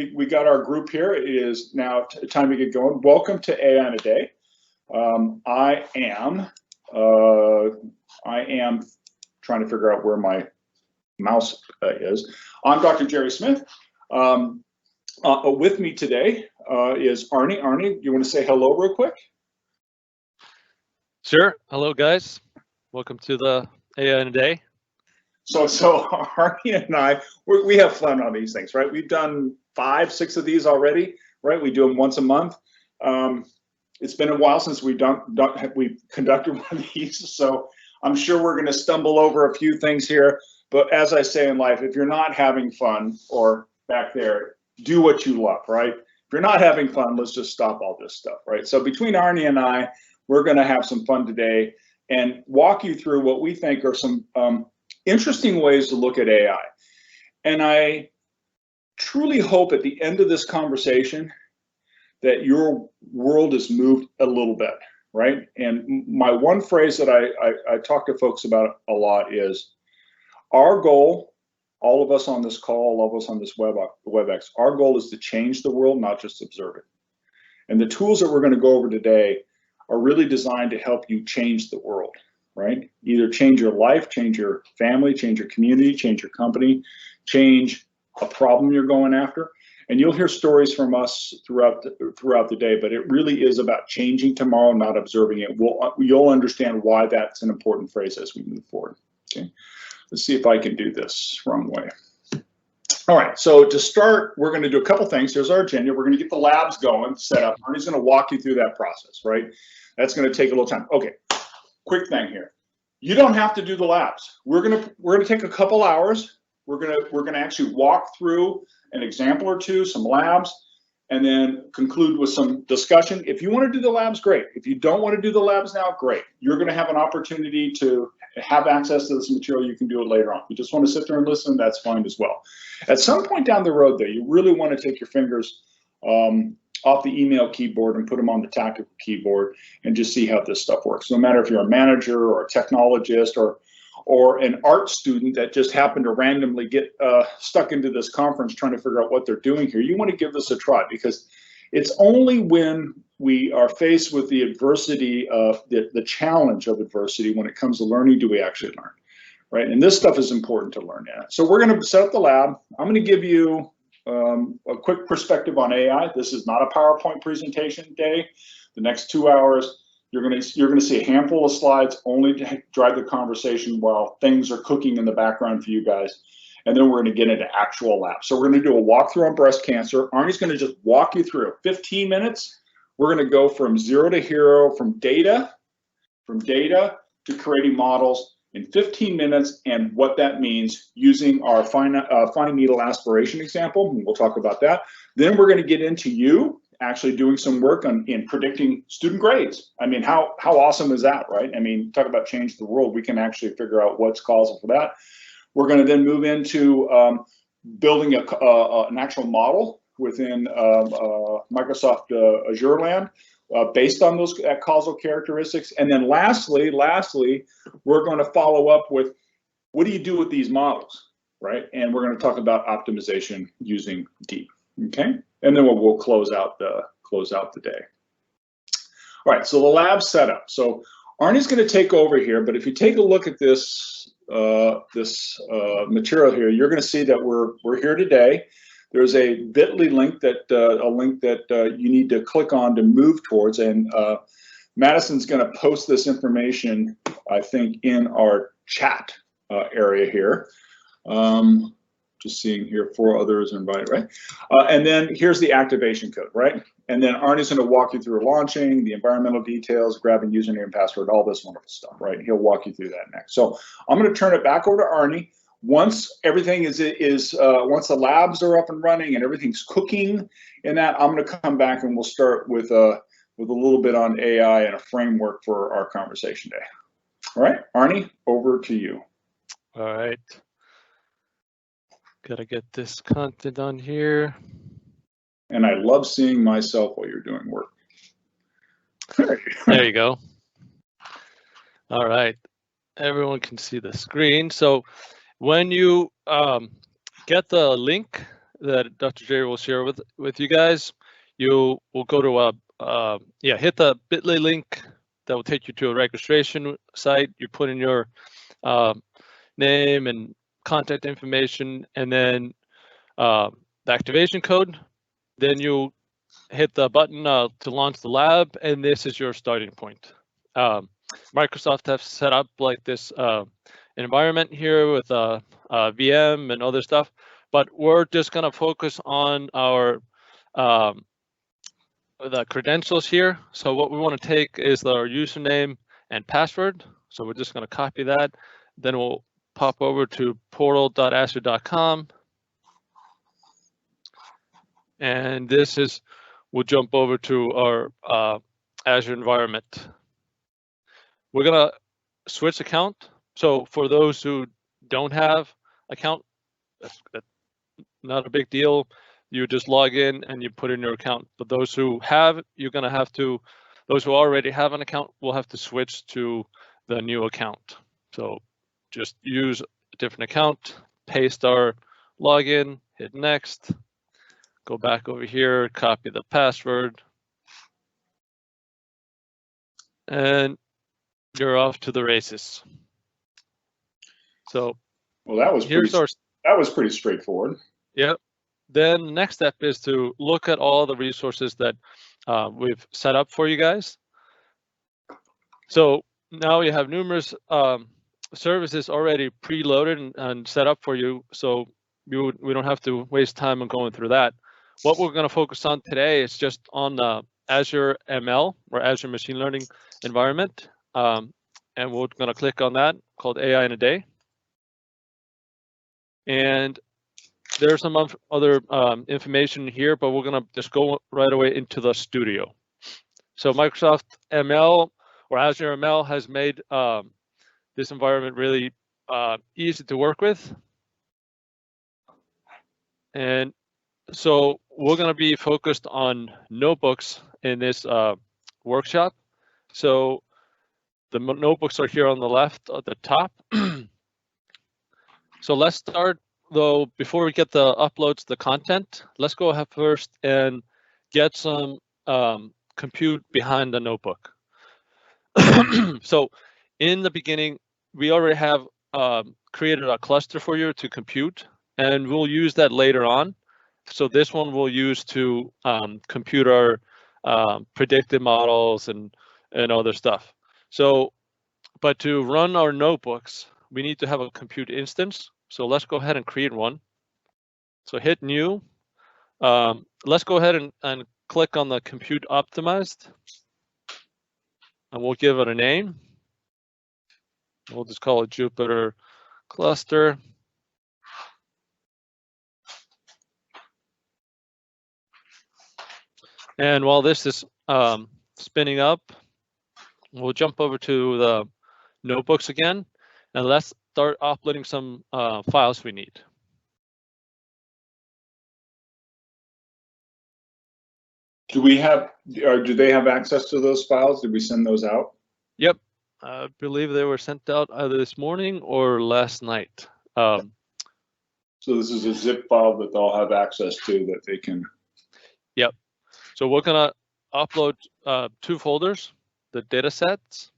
We got our group here. It is now time to get going. Welcome to AI in a Day. I am trying to figure out where my mouse is. I'm Dr. Jerry Smith. With me today is Arnie. Arnie, you want to say hello real quick? Sure. Hello, guys. Welcome to the AI in a Day. So Arnie and I, we have fun on these things, right? We've done 5, 6 of these already, right? We do them once a month. It's been a while since we've conducted one of these, so I'm sure we're going to stumble over a few things here. But as I say in life, if you're not having fun, or back there, do what you love, right? If you're not having fun, let's just stop all this stuff, right? So between Arnie and I, we're going to have some fun today and walk you through what we think are some interesting ways to look at AI. And I truly hope at the end of this conversation that your world is moved a little bit, right? And my one phrase that I talk to folks about a lot is our goal, all of us on this call, all of us on this WebEx, our goal is to change the world, not just observe it. And the tools that we're going to go over today are really designed to help you change the world, right? Either change your life, change your family, change your community, change your company, change a problem you're going after. And you'll hear stories from us throughout the day, but it really is about changing tomorrow, not observing it. You'll understand why that's an important phrase as we move forward. Okay, let's see if I can do this wrong way. All right, so to start, we're going to do a couple things. Here's our agenda. We're going to get the labs going, set up. Arnie's going to walk you through that process, right? That's going to take a little time. Okay, quick thing here. You don't have to do the labs. We're gonna take a couple hours. We're gonna actually walk through an example or two, some labs, and then conclude with some discussion. If you want to do the labs, great. If you don't want to do the labs now, great. You're going to have an opportunity to have access to this material. You can do it later on. If you just want to sit there and listen, that's fine as well. At some point down the road, though, you really want to take your fingers off the email keyboard and put them on the tactical keyboard and just see how this stuff works. No matter if you're a manager or a technologist or an art student that just happened to randomly get stuck into this conference trying to figure out what they're doing here, you want to give this a try, because it's only when we are faced with the adversity of the challenge of adversity when it comes to learning do we actually learn, right? And this stuff is important to learn at. So we're going to set up the lab. I'm going to give you a quick perspective on AI. This is not a PowerPoint presentation day. The next 2 hours, you're going to see a handful of slides only to drive the conversation while things are cooking in the background for you guys. And then we're going to get into actual labs. So we're going to do a walkthrough on breast cancer. Arnie's going to just walk you through 15 minutes. We're going to go from zero to hero, from data to creating models in 15 minutes, and what that means using our fine needle aspiration example, and we'll talk about that. Then we're going to get into you actually doing some work in predicting student grades. I mean, how awesome is that, right? I mean, talk about change the world. We can actually figure out what's causal for that. We're going to then move into building an actual model within Microsoft Azure land, based on those causal characteristics. And then lastly, we're going to follow up with, what do you do with these models, right? And we're going to talk about optimization using deep, okay? And then we'll close out the day. All right, so the lab setup. So Arnie's going to take over here, but if you take a look at this material here, you're going to see that we're here today. There's a bit.ly link that you need to click on to move towards, and Madison's going to post this information, I think, in our chat area here. Just seeing here, 4 others invited, right? And then here's the activation code, right? And then Arnie's going to walk you through launching, the environmental details, grabbing username and password, all this wonderful stuff, right? He'll walk you through that next. So I'm going to turn it back over to Arnie. Once everything once the labs are up and running and everything's cooking in that, I'm going to come back and we'll start with a little bit on AI and a framework for our conversation day. All right, Arnie, over to you. All right. Gotta get this content on here. And I love seeing myself while you're doing work. There you go. All right. Everyone can see the screen. So when you get the link that Dr. Jerry will share with you guys. You will go to hit the bit.ly link that will take you to a registration site. You put in your name and contact information, and then the activation code. Then you hit the button to launch the lab, and this is your starting point. Microsoft has set up like this environment here with a VM and other stuff, but we're just going to focus on our the credentials here. So what we want to take is our username and password. So we're just going to copy that. Then we'll pop over to portal.azure.com. And this is, we'll jump over to our Azure environment. We're going to switch account. So for those who don't have account, that's not a big deal. You just log in and you put in your account. But those who have, you're going to have to, those who already have an account will have to switch to the new account. So just use a different account, paste our login, hit next, go back over here, copy the password, and you're off to the races. So, well, that was pretty straightforward. Yep. Then the next step is to look at all the resources that we've set up for you guys. So now you have numerous services already preloaded and set up for you. So we don't have to waste time on going through that. What we're going to focus on today is just on the Azure ML or Azure Machine Learning environment. And we're going to click on that called AI in a Day. And there's some other information here, but we're going to just go right away into the studio. So Microsoft ML or Azure ML has made this environment really easy to work with. And so we're going to be focused on notebooks in this workshop. So the notebooks are here on the left at the top. So let's start, though, before we get the uploads, the content, let's go ahead first and get some compute behind the notebook. So in the beginning, we already have created a cluster for you to compute, and we'll use that later on. So this one we'll use to compute our predictive models and other stuff. So, but to run our notebooks, we need to have a compute instance. So let's go ahead and create one. So hit new. Let's go ahead and click on the compute optimized. And we'll give it a name. We'll just call it Jupyter cluster. And while this is spinning up, we'll jump over to the notebooks again, and let's start uploading some files we need. Do we have, or do they have access to those files? Did we send those out? Yep, I believe they were sent out either this morning or last night. So this is a zip file that they'll have access to that they can. Yep. So we're gonna upload 2 folders, the data sets.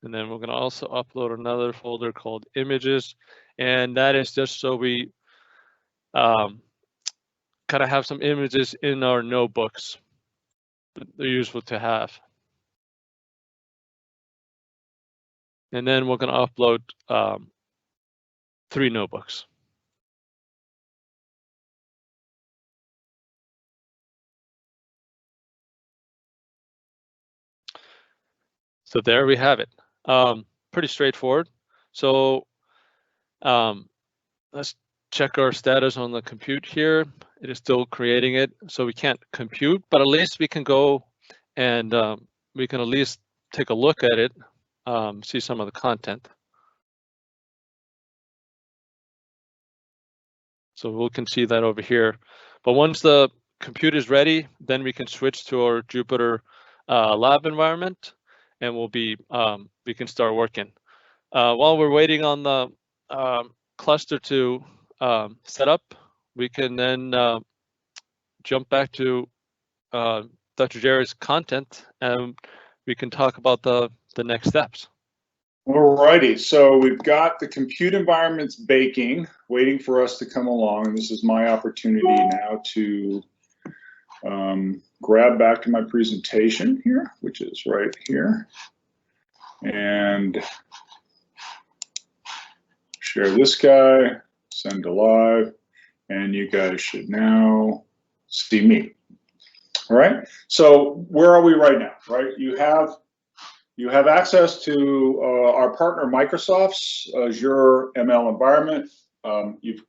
And then we're going to also upload another folder called images. And that is just so we kind of have some images in our notebooks. They're useful to have. And then we're going to upload 3 notebooks. So there we have it. Pretty straightforward. So let's check our status on the compute here. It is still creating it, so we can't compute, but at least we can go and we can at least take a look at it, see some of the content. So we can see that over here. But once the compute is ready, then we can switch to our Jupyter lab environment, and we can start working. While we're waiting on the cluster to set up, we can then jump back to Dr. Jerry's content, and we can talk about the next steps. Alrighty, so we've got the compute environments baking, waiting for us to come along. And this is my opportunity now to grab back to my presentation here, which is right here, and share this guy, send to live, and you guys should now see me. All right, so where are we right now, right? You have access to our partner Microsoft's Azure ML environment.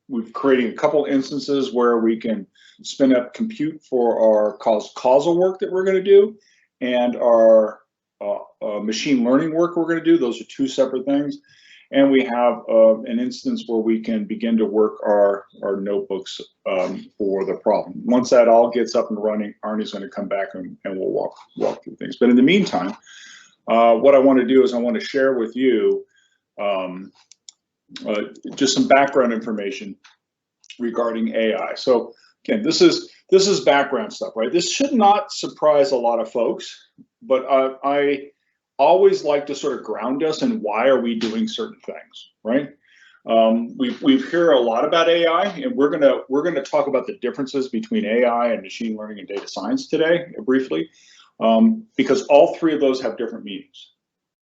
We've created a couple instances where we can spin up compute for our causal work that we're going to do, and our machine learning work we're going to do. Those are two separate things. And we have an instance where we can begin to work our notebooks for the problem. Once that all gets up and running, Arnie's going to come back and we'll walk through things. But in the meantime, what I want to do is I want to share with you just some background information regarding AI. So again, this is background stuff, right? This should not surprise a lot of folks, but I always like to sort of ground us in why are we doing certain things, right? We've heard a lot about AI, and we're gonna talk about the differences between AI and machine learning and data science today, briefly, because all three of those have different meanings,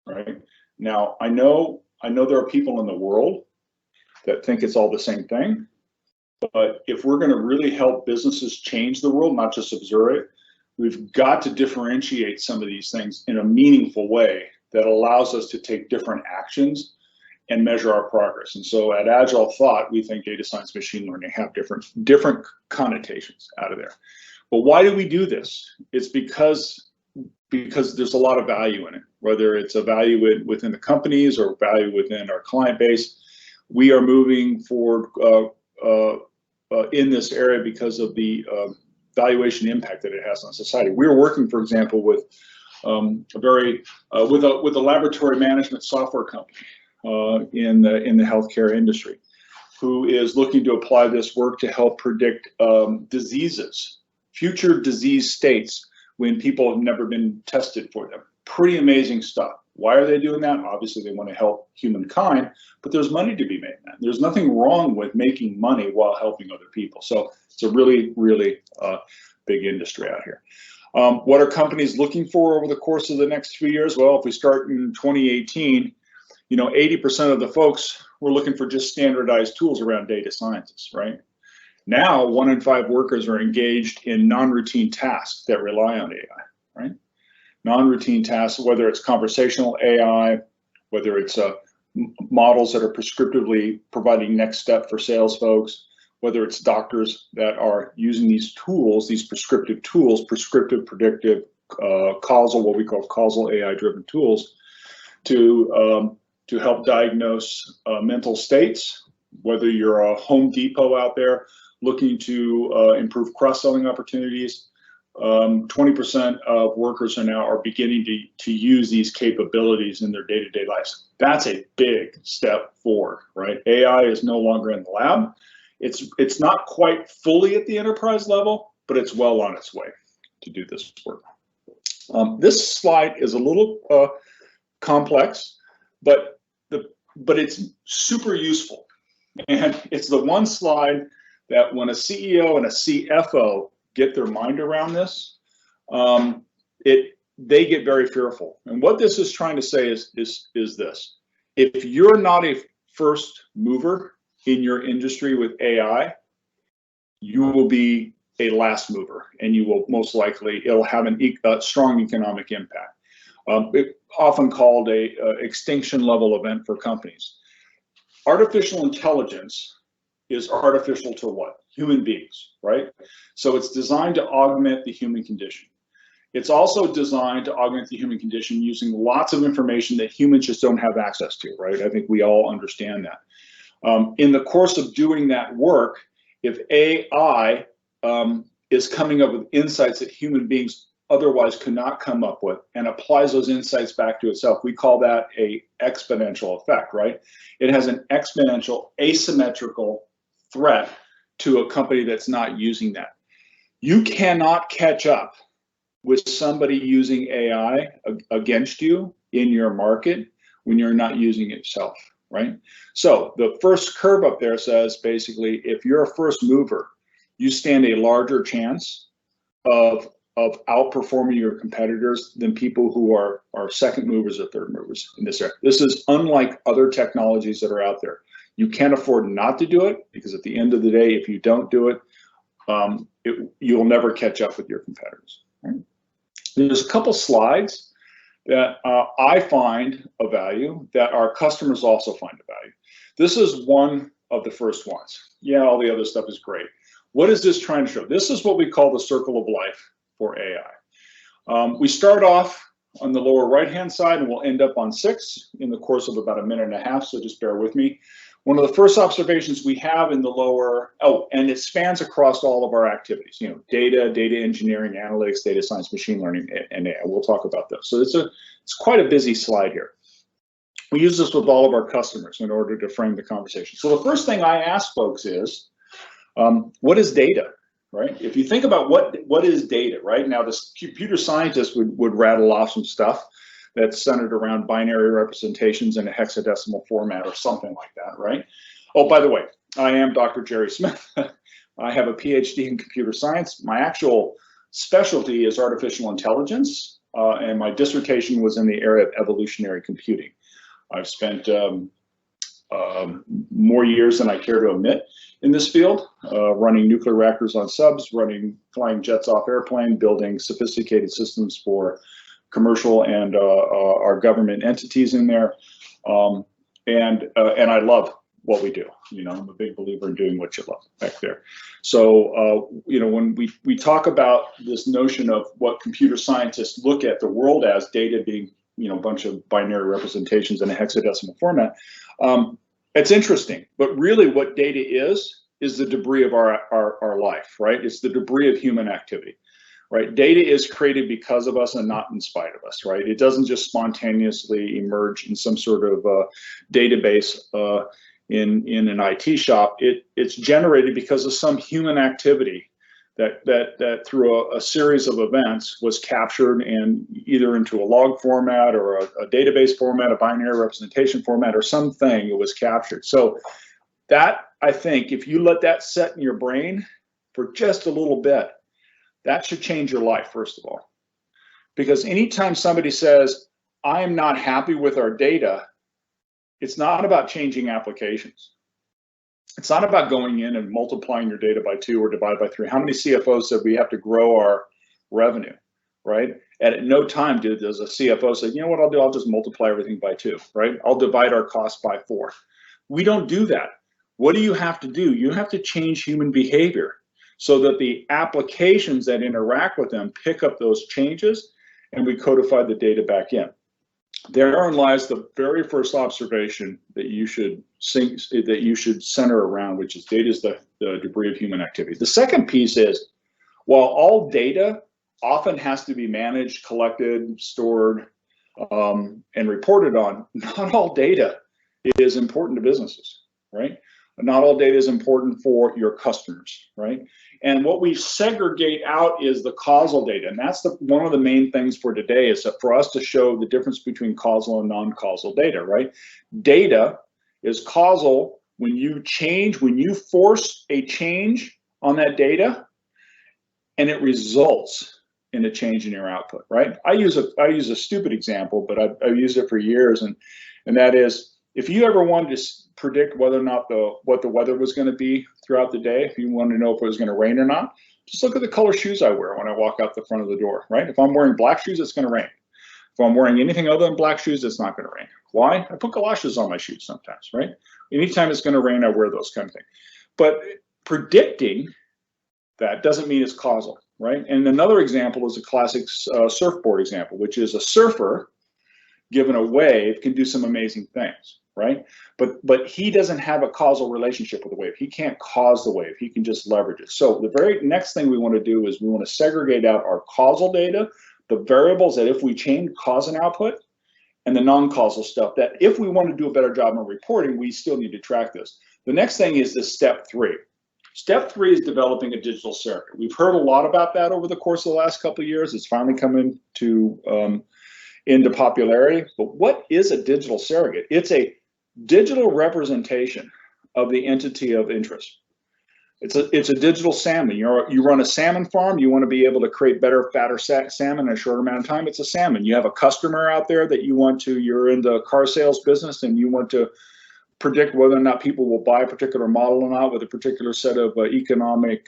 right? Now, I know there are people in the world that think it's all the same thing, but if we're going to really help businesses change the world, not just observe it, we've got to differentiate some of these things in a meaningful way that allows us to take different actions and measure our progress. And so at AgileThought, we think data science, machine learning have different connotations out of there. But why do we do this? It's because there's a lot of value in it, whether it's a value within the companies or value within our client base. We are moving forward in this area because of the valuation impact that it has on society. We're working, for example, with with a laboratory management software company in the healthcare industry, who is looking to apply this work to help predict diseases, future disease states when people have never been tested for them. Pretty amazing stuff. Why are they doing that? Obviously, they want to help humankind, but there's money to be made in that. There's nothing wrong with making money while helping other people. So it's a really, really big industry out here. What are companies looking for over the course of the next few years? Well, if we start in 2018, 80% of the folks were looking for just standardized tools around data scientists, right? Now, 1 in 5 workers are engaged in non-routine tasks that rely on AI, right? Non-routine tasks, whether it's conversational AI, whether it's models that are prescriptively providing next step for sales folks, whether it's doctors that are using these tools, these prescriptive tools, prescriptive, predictive, causal, what we call causal AI-driven tools, to help diagnose mental states, whether you're a Home Depot out there looking to improve cross-selling opportunities. 20% of workers are beginning to use these capabilities in their day-to-day lives. That's a big step forward, right? AI is no longer in the lab. It's not quite fully at the enterprise level, but it's well on its way to do this work. This slide is a little complex, but it's super useful, and it's the one slide that when a CEO and a CFO get their mind around this, they get very fearful. And what this is trying to say is this: if you're not a first mover in your industry with AI, you will be a last mover, and you will most likely, it'll have a strong economic impact. It's often called a extinction level event for companies. Artificial intelligence is artificial to what? Human beings, right? So it's designed to augment the human condition. It's also designed to augment the human condition using lots of information that humans just don't have access to, right? I think we all understand that. In the course of doing that work, if AI is coming up with insights that human beings otherwise could not come up with and applies those insights back to itself. We call that a exponential effect, right? It has an exponential asymmetrical threat to a company that's not using that. You cannot catch up with somebody using AI against you in your market when you're not using it yourself, right? So the first curve up there says basically, if you're a first mover, you stand a larger chance of outperforming your competitors than people who are second movers or third movers in this area. This is unlike other technologies that are out there. You can't afford not to do it, because at the end of the day, if you don't do it, you'll never catch up with your competitors. Right? There's a couple slides that I find of value that our customers also find of value. This is one of the first ones. Yeah, all the other stuff is great. What is this trying to show? This is what we call the circle of life for AI. We start off on the lower right-hand side, and we'll end up on 6 in the course of about a minute and a half, so just bear with me. One of the first observations we have in the lower, and it spans across all of our activities, you know, data engineering, analytics, data science, machine learning, and AI. We'll talk about those. So it's quite a busy slide here. We use this with all of our customers in order to frame the conversation. So the first thing I ask folks is, what is data, right? If you think about what is data, right? Now, the computer scientist would rattle off some stuff that's centered around binary representations in a hexadecimal format or something like that, right? Oh, by the way, I am Dr. Jerry Smith. I have a PhD in computer science. My actual specialty is artificial intelligence, and my dissertation was in the area of evolutionary computing. I've spent more years than I care to admit in this field, running nuclear reactors on subs, flying jets off airplane, building sophisticated systems for commercial and our government entities in there, and I love what we do. You know, I'm a big believer in doing what you love back there. So you know, when we talk about this notion of what computer scientists look at the world as, data being, you know, a bunch of binary representations in a hexadecimal format, it's interesting. But really, what data is the debris of our life, right? It's the debris of human activity. Right, data is created because of us and not in spite of us. Right, it doesn't just spontaneously emerge in some sort of database in an IT shop. It's generated because of some human activity that through a series of events was captured and either into a log format or a database format, a binary representation format, or something. It was captured. So that, I think, if you let that set in your brain for just a little bit, that should change your life, first of all. Because anytime somebody says, I'm not happy with our data, it's not about changing applications. It's not about going in and multiplying your data by 2 or divided by 3. How many CFOs said we have to grow our revenue, right? And at no time does a CFO say, you know what I'll do? I'll just multiply everything by 2, right? I'll divide our costs by 4. We don't do that. What do you have to do? You have to change human behavior, so that the applications that interact with them pick up those changes, and we codify the data back in. Therein lies the very first observation that you should center around, which is data is the debris of human activity. The second piece is, while all data often has to be managed, collected, stored, and reported on, not all data is important to businesses, right? Not all data is important for your customers, right? And what we segregate out is the causal data. And that's one of the main things for today, is that for us to show the difference between causal and non-causal data, right? Data is causal when you force a change on that data and it results in a change in your output, right? I use a stupid example, but I've used it for years, and that is, if you ever wanted to predict whether or not what the weather was going to be throughout the day, if you wanted to know if it was going to rain or not, just look at the color shoes I wear when I walk out the front of the door, right? If I'm wearing black shoes, it's going to rain. If I'm wearing anything other than black shoes, it's not going to rain. Why? I put galoshes on my shoes sometimes, right? Anytime it's going to rain, I wear those kind of things. But predicting that doesn't mean it's causal, right? And another example is a classic surfboard example, which is a surfer, given a wave, can do some amazing things. right? But he doesn't have a causal relationship with the wave. He can't cause the wave. He can just leverage it. So the very next thing we want to do is we want to segregate out our causal data, the variables that if we change cause and output, and the non-causal stuff that if we want to do a better job on reporting, we still need to track this. The next thing is this step 3. Step 3 is developing a digital surrogate. We've heard a lot about that over the course of the last couple of years. It's finally come into popularity. But what is a digital surrogate? It's a digital representation of the entity of interest. It's a digital salmon. You run a salmon farm. You want to be able to create better, fatter salmon in a short amount of time. It's a salmon. You have a customer out there that you're in the car sales business and you want to predict whether or not people will buy a particular model or not with a particular set of economic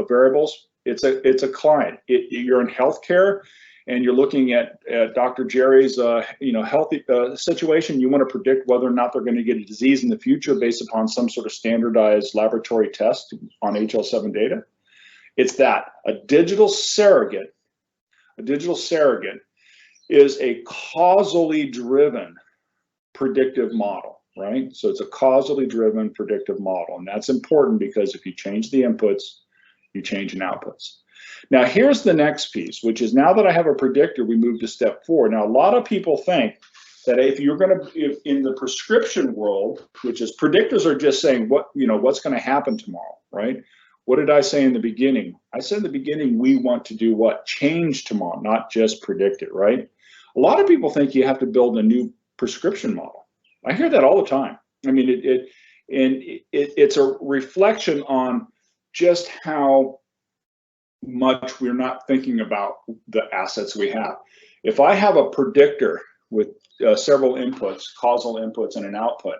variables. It's a client. You're in healthcare and you're looking at Dr. Jerry's healthy situation. You want to predict whether or not they're going to get a disease in the future based upon some sort of standardized laboratory test on HL7 data. It's that. A digital surrogate is a causally driven predictive model, right? So it's a causally driven predictive model. And that's important because if you change the inputs, you change in outputs. Now, here's the next piece, which is now that I have a predictor, we move to step 4. Now, a lot of people think that if in the prescription world, which is predictors are just saying what's going to happen tomorrow, right? What did I say in the beginning? I said in the beginning, we want to do what? Change tomorrow, not just predict it, right? A lot of people think you have to build a new prescription model. I hear that all the time. I mean, it's a reflection on just how much we're not thinking about the assets we have. If I have a predictor with several inputs, causal inputs and an output,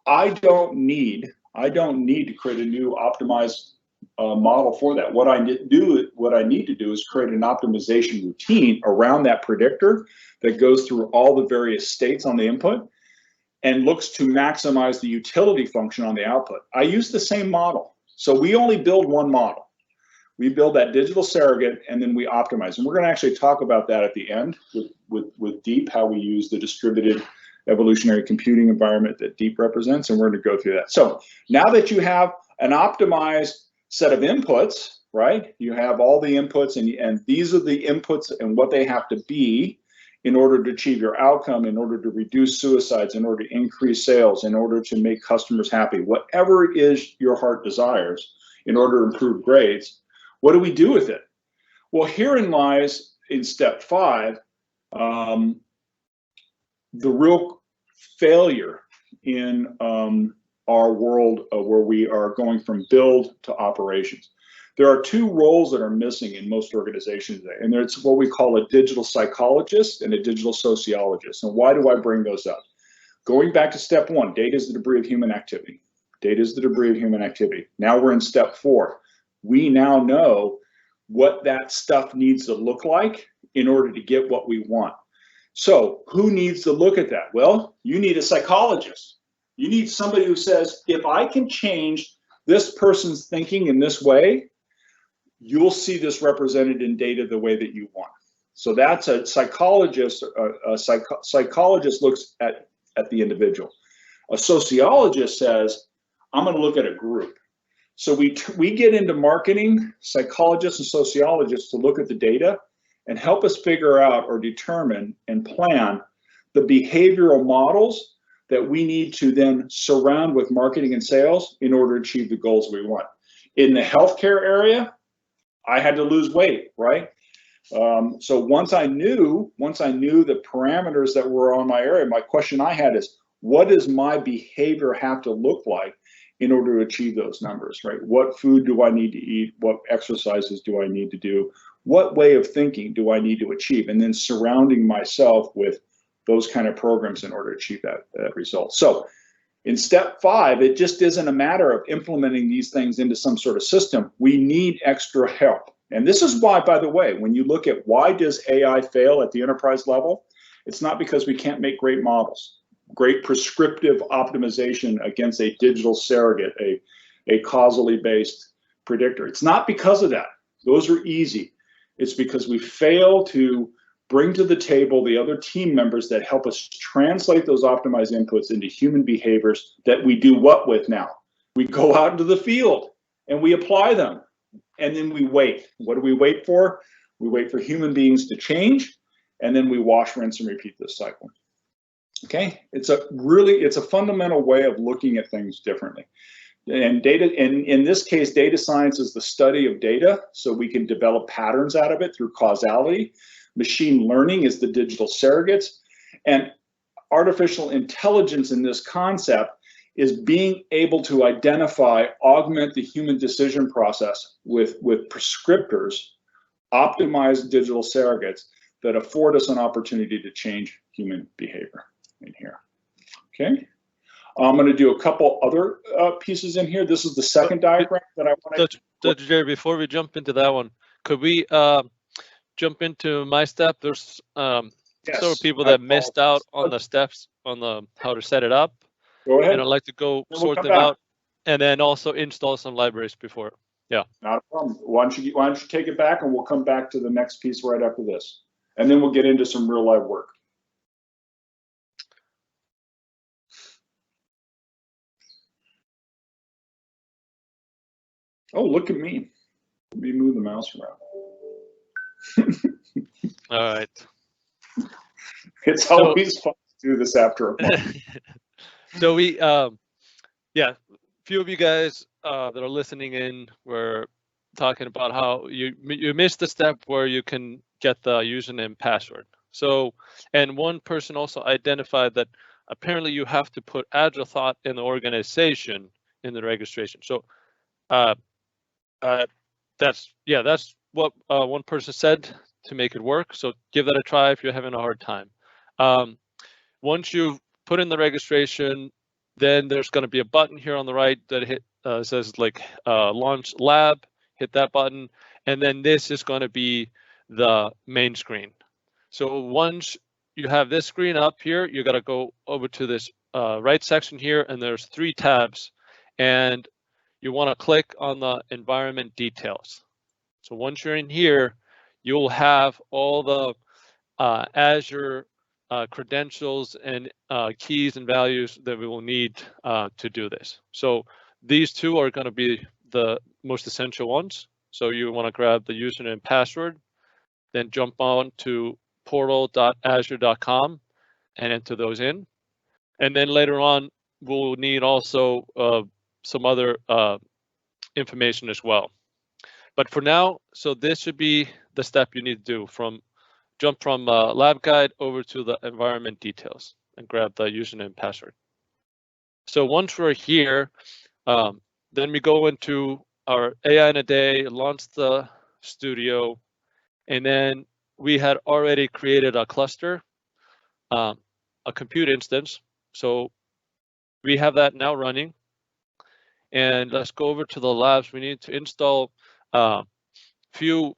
I don't need to create a new optimized model for that. What I need to do is create an optimization routine around that predictor that goes through all the various states on the input and looks to maximize the utility function on the output. I use the same model. So we only build one model. We build that digital surrogate and then we optimize. And we're going to actually talk about that at the end with Deep, how we use the distributed evolutionary computing environment that Deep represents. And we're going to go through that. So now that you have an optimized set of inputs, right? You have all the inputs and these are the inputs and what they have to be in order to achieve your outcome, in order to reduce suicides, in order to increase sales, in order to make customers happy, whatever it is your heart desires, in order to improve grades. What do we do with it? Well, herein lies in step 5, the real failure in our world where we are going from build to operations. There are 2 roles that are missing in most organizations today, and it's what we call a digital psychologist and a digital sociologist. And why do I bring those up? Going back to step 1, data is the debris of human activity. Data is the debris of human activity. Now we're in step 4. We now know what that stuff needs to look like in order to get what we want. So who needs to look at that? Well, you need a psychologist. You need somebody who says, if I can change this person's thinking in this way, you'll see this represented in data the way that you want. So that's a psychologist. Psychologist looks at the individual. A sociologist says, I'm going to look at a group. So we get into marketing, psychologists and sociologists to look at the data and help us figure out or determine and plan the behavioral models that we need to then surround with marketing and sales in order to achieve the goals we want. In the healthcare area, I had to lose weight, right? So once I knew the parameters that were on my area, my question I had is, what does my behavior have to look like in order to achieve those numbers, right? What food do I need to eat? What exercises do I need to do? What way of thinking do I need to achieve? And then surrounding myself with those kind of programs in order to achieve that result. So in step 5, it just isn't a matter of implementing these things into some sort of system. We need extra help. And this is why, by the way, when you look at why does AI fail at the enterprise level, it's not because we can't make great models. Great prescriptive optimization against a digital surrogate, a causally based predictor. It's not because of that. Those are easy. It's because we fail to bring to the table the other team members that help us translate those optimized inputs into human behaviors that we do what with now? We go out into the field and we apply them, and then we wait. What do we wait for? We wait for human beings to change, and then we wash, rinse, and repeat this cycle. Okay, it's a fundamental way of looking at things differently. And in this case, data science is the study of data, so we can develop patterns out of it through causality. Machine learning is the digital surrogates, and artificial intelligence in this concept is being able to identify, augment the human decision process with prescriptors, optimized digital surrogates that afford us an opportunity to change human behavior in here. Okay. I'm going to do a couple other pieces in here. This is the second diagram that I want to. Dr. Jerry, before we jump into that one, could we jump into my step? There's several people that missed out on the steps on the how to set it up. Go ahead. And I'd like to go sort them out, and then also install some libraries before. Yeah. Not a problem. Why don't you take it back, and we'll come back to the next piece right after this, and then we'll get into some real life work. Oh, look at me. Let me move the mouse around. All right. It's always fun to do this after a month. So we, yeah, few of you guys that are listening in were talking about how you missed the step where you can get the username and password. So, and one person also identified that apparently you have to put AgileThought in the organization in the registration. So that's what one person said to make it work. So give that a try if you're having a hard time. Once you've put in the registration, then there's going to be a button here on the right that says like launch lab. Hit that button, and then this is going to be the main screen. So once you have this screen up here, you got to go over to this right section here, and there's 3 tabs, and you want to click on the environment details. So once you're in here, you'll have all the Azure credentials and keys and values that we will need to do this. So these 2 are going to be the most essential ones. So you want to grab the username and password, then jump on to portal.azure.com and enter those in. And then later on, we'll need also some other information as well. But for now, so this should be the step you need to do, jump from lab guide over to the environment details and grab the username and password. So once we're here, then we go into our AI in a day, launch the studio, and then we had already created a cluster, a compute instance. So we have that now running. And let's go over to the labs. We need to install a few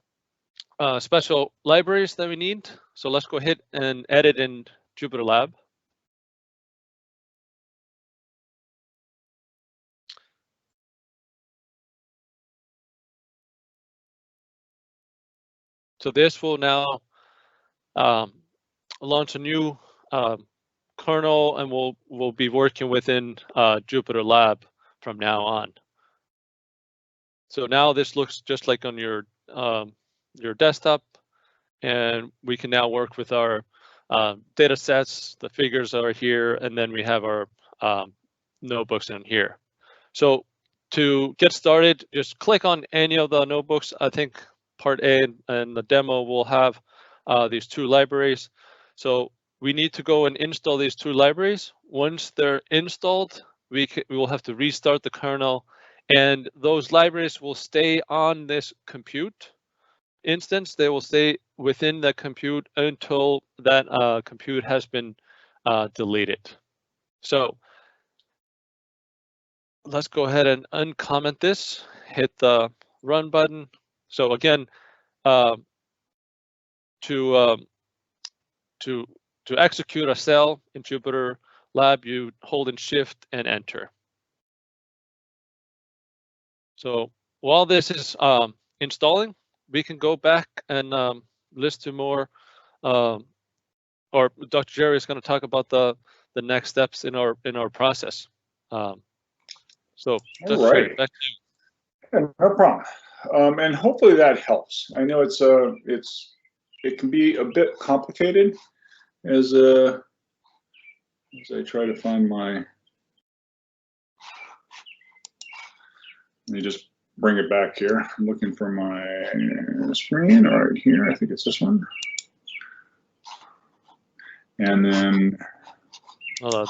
special libraries that we need. So let's go ahead and edit in Jupyter Lab. So this will now launch a new kernel, and we'll be working within Jupyter Lab from now on. So now this looks just like on your desktop, and we can now work with our data sets. The figures are here, and then we have our notebooks in here. So to get started, just click on any of the notebooks. I think part A and the demo will have these 2 libraries. So we need to go and install these 2 libraries. Once they're installed, we will have to restart the kernel, and those libraries will stay on this compute instance. They will stay within the compute until that compute has been deleted. So let's go ahead and uncomment this, hit the run button. So again, to execute a cell in Jupyter Lab, you hold in Shift and Enter. So while this is installing, we can go back and list to more or Dr. Jerry is going to talk about the next steps in our process. So, Dr. Jerry, back to you. Yeah, no problem. And hopefully that helps. I know it can be a bit complicated as I try to find my. Let me just bring it back here. I'm looking for my screen right here. I think it's this one. And then. Hold on,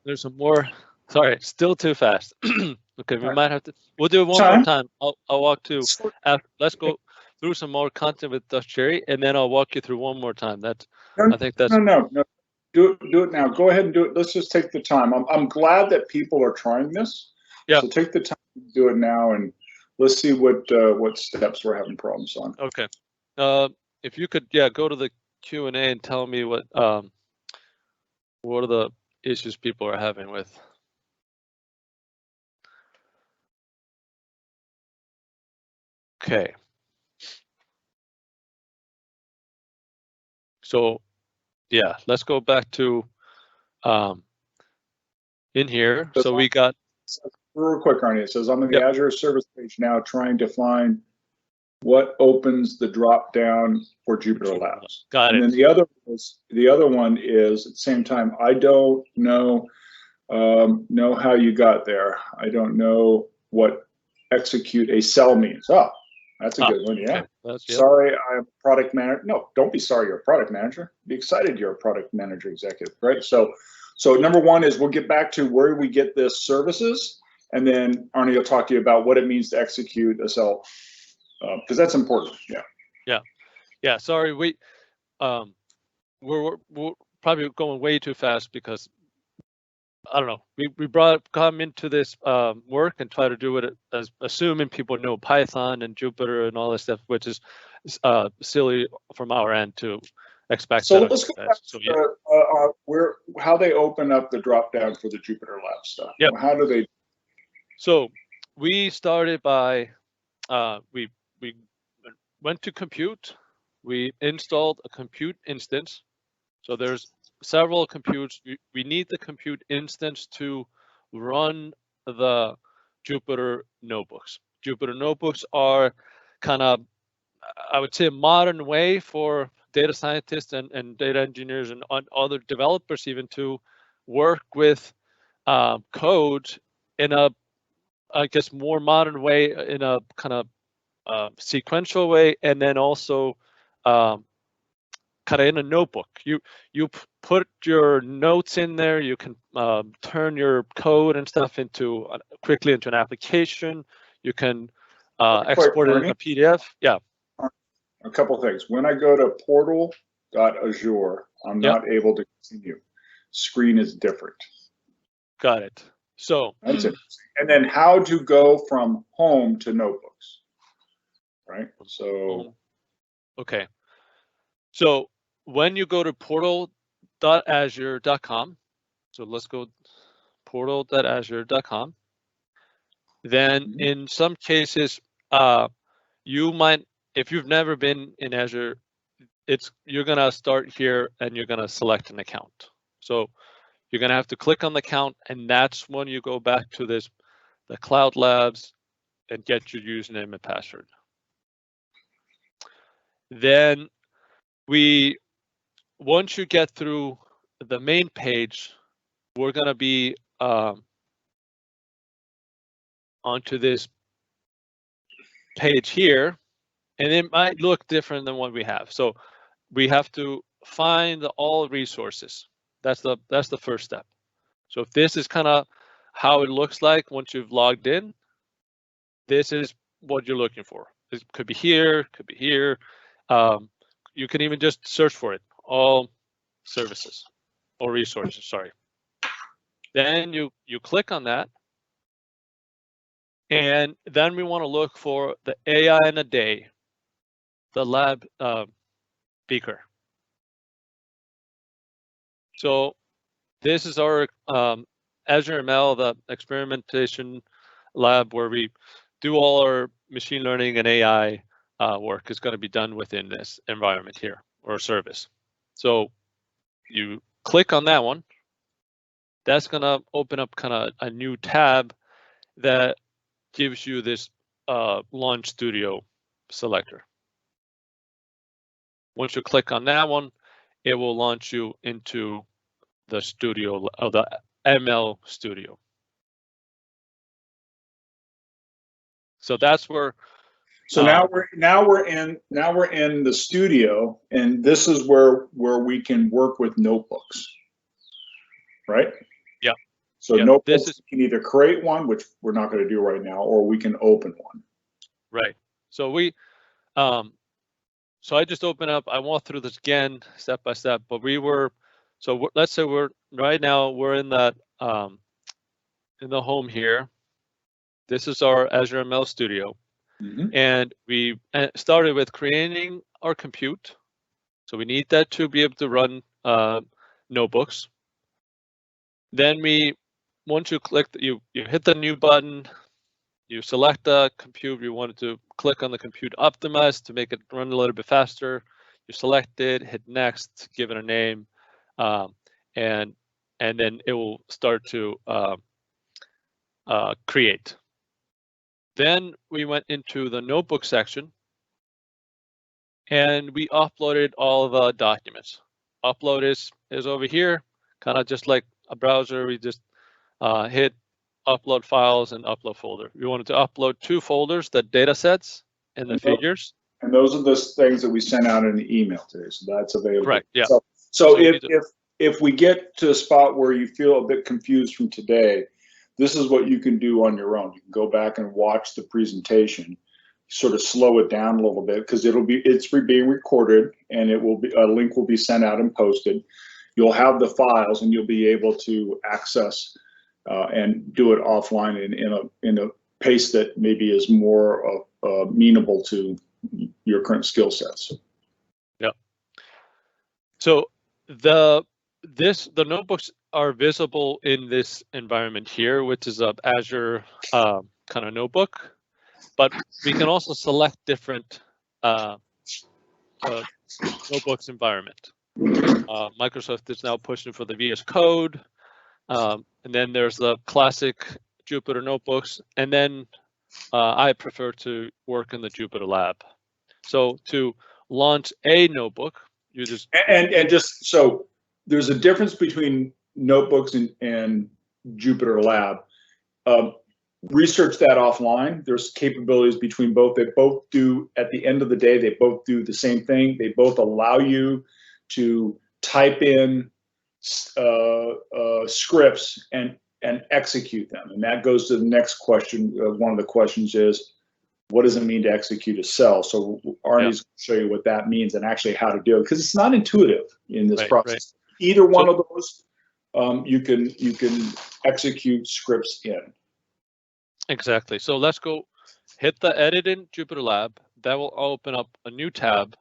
there's some more. Sorry, still too fast. Okay, we might have to. We'll do it one more time. I'll walk to. Let's go through some more content with Dr. Jerry, and then I'll walk you through one more time. I think that's. No. Do it now. Go ahead and do it. Let's just take the time. I'm glad that people are trying this. Yeah. So take the time to do it now, and let's see what steps we're having problems on. Okay. If you could, go to the Q&A and tell me what are the issues people are having with. Okay. So, let's go back to in here. So we got. Real quick, Arnie. It says I'm on the Azure service page now, trying to find what opens the drop down for Jupyter Labs. Got it. And then the other one is at the same time. I don't know how you got there. I don't know what execute a cell means. Oh, that's a good one. Yeah. Okay. Sorry, I'm a product manager. No, don't be sorry you're a product manager. Be excited you're a product manager executive, right? So number one is we'll get back to where we get this services, and then Arnie will talk to you about what it means to execute a cell, because that's important. Yeah. Sorry, we're probably going way too fast because I don't know. We come into this work and try to do it as assuming people know Python and Jupyter and all this stuff, which is silly from our end to expect. So let's go back to how they open up the drop down for the Jupyter Lab stuff. Yeah. How do they? So we started by we went to compute. We installed a compute instance. So there's several computes. We need the compute instance to run the Jupyter notebooks. Jupyter notebooks are kind of, I would say, a modern way for data scientists and data engineers and other developers even to work with code in a, I guess, more modern way, in a kind of sequential way, and then also kind of in a notebook. You put your notes in there. You can turn your code and stuff quickly into an application. You can export it in a PDF. Yeah. A couple things. When I go to portal.azure, I'm not able to continue. Screen is different. Got it. So that's it. And then how to go from home to notebooks, right? So okay. So when you go to portal.azure.com, so let's go portal.azure.com, then in some cases, you might, if you've never been in Azure, you're gonna start here and you're gonna select an account. So you're gonna have to click on the account, and that's when you go back to the Cloud Labs and get your username and password. Then once you get through the main page, we're gonna be onto this page here, and it might look different than what we have. So we have to find all resources. That's the first step. So if this is kind of how it looks like once you've logged in, this is what you're looking for. It could be here, could be here. You can even just search for it, all services or resources, sorry. Then you click on that, and then we want to look for the AI in a day, the lab beaker. So this is our Azure ML, the experimentation lab where we do all our machine learning and AI work is going to be done within this environment here, or service. So you click on that one. That's gonna open up kind of a new tab that gives you this Launch Studio selector. Once you click on that one, it will launch you into the studio, the ML Studio. So that's where. So now we're in the studio, and this is where we can work with notebooks, right? Yeah. So notebooks, we can either create one, which we're not going to do right now, or we can open one. Right. So we, so I just open up. I walk through this again, step by step. But we were, so let's say we're right now we're in that in the home here. This is our Azure ML Studio, and we started with creating our compute. So we need that to be able to run notebooks. Then once you click, you hit the new button, you select the compute you wanted to click on the compute optimize to make it run a little bit faster. You select it, hit next, give it a name, and then it will start to create. Then we went into the notebook section, and we uploaded all the documents. Upload is over here, kind of just like a browser. We just hit upload files and upload folder. We wanted to upload 2 folders, the data sets and the figures. And those are the things that we sent out in the email today, so that's available. Correct, yeah. So if we get to a spot where you feel a bit confused from today, this is what you can do on your own. You can go back and watch the presentation, sort of slow it down a little bit, because it's being recorded, and it will be, a link will be sent out and posted. You'll have the files, and you'll be able to access and do it offline in a pace that maybe is more amenable to your current skill sets. Yeah. So the notebooks are visible in this environment here, which is a Azure kind of notebook, but we can also select different notebooks environment. Microsoft is now pushing for the VS Code, and then there's the classic Jupyter notebooks, and then I prefer to work in the Jupyter Lab. So to launch a notebook, you just and just so there's a difference between notebooks and Jupyter Lab. Research that offline. There's capabilities between both. They both do, at the end of the day, they both do the same thing. They both allow you to type in scripts and execute them. And that goes to the next question. One of the questions is, what does it mean to execute a cell? So Arnie's going to show you what that means and actually how to do it, because it's not intuitive in this process. Right. Either one of those, you can execute scripts in. Exactly. So let's go hit the edit in Jupyter Lab. That will open up a new tab,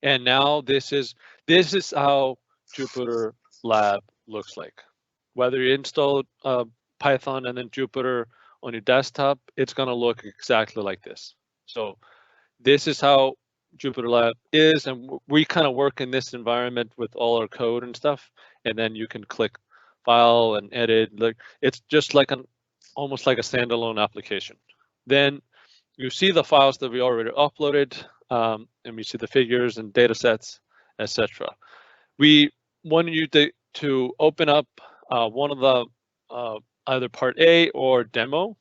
and now this is how Jupyter Lab looks like. Whether you install Python and then Jupyter on your desktop, it's going to look exactly like this. So this is how Jupyter Lab is, and we kind of work in this environment with all our code and stuff, and then you can click file and edit. Like, it's just like almost like a standalone application. Then you see the files that we already uploaded, and we see the figures and data sets, etc. We want you to open up one of the either part A or demo,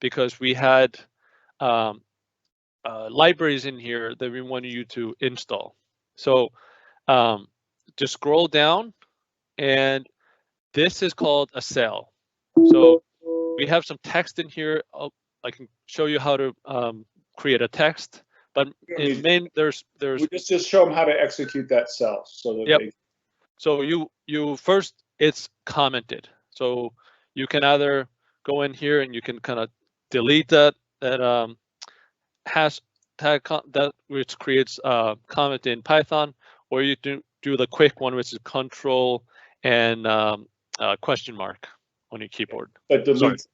because we had libraries in here that we want you to install. So just scroll down, and this is called a cell. So we have some text in here. I can show you how to create a text, but in main there's we just show them how to execute that cell. So that so you first, it's commented. So you can either go in here and you can kind of delete that hashtag that which creates comment in Python, or you do the quick one, which is control and question mark on your keyboard. But delete.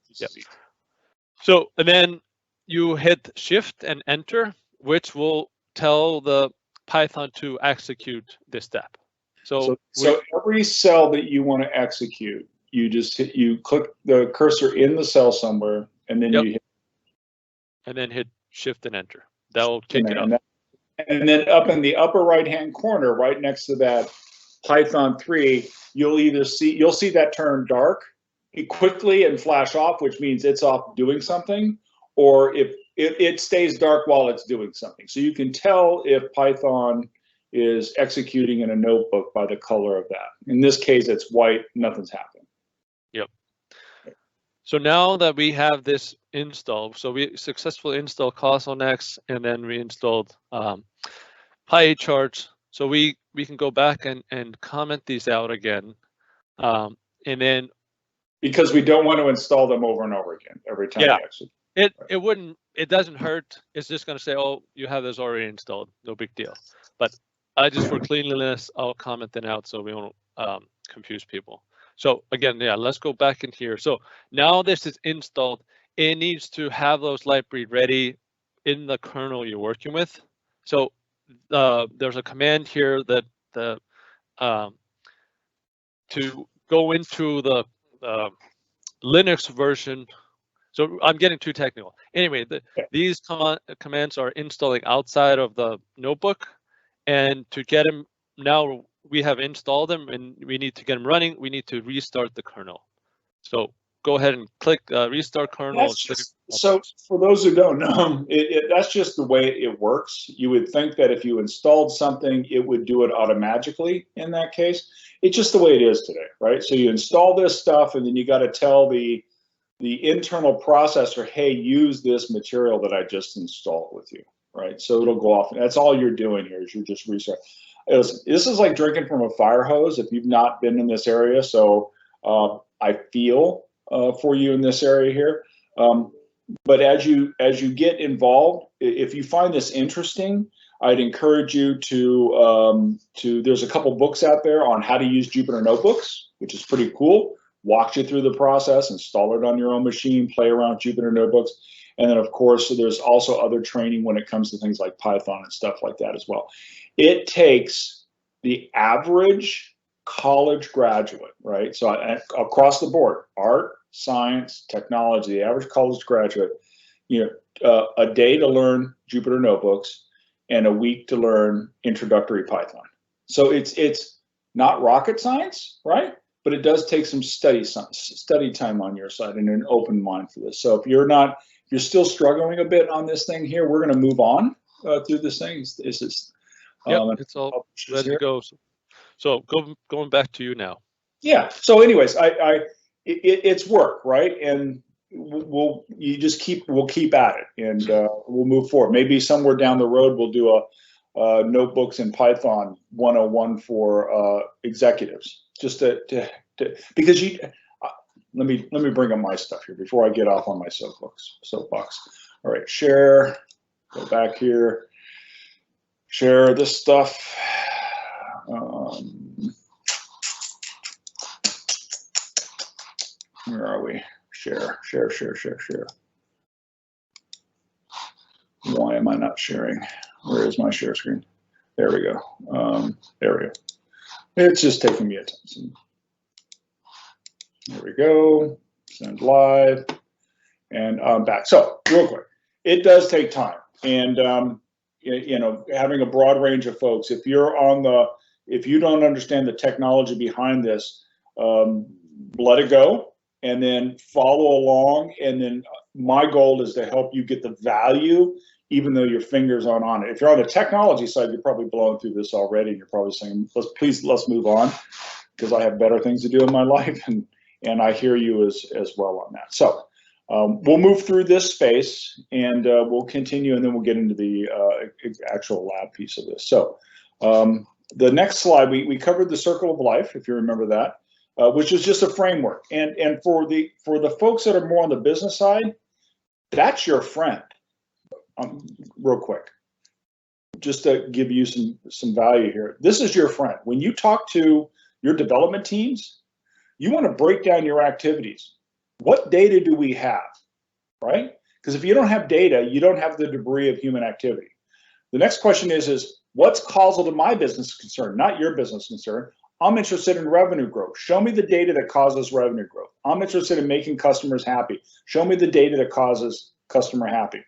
So, and then you hit shift and enter, which will tell the Python to execute this step. So every cell that you want to execute, you click the cursor in the cell somewhere, and then you hit, and then hit Shift and Enter. That will kick it up. And then up in the upper right-hand corner, right next to that Python 3, you'll see that turn dark quickly and flash off, which means it's off doing something, or if it stays dark while it's doing something. So you can tell if Python is executing in a notebook by the color of that. In this case, it's white, nothing's happened. Yep. So now that we have this installed, so we successfully installed Causal Next, and then we installed PyCharts. So we can go back and comment these out again. And then, because we don't want to install them over and over again every time. Yeah, actually. It doesn't hurt. It's just going to say, oh, you have this already installed. No big deal. But just for cleanliness, I'll comment them out so we won't confuse people. So again, yeah, let's go back in here. So now this is installed. It needs to have those libraries ready in the kernel you're working with. So there's a command here that to go into the Linux version. So I'm getting too technical. Anyway, these commands are installing outside of the notebook, and to get them, now we have installed them and we need to get them running. We need to restart the kernel. So go ahead and click restart kernel. So for those who don't know, that's just the way it works. You would think that if you installed something, it would do it automatically in that case. It's just the way it is today, right? So you install this stuff and then you got to tell the internal processor, hey, use this material that I just installed with you, right? So it'll go off. And that's all you're doing here is you're just restarting. This is like drinking from a fire hose if you've not been in this area. So I feel for you in this area here. But as you get involved, if you find this interesting, I'd encourage you to there's a couple books out there on how to use Jupyter Notebooks, which is pretty cool. Walks you through the process, install it on your own machine, play around with Jupyter Notebooks. And then, of course, there's also other training when it comes to things like Python and stuff like that as well. It takes the average college graduate, right? So across the board, art, science, technology, the average college graduate, a day to learn Jupyter Notebooks and a week to learn introductory Python. So it's not rocket science, right? But it does take some study time on your side and an open mind for this. So if you're still struggling a bit on this thing here, we're going to move on through this thing. It's it's all ready to go. So going back to you now. Yeah. So anyways, it's work, right? And we'll keep at it, and we'll move forward. Maybe somewhere down the road we'll do a notebooks in Python 101 for executives, just to because let me bring up my stuff here before I get off on my soapbox. All right, share. Go back here. Share this stuff. Where are we? Share. Why am I not sharing? Where is my share screen? There we go. There we go. It's just taking me a time. There we go. Send live. And I'm back. So real quick, it does take time. And having a broad range of folks, if you don't understand the technology behind this, let it go and then follow along. And then my goal is to help you get the value, even though your fingers aren't on it. If you're on the technology side, you're probably blowing through this already, and you're probably saying, let's move on, because I have better things to do in my life, and I hear you as well on that. So we'll move through this space, and we'll continue, and then we'll get into the actual lab piece of this. So the next slide, we covered the circle of life, if you remember that, which is just a framework. And for the folks that are more on the business side, that's your friend. Real quick, just to give you some value here. This is your friend. When you talk to your development teams, you want to break down your activities. What data do we have, right? Because if you don't have data, you don't have the debris of human activity. The next question is what's causal to my business concern, not your business concern? I'm interested in revenue growth. Show me the data that causes revenue growth. I'm interested in making customers happy. Show me the data that causes customer happy.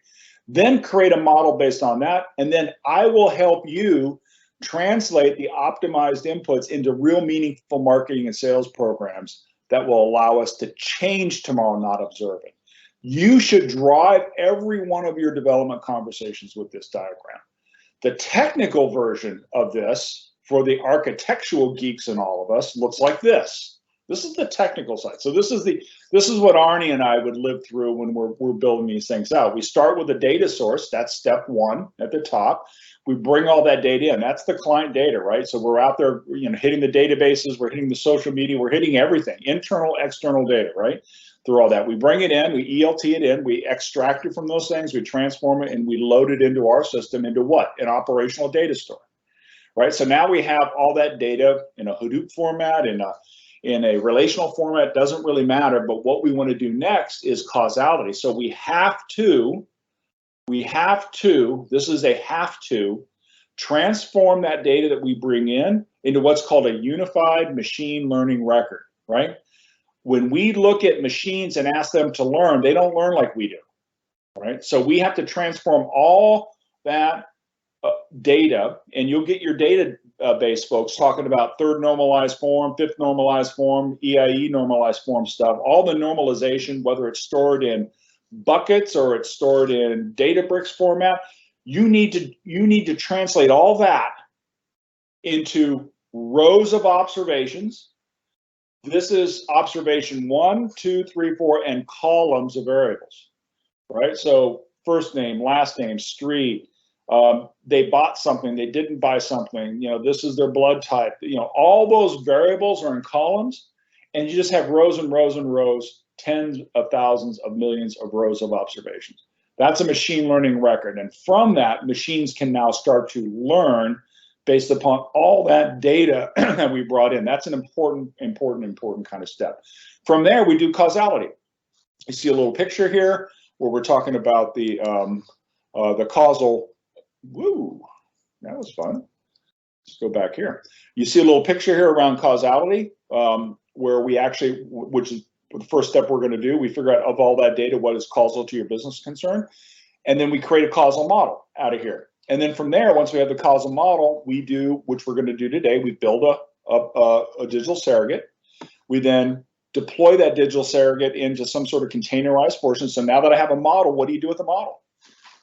Then create a model based on that, and then I will help you translate the optimized inputs into real meaningful marketing and sales programs that will allow us to change tomorrow, not observe it. You should drive every one of your development conversations with this diagram. The technical version of this, for the architectural geeks in all of us, looks like this. This is the technical side. So this is what Arnie and I would live through when we're building these things out. We start with a data source. That's step one at the top. We bring all that data in. That's the client data, right? So we're out there, hitting the databases, we're hitting the social media, we're hitting everything, internal, external data, right? Through all that, we bring it in, we ELT it in, we extract it from those things, we transform it, and we load it into our system into what? An operational data store, right? So now we have all that data in a Hadoop format, in a relational format, doesn't really matter, but what we want to do next is causality. So we have to, this is a have to, transform that data that we bring in into what's called a unified machine learning record, right? When we look at machines and ask them to learn, they don't learn like we do, right? So we have to transform all that data, and you'll get your database folks talking about third normalized form, fifth normalized form, EIE normalized form stuff, all the normalization, whether it's stored in buckets or it's stored in Databricks format. You need to translate all that into rows of observations. This is observation 1, 2, 3, 4, and columns of variables, right? So first name, last name, street, they bought something, they didn't buy something, this is their blood type, all those variables are in columns, and you just have rows and rows and rows, tens of thousands of millions of rows of observations. That's a machine learning record. And from that, machines can now start to learn based upon all that data that we brought in. That's an important kind of step. From there, we do causality. You see a little picture here where we're talking about the causal. Woo, that was fun. Let's go back here. You see a little picture here around causality, where we actually, which is the first step we're going to do, we figure out of all that data what is causal to your business concern, and then we create a causal model out of here. And then from there, once we have the causal model, we do, which we're going to do today, we build a digital surrogate. We then deploy that digital surrogate into some sort of containerized portion. So now that I have a model, what do you do with the model?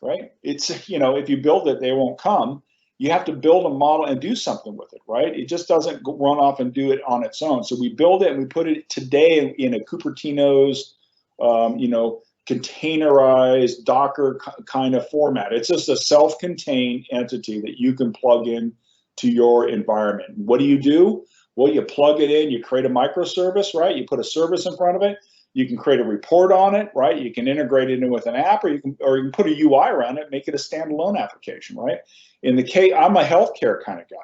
Right? It's, if you build it, they won't come. You have to build a model and do something with it, right? It just doesn't run off and do it on its own. So we build it and we put it today in a Cupertino's, containerized Docker kind of format. It's just a self-contained entity that you can plug in to your environment. What do? Well, you plug it in, you create a microservice, right? You put a service in front of it. You can create a report on it, right? You can integrate it in with an app, or you can put a UI around it, make it a standalone application, right? In the case, I'm a healthcare kind of guy,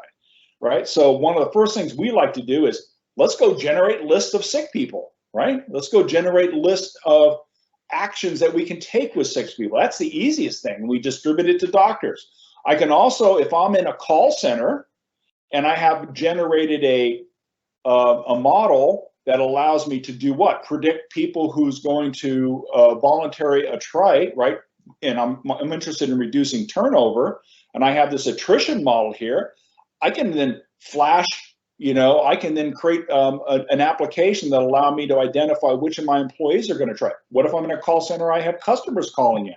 right? So one of the first things we like to do is let's go generate lists of sick people, right? Let's go generate lists of actions that we can take with sick people. That's the easiest thing. We distribute it to doctors. I can also, if I'm in a call center and I have generated a model that allows me to do what? Predict people who's going to voluntary attrite, right? And I'm interested in reducing turnover, and I have this attrition model here. I can then flash, I can then create an application that allow me to identify which of my employees are going to try. What if I'm in a call center, I have customers calling in?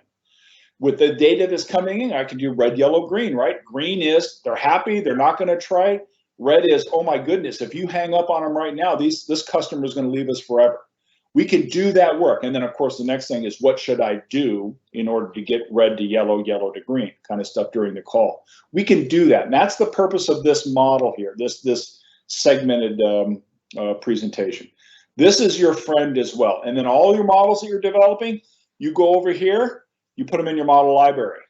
With the data that's coming in, I can do red, yellow, green, right? Green is they're happy, they're not going to try. Red is, oh my goodness, if you hang up on them right now, this customer is going to leave us forever. We can do that work. And then, of course, the next thing is, what should I do in order to get red to yellow, yellow to green kind of stuff during the call? We can do that. And that's the purpose of this model here, this segmented presentation. This is your friend as well. And then all your models that you're developing, you go over here, you put them in your model library.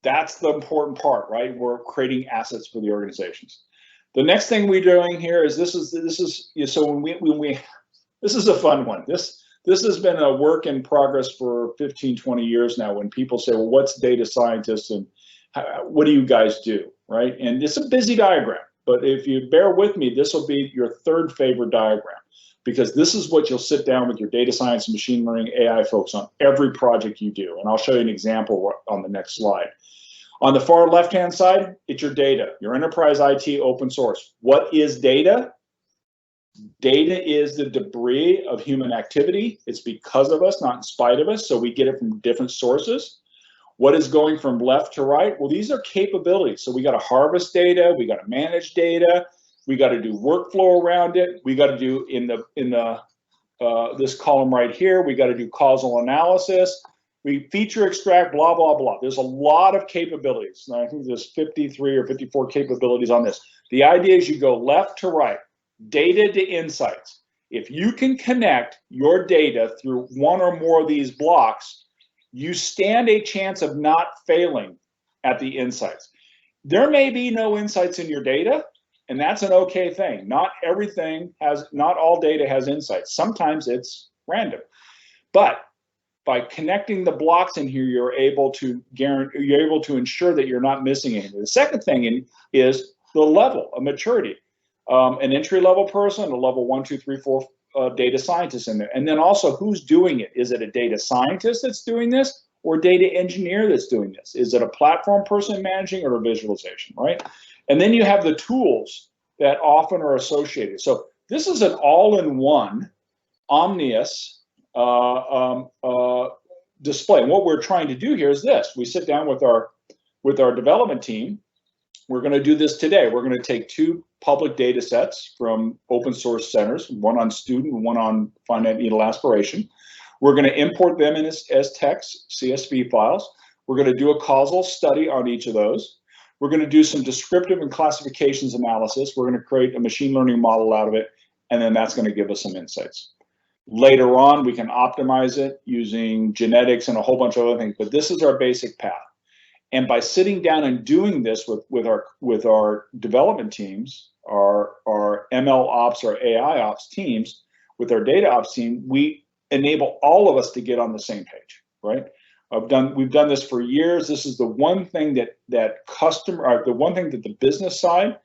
That's the important part, right? We're creating assets for the organizations. The next thing we're doing here is this is a fun one. This has been a work in progress for 15, 20 years now. When people say, well, what's data scientists and what do you guys do, right? And it's a busy diagram, but if you bear with me, this will be your third favorite diagram, because this is what you'll sit down with your data science and machine learning AI folks on every project you do. And I'll show you an example on the next slide. On the far left-hand side, it's your data, your enterprise IT open source. What is data? Data is the debris of human activity. It's because of us, not in spite of us, so we get it from different sources. What is going from left to right? Well, these are capabilities. So we got to harvest data, we got to manage data, we got to do workflow around it. We got to do in this column right here, we got to do causal analysis. We feature extract, blah, blah, blah. There's a lot of capabilities. And I think there's 53 or 54 capabilities on this. The idea is you go left to right, data to insights. If you can connect your data through one or more of these blocks, you stand a chance of not failing at the insights. There may be no insights in your data, and that's an okay thing. Not all data has insights. Sometimes it's random. But by connecting the blocks in here, you're able to ensure that you're not missing anything. The second thing is the level of maturity. An entry-level person, a level 1, 2, 3, 4 data scientist in there. And then also, who's doing it? Is it a data scientist that's doing this, or a data engineer that's doing this? Is it a platform person managing, or a visualization, right? And then you have the tools that often are associated. So this is an all-in-one, omnious display. And what we're trying to do here is this. We sit down with our development team. We're going to do this today. We're going to take 2 public data sets from open source centers, one on student and one on finite needle aspiration. We're going to import them in as text, CSV files. We're going to do a causal study on each of those. We're going to do some descriptive and classifications analysis. We're going to create a machine learning model out of it, and then that's going to give us some insights. Later on, we can optimize it using genetics and a whole bunch of other things, but this is our basic path. And by sitting down and doing this with our development teams, our ML ops, our AI ops teams, with our data ops team, we enable all of us to get on the same page, right? We've done this for years. This is the one thing that the business side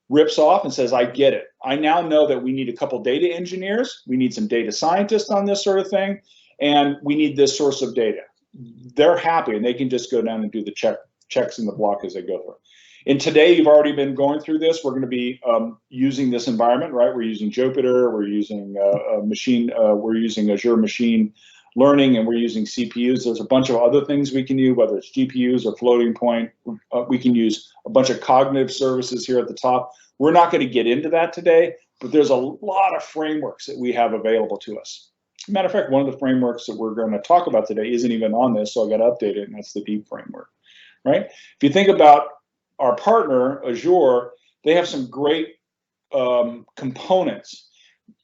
rips off and says, I get it. I now know that we need a couple data engineers, we need some data scientists on this sort of thing, and we need this source of data. They're happy, and they can just go down and do the checks in the block as they go through. And today, you've already been going through this. We're going to be using this environment, right? We're using Jupyter, we're using we're using Azure Machine Learning, and we're using CPUs. There's a bunch of other things we can use, whether it's GPUs or floating point. We can use a bunch of cognitive services here at the top. We're not going to get into that today, but there's a lot of frameworks that we have available to us. Matter of fact, one of the frameworks that we're going to talk about today isn't even on this, so I got to update it, and that's the DEEP framework, right? If you think about our partner, Azure, they have some great components.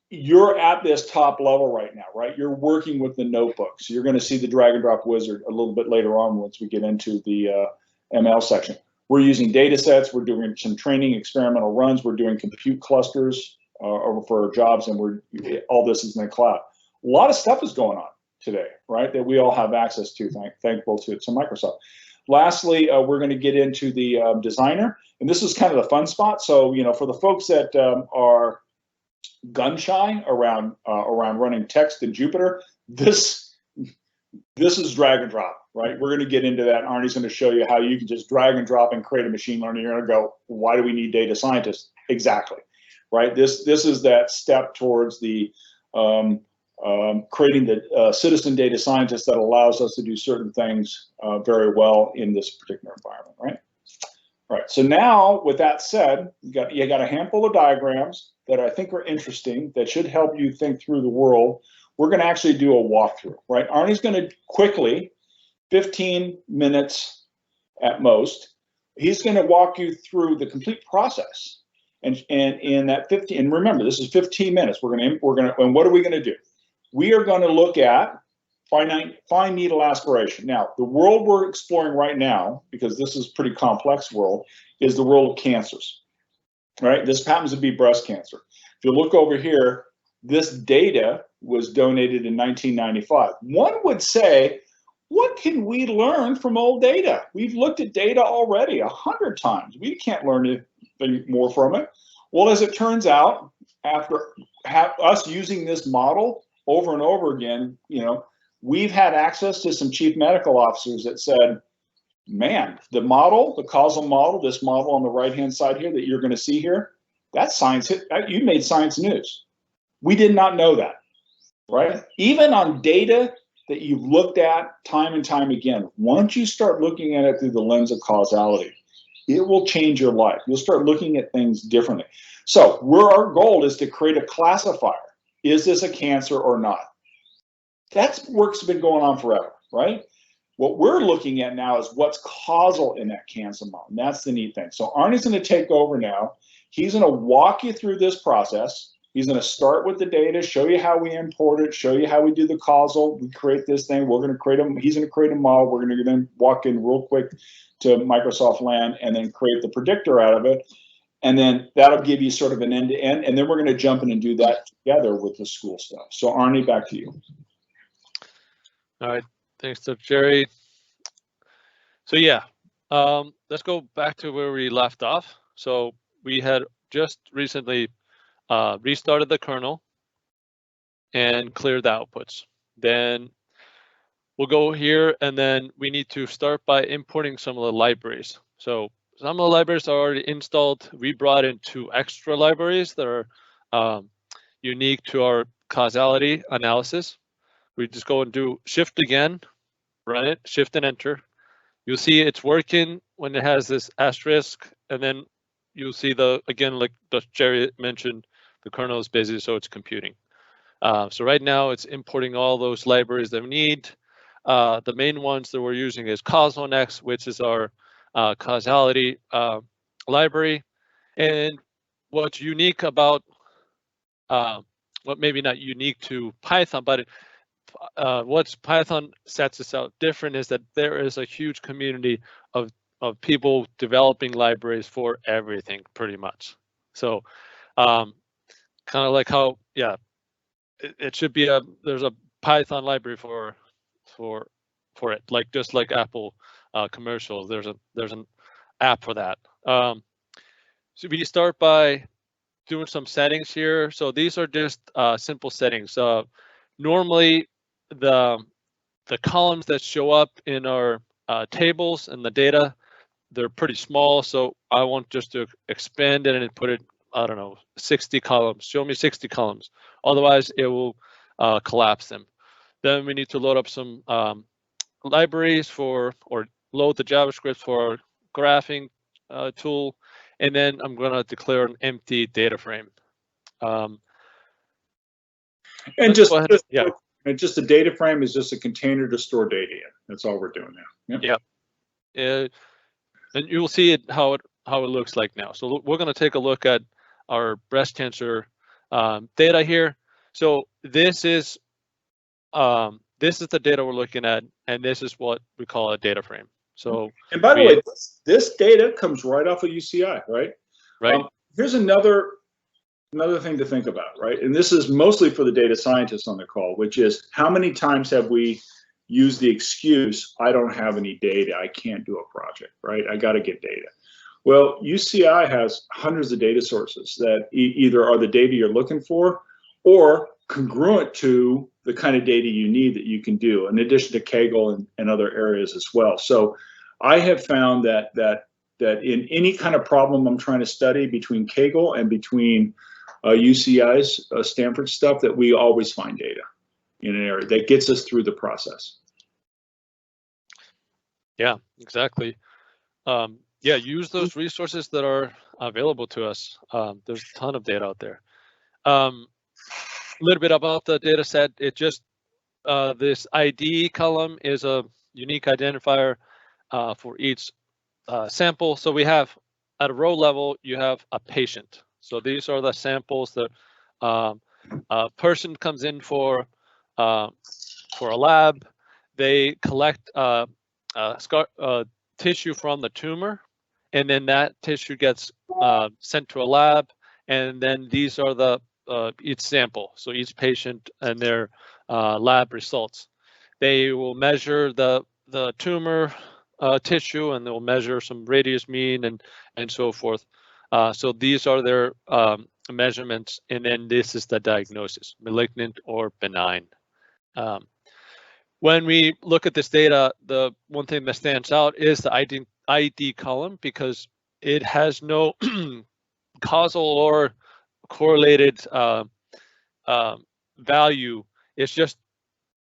You're at this top level right now, right? You're working with the notebooks. You're going to see the drag and drop wizard a little bit later on once we get into the ML section. We're using data sets. We're doing some training experimental runs. We're doing compute clusters for our jobs, and all this is in the cloud. A lot of stuff is going on today, right, that we all have access to, thankful to Microsoft. Lastly, we're going to get into the designer, and this is kind of the fun spot. So, for the folks that are gun shy around running text in Jupyter, this is drag and drop, right? We're going to get into that. Arnie's going to show you how you can just drag and drop and create a machine learning. You're going to go, why do we need data scientists? Exactly, right? This is that step towards the creating the citizen data scientist that allows us to do certain things very well in this particular environment, right? All right, so now with that said, you got a handful of diagrams that I think are interesting that should help you think through the world. We're going to actually do a walkthrough, right? Arnie's going to quickly, 15 minutes at most, he's going to walk you through the complete process. And in that 15, and remember, this is 15 minutes. And what are we going to do? We are going to look at fine needle aspiration. Now, the world we're exploring right now, because this is a pretty complex world, is the world of cancers, right? This happens to be breast cancer. If you look over here, this data was donated in 1995. One would say, what can we learn from old data? We've looked at data already 100 times. We can't learn something more from it. Well, as it turns out, after us using this model over and over again, we've had access to some chief medical officers that said, man, the model, the causal model, this model on the right-hand side here that you're going to see here, that's science. You made science news. We did not know that, right? Even on data that you've looked at time and time again, once you start looking at it through the lens of causality, it will change your life. You'll start looking at things differently. So our goal is to create a classifier. Is this a cancer or not? That work's been going on forever, right? What we're looking at now is what's causal in that cancer model. And that's the neat thing. So Arnie's going to take over now. He's going to walk you through this process. He's going to start with the data, show you how we import it, show you how we do the causal. We create this thing. We're going to create he's going to create a model. We're going to then walk in real quick to Microsoft Land and then create the predictor out of it. And then that'll give you sort of an end-to-end. And then we're going to jump in and do that together with the school stuff. So Arnie, back to you. All right. Thanks to Jerry. So yeah, let's go back to where we left off. So we had just recently restarted the kernel and cleared the outputs. Then we'll go here, and then we need to start by importing some of the libraries. So some of the libraries are already installed. We brought in 2 extra libraries that are unique to our causality analysis. We just go and do shift again, run it, shift and enter. You'll see it's working when it has this asterisk, and then you'll see again, like Jerry mentioned, the kernel is busy, so it's computing. So right now it's importing all those libraries that we need. The main ones that we're using is CausalNext, which is our causality library. And what's unique about, what maybe not unique to Python, but what's Python sets us out different is that there is a huge community of people developing libraries for everything, pretty much. So kind of like how, yeah, it should be there's a Python library for it, like just like Apple commercials. There's an app for that. So we start by doing some settings here. So these are just simple settings. Normally, the columns that show up in our tables and the data, they're pretty small. So I want just to expand it and put it, I don't know, 60 columns. Show me 60 columns. Otherwise, it will collapse them. Then we need to load up some libraries or load the JavaScript for our graphing tool. And then I'm going to declare an empty data frame. And just a data frame is just a container to store data in. That's all we're doing now. Yep. And you will see how it looks like now. So we're going to take a look at our breast cancer data here. So this is the data we're looking at, and this is what we call a data frame. So, and by the way, this data comes right off of UCI, right? Right. Here's another thing to think about, right? And this is mostly for the data scientists on the call, which is how many times have we used the excuse, I don't have any data, I can't do a project, right? I got to get data. Well, UCI has hundreds of data sources that either are the data you're looking for or congruent to the kind of data you need that you can do, in addition to Kaggle and other areas as well. So I have found that in any kind of problem I'm trying to study between Kaggle and between UCI's Stanford stuff, that we always find data in an area that gets us through the process. Yeah, exactly. Yeah, use those resources that are available to us. There's a ton of data out there. A little bit about the data set. It just, this ID column is a unique identifier for each sample. So we have, at a row level, you have a patient. So these are the samples that a person comes in for a lab. They collect tissue from the tumor, and then that tissue gets sent to a lab, and then these are the each sample, so each patient and their lab results. They will measure the tumor tissue, and they'll measure some radius mean and so forth. So these are their measurements, and then this is the diagnosis, malignant or benign. When we look at this data, the one thing that stands out is the ID column, because it has no causal or correlated value. It's just,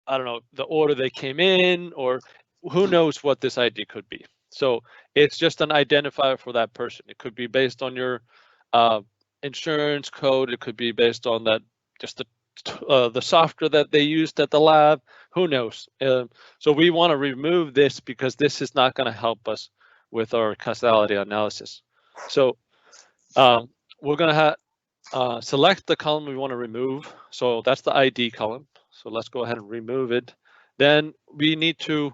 I don't know, the order they came in, or who knows what this ID could be. So it's just an identifier for that person. It could be based on your insurance code. It could be based on that, just the software that they used at the lab. Who knows? So we want to remove this because this is not going to help us with our causality analysis. So we're going to select the column we want to remove. So that's the ID column. So let's go ahead and remove it. Then we need to,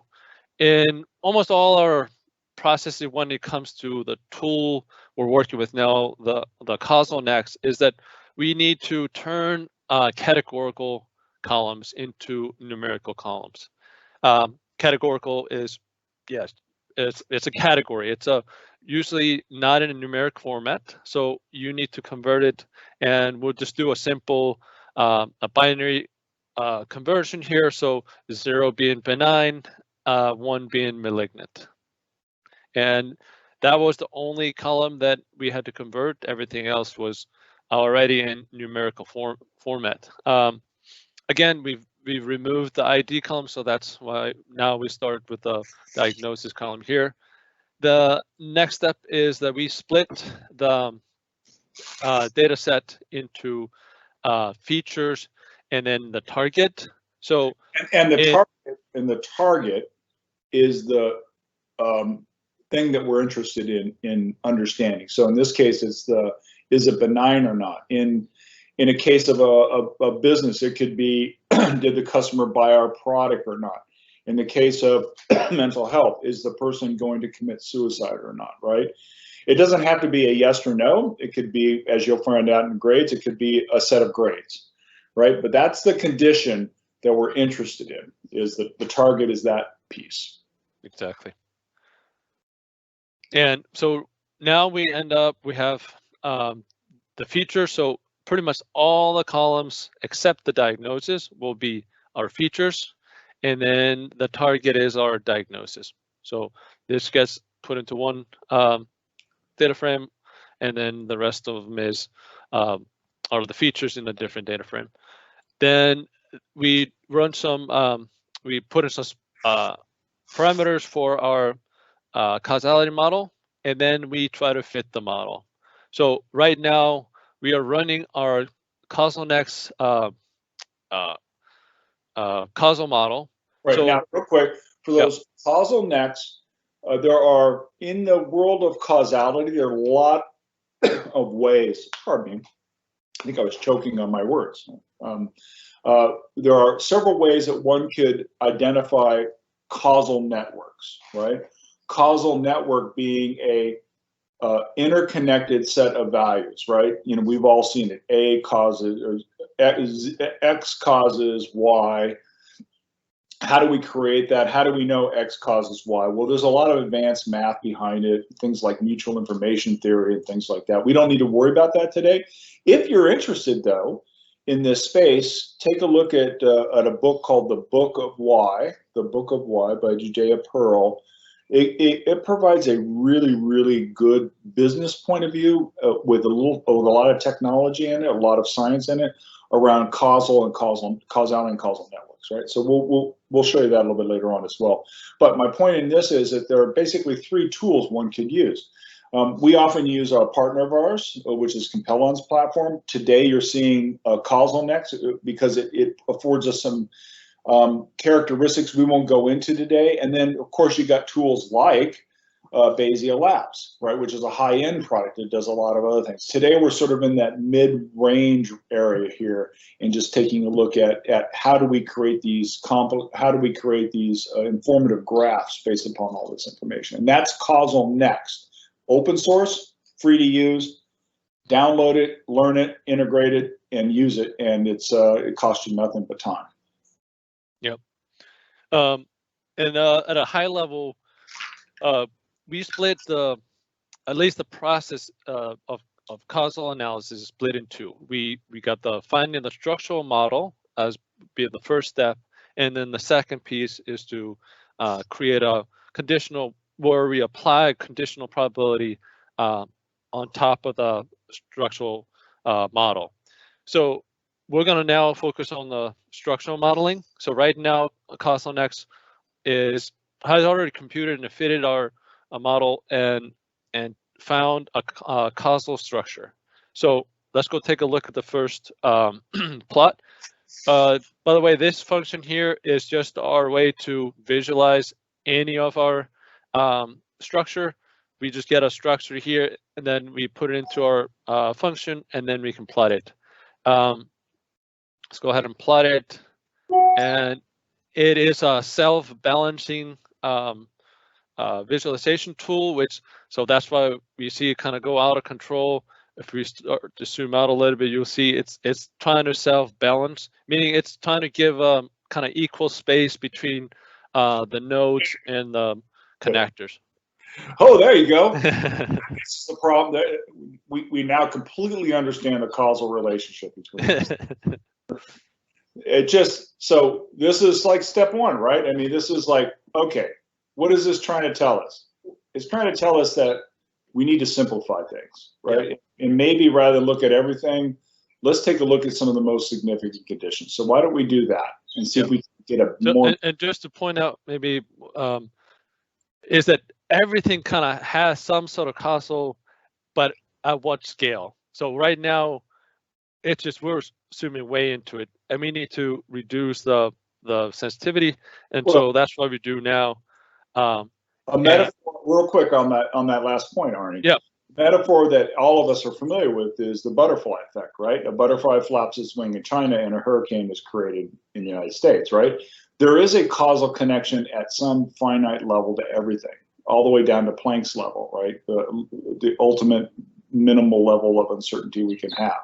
in almost all our processes when it comes to the tool we're working with now, the causal next, is that we need to turn categorical columns into numerical columns. Categorical is, yes, it's a category. It's usually not in a numeric format, so you need to convert it, and we'll just do a simple a binary conversion here. So 0 being benign, 1 being malignant. And that was the only column that we had to convert. Everything else was already in numerical format. Again, we've removed the ID column, so that's why now we start with the diagnosis column here. The next step is that we split the data set into features and then the target. So the target is the thing that we're interested in understanding. So in this case, it's is it benign or not? In a case of a business, it could be did the customer buy our product or not? In the case of mental health, is the person going to commit suicide or not, right? It doesn't have to be a yes or no. It could be, as you'll find out in grades, it could be a set of grades, right? But that's the condition that we're interested in, is that the target is that piece. Exactly. And so now we end up, we have the feature. So pretty much all the columns except the diagnosis will be our features. And then the target is our diagnosis. So this gets put into one data frame, and then the rest of them is are the features in a different data frame. Then we run some, we put in some parameters for our causality model, and then we try to fit the model. So right now we are running our causal next causal model. Right, so now, real quick, for those causal nexts, there are, in the world of causality, there are a lot of ways, pardon me, I think I was choking on my words. There are several ways that one could identify causal networks, right? Causal network being a interconnected set of values, right? You know, we've all seen it. A causes, or X causes Y. How do we create that? How do we know X causes Y? Well, there's a lot of advanced math behind it, things like mutual information theory and things like that. We don't need to worry about that today. If you're interested, though, in this space, take a look at a book called The Book of Why, The Book of Why by Judea Pearl. It provides a really, really good business point of view with a lot of technology in it, a lot of science in it around causality and causal networks, right? So we'll show you that a little bit later on as well. But my point in this is that there are basically 3 tools one could use. We often use a partner of ours, which is Compellon's platform. Today you're seeing Causal Next because it affords us some characteristics we won't go into today. And then, of course, you got tools like Bayesian Labs, right, which is a high-end product that does a lot of other things. Today, we're sort of in that mid-range area here and just taking a look at how do we create these informative graphs based upon all this information. And that's Causal Next. Open source, free to use, download it, learn it, integrate it, and use it. And it costs you nothing but time. Yep. And at a high level, we split the at least the process of causal analysis is split in two. We got the finding the structural model as being the first step, and then the second piece is to create a conditional where we apply conditional probability on top of the structural model. So we're going to now focus on the structural modeling. So right now, CausalNext has already computed and fitted our model and found a causal structure. So let's go take a look at the first plot. By the way, this function here is just our way to visualize any of our structure. We just get a structure here, and then we put it into our function, and then we can plot it. Let's go ahead and plot it. And it is a self-balancing visualization tool, so that's why we see it kind of go out of control. If we start to zoom out a little bit, you'll see it's trying to self-balance, meaning it's trying to give kind of equal space between the nodes and the connectors. Oh, there you go. This is the problem. That we now completely understand the causal relationship between them. So this is like step one, right? I mean, this is like, okay, what is this trying to tell us? It's trying to tell us that we need to simplify things, right? Yeah. And maybe rather than look at everything, let's take a look at some of the most significant conditions. So why don't we do that and see if we can get more. And just to point out, maybe, is that everything kind of has some sort of causal, but at what scale? So right now, it's just we're zooming way into it, and we need to reduce the sensitivity, and so that's what we do now. A metaphor, real quick on that last point, Arnie. Yeah. Metaphor that all of us are familiar with is the butterfly effect, right? A butterfly flaps its wing in China, and a hurricane is created in the United States, right? There is a causal connection at some finite level to everything, all the way down to Planck's level, right? The ultimate minimal level of uncertainty we can have.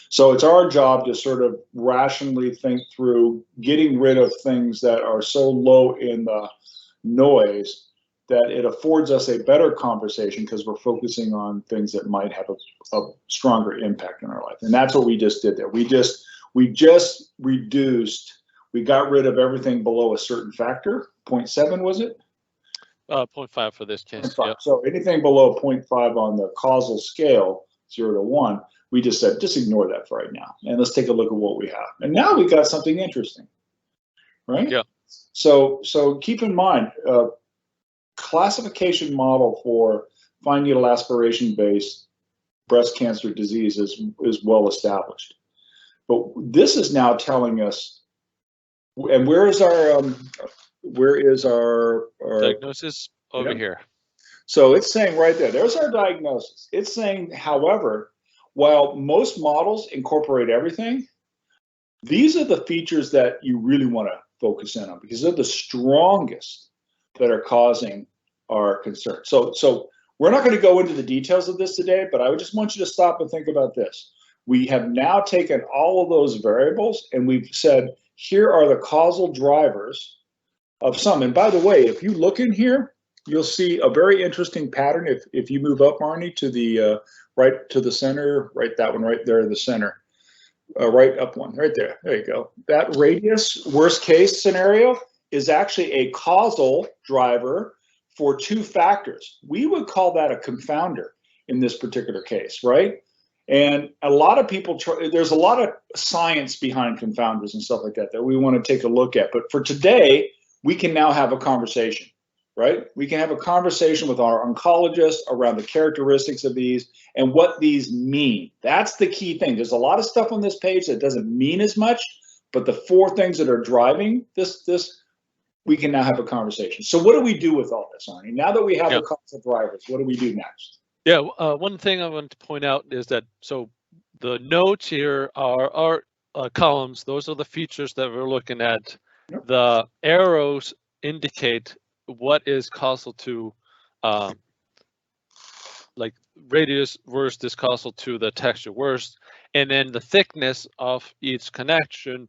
So it's our job to sort of rationally think through getting rid of things that are so low in the noise that it affords us a better conversation because we're focusing on things that might have a stronger impact in our life. And that's what we just did there. We just reduced, we got rid of everything below a certain factor. 0.7 was it? 0.5 for this case. Yep. So anything below 0.5 on the causal scale, 0 to 1, we just said, just ignore that for right now. And let's take a look at what we have. And now we got something interesting, right? Yeah. So keep in mind, classification model for fine needle aspiration-based breast cancer disease is well established. But this is now telling us, and where is our diagnosis over here? So it's saying right there, there's our diagnosis. It's saying, however, while most models incorporate everything, these are the features that you really want to focus in on because they're the strongest that are causing our concern. So we're not going to go into the details of this today, but I would just want you to stop and think about this. We have now taken all of those variables and we've said, here are the causal drivers of some. And by the way, if you look in here, you'll see a very interesting pattern. If you move up, Arnie, to the right to the center, right, that one right there in the center, right up one, right there. There you go. That radius worst case scenario is actually a causal driver for two factors. We would call that a confounder in this particular case, right? And a lot of people, there's a lot of science behind confounders and stuff like that we want to take a look at. But for today, we can now have a conversation, right? We can have a conversation with our oncologist around the characteristics of these and what these mean. That's the key thing. There's a lot of stuff on this page that doesn't mean as much, but the four things that are driving this, we can now have a conversation. So what do we do with all this, Arnie? Now that we have the causal drivers, what do we do next? Yeah, one thing I want to point out is that, so the nodes here are columns. Those are the features that we're looking at. Yep. The arrows indicate what is causal to, like radius worst is causal to the texture worst. And then the thickness of each connection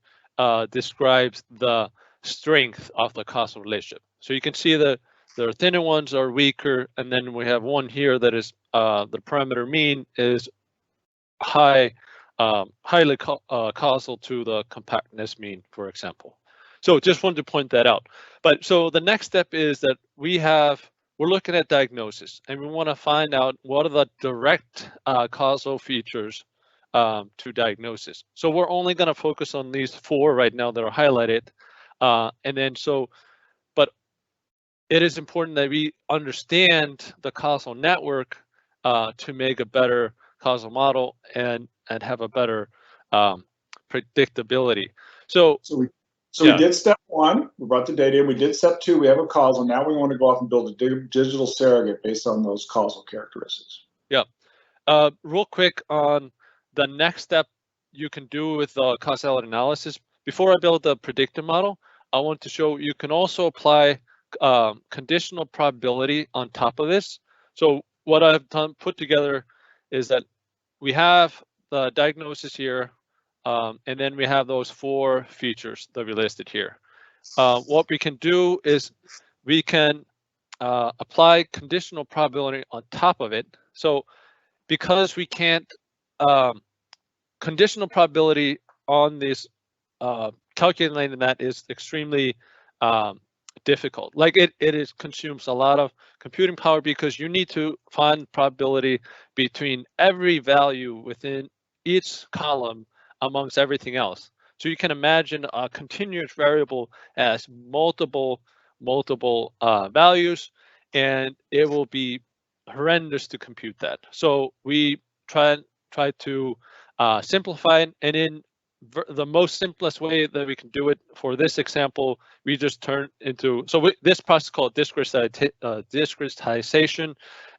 describes the strength of the causal relationship. So you can see the the thinner ones are weaker, and then we have one here that is the parameter mean is highly causal to the compactness mean, for example. So just wanted to point that out. But so the next step is that we're looking at diagnosis, and we want to find out what are the direct causal features to diagnosis. So we're only going to focus on these 4 right now that are highlighted. And then but it is important that we understand the causal network to make a better causal model and have a better predictability. So we did step 1, we brought the data in, we did step 2, we have a causal, now we want to go off and build a digital surrogate based on those causal characteristics. Yeah. Real quick on the next step you can do with causality analysis. Before I build the predictive model, I want to show you can also apply conditional probability on top of this. So what I've put together is that we have the diagnosis here, and then we have those 4 features that we listed here. What we can do is we can apply conditional probability on top of it. So because we can't conditional probability on this calculating that is extremely difficult. Like it consumes a lot of computing power because you need to find probability between every value within each column amongst everything else. So you can imagine a continuous variable as multiple values, and it will be horrendous to compute that. So we try to simplify it, and in the most simplest way that we can do it for this example, we just turn into, this process called discretization,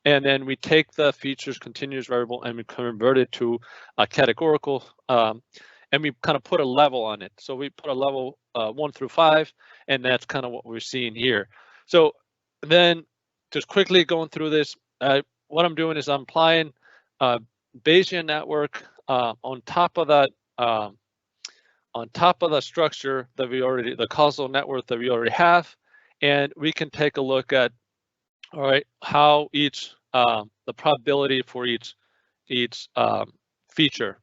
and then we take the features continuous variable and we convert it to a categorical, and we kind of put a level on it. So we put a level 1 through 5, and that's kind of what we're seeing here. So then just quickly going through this, what I'm doing is I'm applying Bayesian network on top of that, on top of the structure that the causal network that we already have, and we can take a look at, all right, how each the probability for each feature.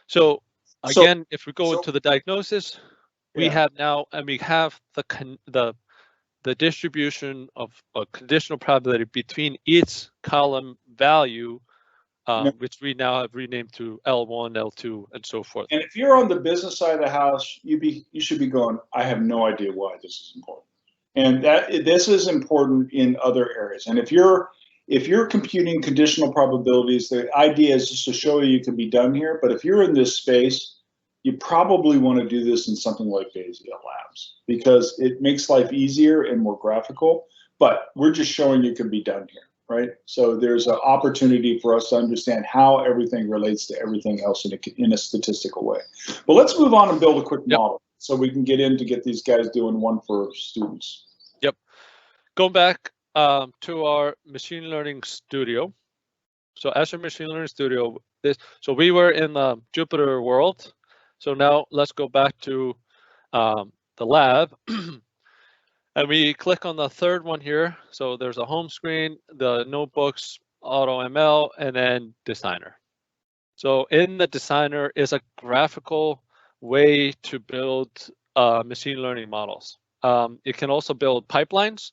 So again, if we go into the diagnosis, we have now, and we have the distribution of a conditional probability between each column value, which we now have renamed to L1, L2, and so forth. And if you're on the business side of the house, you should be going, I have no idea why this is important. And this is important in other areas. And if you're computing conditional probabilities, the idea is just to show you can be done here. But if you're in this space, you probably want to do this in something like Bayesian Labs because it makes life easier and more graphical. But we're just showing you can be done here. Right, so there's an opportunity for us to understand how everything relates to everything else in a statistical way. But let's move on and build a quick model so we can get these guys doing one for students. Yep. Going back to our machine learning studio. So Azure Machine Learning Studio. So we were in the Jupyter world. So now let's go back to the lab. And we click on the third one here. So there's a home screen, the notebooks, AutoML, and then Designer. So in the Designer is a graphical way to build machine learning models. It can also build pipelines.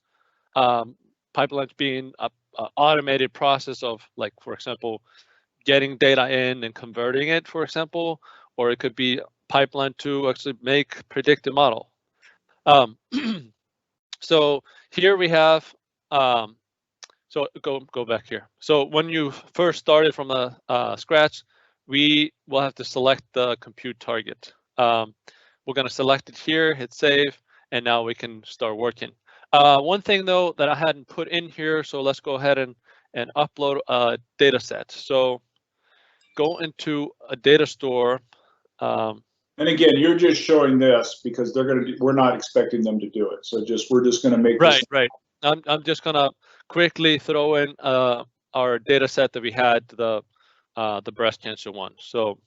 Pipelines being an automated process of, like, for example, getting data in and converting it, for example, or it could be a pipeline to actually make predictive model. So here we have, so go back here. So when you first started from the scratch, we will have to select the compute target. We're going to select it here, hit save, and now we can start working. One thing though that I hadn't put in here, so let's go ahead and upload a data set. So go into a data store. And again, you're just showing this because we're not expecting them to do it. So we're just going to make this. Right. I'm just going to quickly throw in our data set that we had, the breast cancer one. So.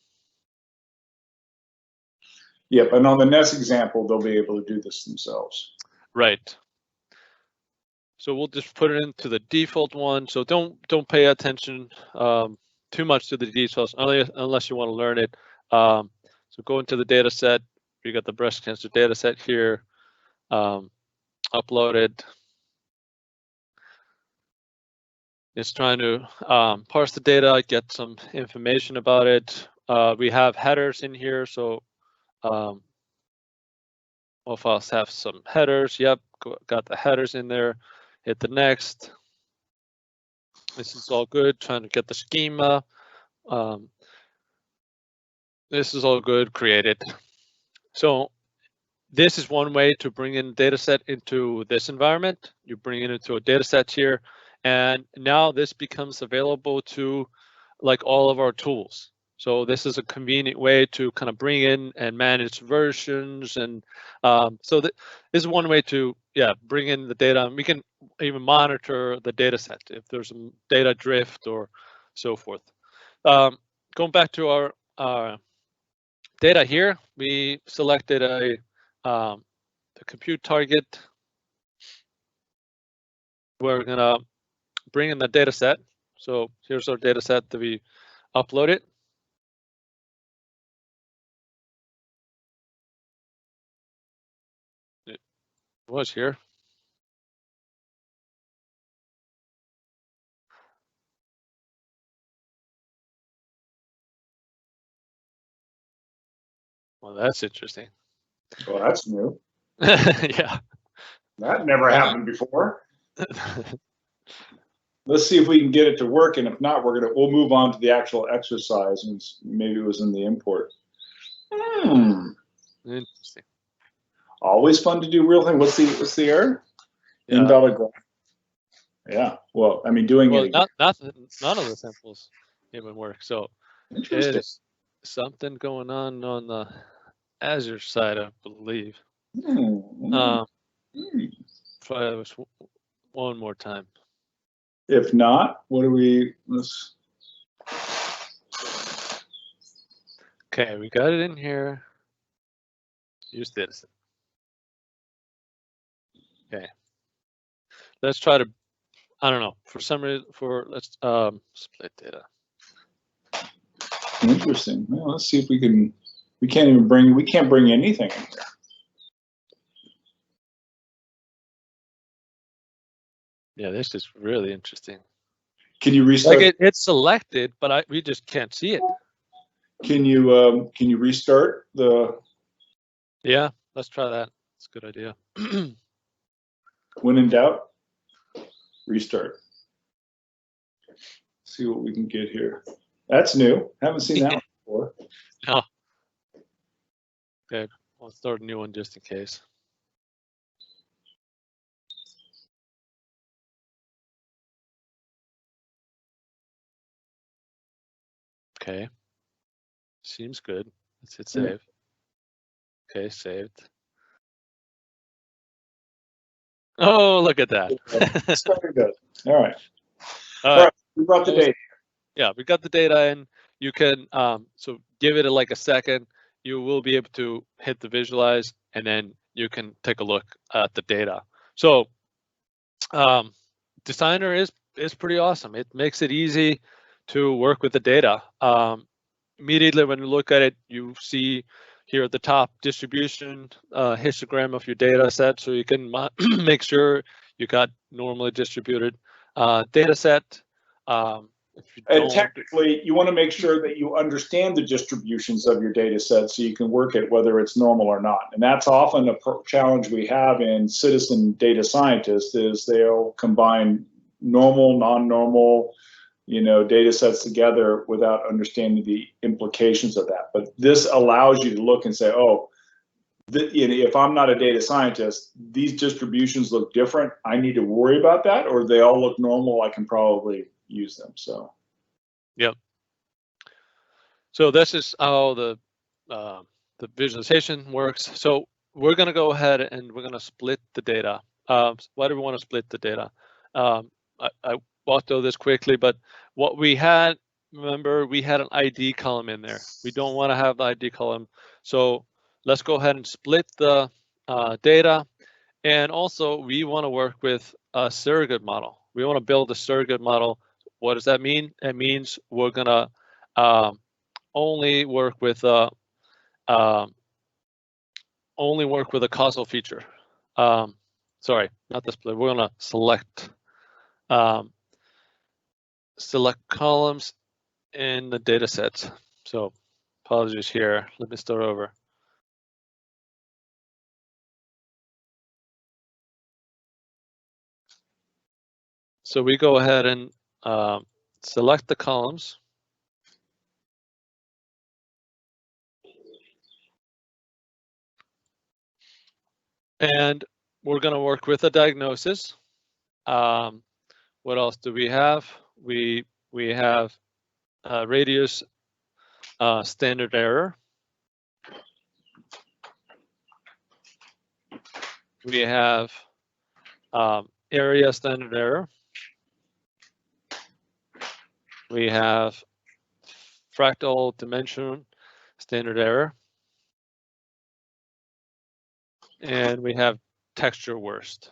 Yep, and on the next example, they'll be able to do this themselves. Right. So we'll just put it into the default one. So don't pay attention too much to the details unless you want to learn it. So go into the data set. You got the breast cancer data set here, uploaded. It's trying to parse the data, get some information about it. We have headers in here, so all files have some headers. Yep, got the headers in there. Hit the next. This is all good. Trying to get the schema. This is all good. Created. So this is one way to bring in data set into this environment. You bring it into a data set here, and now this becomes available to like all of our tools. So this is a convenient way to kind of bring in and manage versions, and so this is one way to bring in the data. And we can even monitor the data set if there's some data drift or so forth. Going back to our data here, we selected the compute target. We're gonna bring in the data set. So here's our data set that we uploaded. It was here. Well, that's interesting. Well, that's new. Yeah. That never happened before. Let's see if we can get it to work, and if not, we'll move on to the actual exercise, and maybe it was in the import. Interesting. Always fun to do real thing. What's the error? Yeah. Invalid graph. Yeah. Well, I mean, doing it again. None of the samples even work. So it is something going on the Azure side, I believe. Try this one more time. If not, what do we? Okay, we got it in here. Use this. Okay. Let's try to. I don't know. For some reason, let's split data. Interesting. Well, let's see if we can. We can't bring anything in here. Yeah, this is really interesting. Can you restart? Like it's selected, but we just can't see it. Can you restart the? Yeah, let's try that. It's a good idea. When in doubt, restart. See what we can get here. That's new. Haven't seen that one before. No. Okay, I'll start a new one just in case. Okay. Seems good. Let's hit save. Okay, saved. Oh, look at that. Very good. All right. All right. We brought the data. Yeah, we got the data in. You can so give it like a second. You will be able to hit the visualize, and then you can take a look at the data. So Designer is pretty awesome. It makes it easy to work with the data. Immediately when you look at it, you see here at the top distribution histogram of your data set, so you can make sure you got normally distributed data set. And technically, you want to make sure that you understand the distributions of your data set so you can work it whether it's normal or not. And that's often a challenge we have in citizen data scientists is they'll combine normal, non-normal, data sets together without understanding the implications of that. But this allows you to look and say, oh, if I'm not a data scientist, these distributions look different. I need to worry about that, or they all look normal. I can probably use them. So, yep. So this is how the visualization works. So we're going to go ahead and we're going to split the data. Why do we want to split the data? I walked through this quickly, but what we had, remember, we had an ID column in there. We don't want to have the ID column. So let's go ahead and split the data. And also we want to work with a surrogate model. We want to build a surrogate model. What does that mean? It means we're gonna only work with a causal feature. Sorry, not the split. We're gonna select columns in the data set. So apologies here. Let me start over. So we go ahead and select the columns. And we're going to work with a diagnosis. What else do we have? We have radius standard error. We have area standard error. We have fractal dimension standard error. And we have texture worst.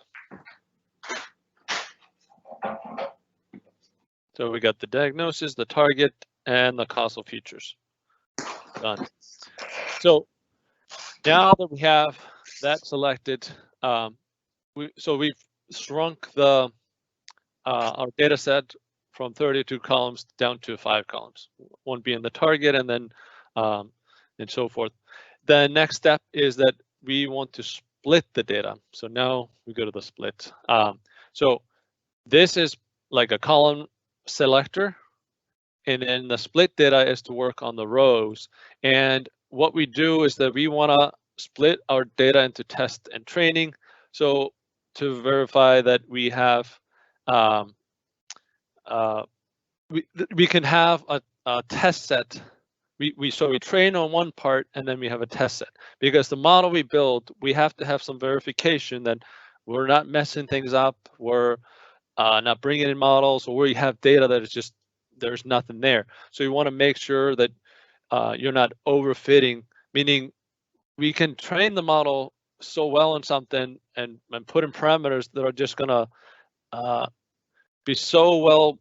So we got the diagnosis, the target, and the causal features. Done. So now that we have that selected, we've shrunk the our data set from 32 columns down to 5 columns, one being the target, and then and so forth. The next step is that we want to split the data. So now we go to the split. So this is like a column selector, and then the split data is to work on the rows. And what we do is that we want to split our data into test and training. So to verify that we have, we can have a test set. We train on one part, and then we have a test set, because the model we build, we have to have some verification that we're not messing things up, we're not bringing in models, or we have data that is just, there's nothing there. So you want to make sure that you're not overfitting, meaning we can train the model so well on something and put in parameters that are just gonna be so well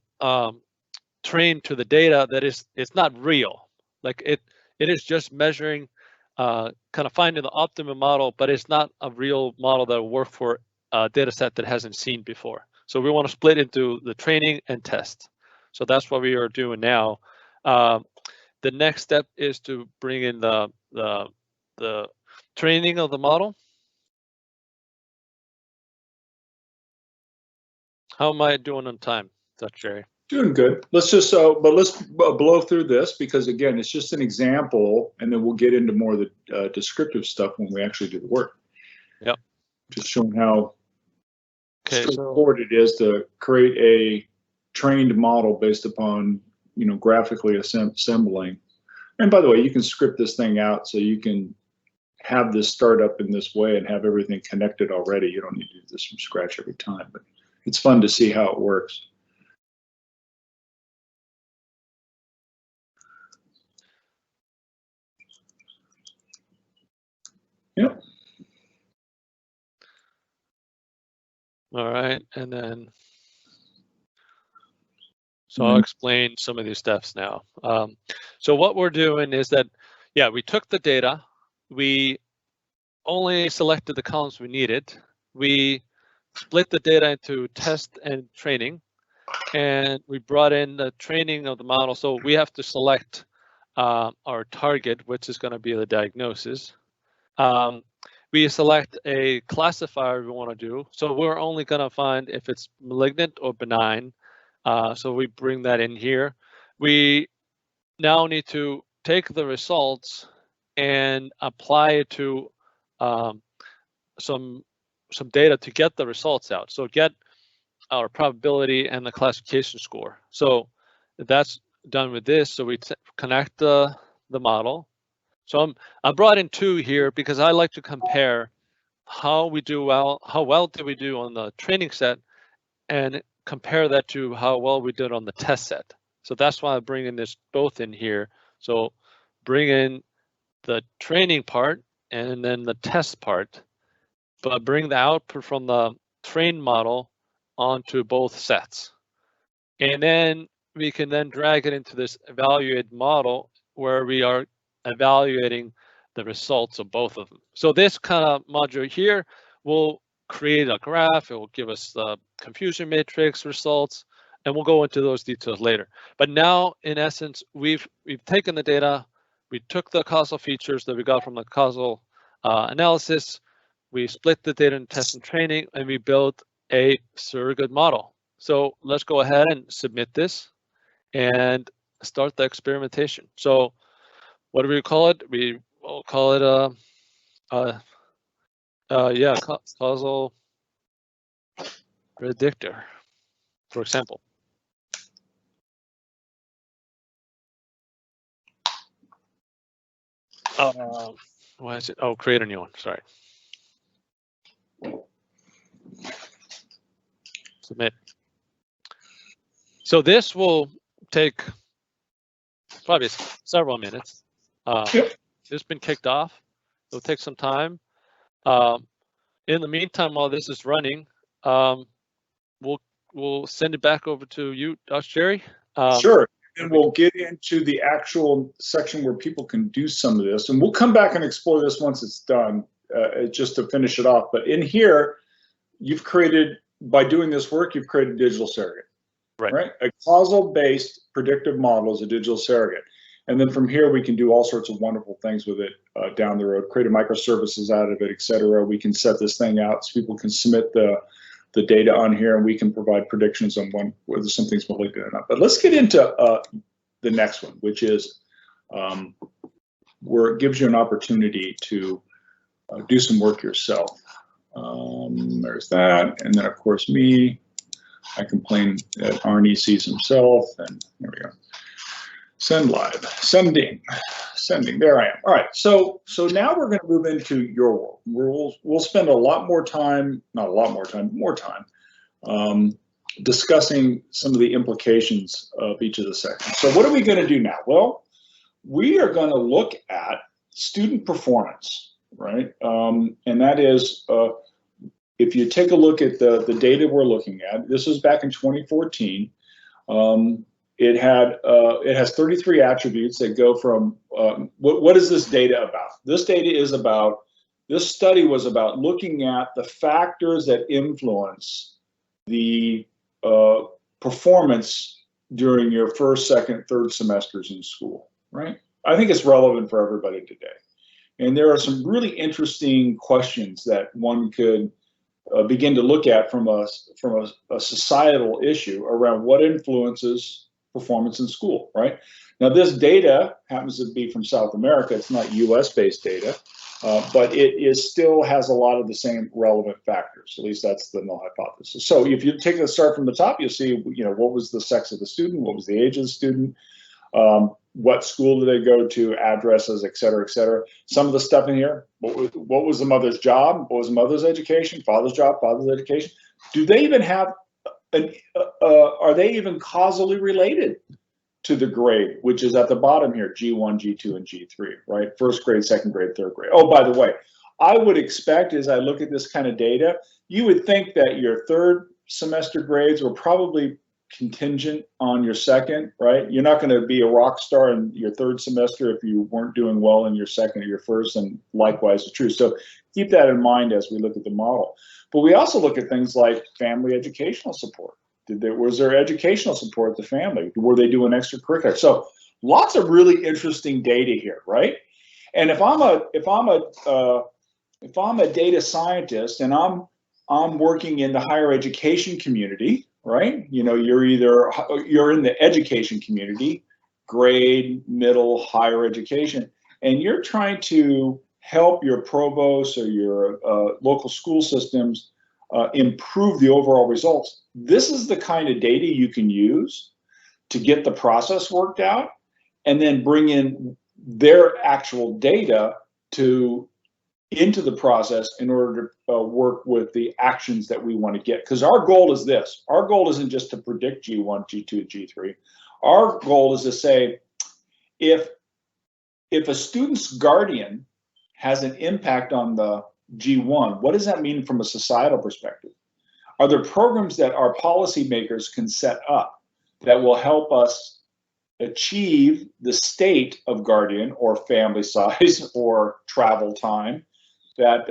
trained to the data that it's not real. Like it is just measuring, kind of finding the optimum model, but it's not a real model that will work for a data set that hasn't seen before. So we want to split into the training and test. So that's what we are doing now. The next step is to bring in the training of the model. How am I doing on time, Dr. Jerry? Doing good. Let's just let's blow through this, because again, it's just an example, and then we'll get into more of the descriptive stuff when we actually do the work. Yep. Just showing how straightforward it is to create a trained model based upon, graphically assembling. And by the way, you can script this thing out so you can have this start up in this way and have everything connected already. You don't need to do this from scratch every time, but it's fun to see how it works. Yep. All right, and then, so I'll explain some of these steps now. So what we're doing is that, yeah, we took the data, we only selected the columns we needed, we split the data into test and training, and we brought in the training of the model. So we have to select our target, which is going to be the diagnosis. We select a classifier we want to do. So we're only going to find if it's malignant or benign. So we bring that in here. We now need to take the results and apply it to some data to get the results out. So get our probability and the classification score. So that's done with this. So we connect the model. So I brought in 2 here because I like to compare how well did we do on the training set, and compare that to how well we did on the test set. So that's why I'm bringing this both in here. So bring in the training part and then the test part, but bring the output from the trained model onto both sets. And then we can then drag it into this evaluate model where we are evaluating the results of both of them. So this kind of module here will create a graph. It will give us the confusion matrix results, and we'll go into those details later. But now, in essence, we've taken the data, we took the causal features that we got from the causal analysis, we split the data in test and training, and we built a surrogate model. So let's go ahead and submit this and start the experimentation. So what do we call it? We will call it causal predictor, for example. Why is it? Oh, create a new one. Sorry. Submit. So this will take probably several minutes. It's been kicked off. It'll take some time. In the meantime, while this is running, we'll send it back over to you, Jerry. Sure. And we'll get into the actual section where people can do some of this, and we'll come back and explore this once it's done, just to finish it off. But in here, you've created, by doing this work, you've created a digital surrogate, right? A causal-based predictive model is a digital surrogate. And then from here, we can do all sorts of wonderful things with it down the road, create microservices out of it, et cetera. We can set this thing out so people can submit the data on here, and we can provide predictions on whether something's malignant or not. But let's get into the next one, which is where it gives you an opportunity to do some work yourself. There's that, and then of course me. I complain that Arnie sees himself, and there we go. Send live, sending. There I am. All right, so now we're going to move into your world. We'll spend a lot more time, not a lot more time, more time, discussing some of the implications of each of the sections. So what are we going to do now? Well, we are going to look at student performance, right? And that is, if you take a look at the data we're looking at, this was back in 2014. It has 33 attributes that go from, what is this data about? This study was about looking at the factors that influence the performance during your first, second, third semesters in school, right? I think it's relevant for everybody today. And there are some really interesting questions that one could begin to look at from a societal issue around what influences performance in school, right? Now, this data happens to be from South America. It's not US-based data, but it still has a lot of the same relevant factors. At least that's the null hypothesis. So if you take a start from the top, you'll see, what was the sex of the student? What was the age of the student? What school did they go to? Addresses, et cetera, et cetera. Some of the stuff in here, what was the mother's job? What was the mother's education? Father's job, father's education? Do they even have are they even causally related to the grade, which is at the bottom here, G1, G2, and G3, right? First grade, second grade, third grade. Oh, by the way, I would expect, as I look at this kind of data, you would think that your third semester grades were probably contingent on your second, right? You're not going to be a rock star in your third semester if you weren't doing well in your second or your first, and likewise is true. So keep that in mind as we look at the model. But we also look at things like family educational support. Was there educational support at the family? Were they doing extracurricular? So lots of really interesting data here, right? And if I'm a data scientist and I'm working in the higher education community, right? You're in the education community, grade, middle, higher education, and you're trying to help your provosts or your local school systems improve the overall results. This is the kind of data you can use to get the process worked out and then bring in their actual data into the process in order to work with the actions that we want to get. Because our goal is this. Our goal isn't just to predict G1, G2, G3. Our goal is to say, if a student's guardian has an impact on the G1, what does that mean from a societal perspective? Are there programs that our policymakers can set up that will help us achieve the state of guardian or family size or travel time that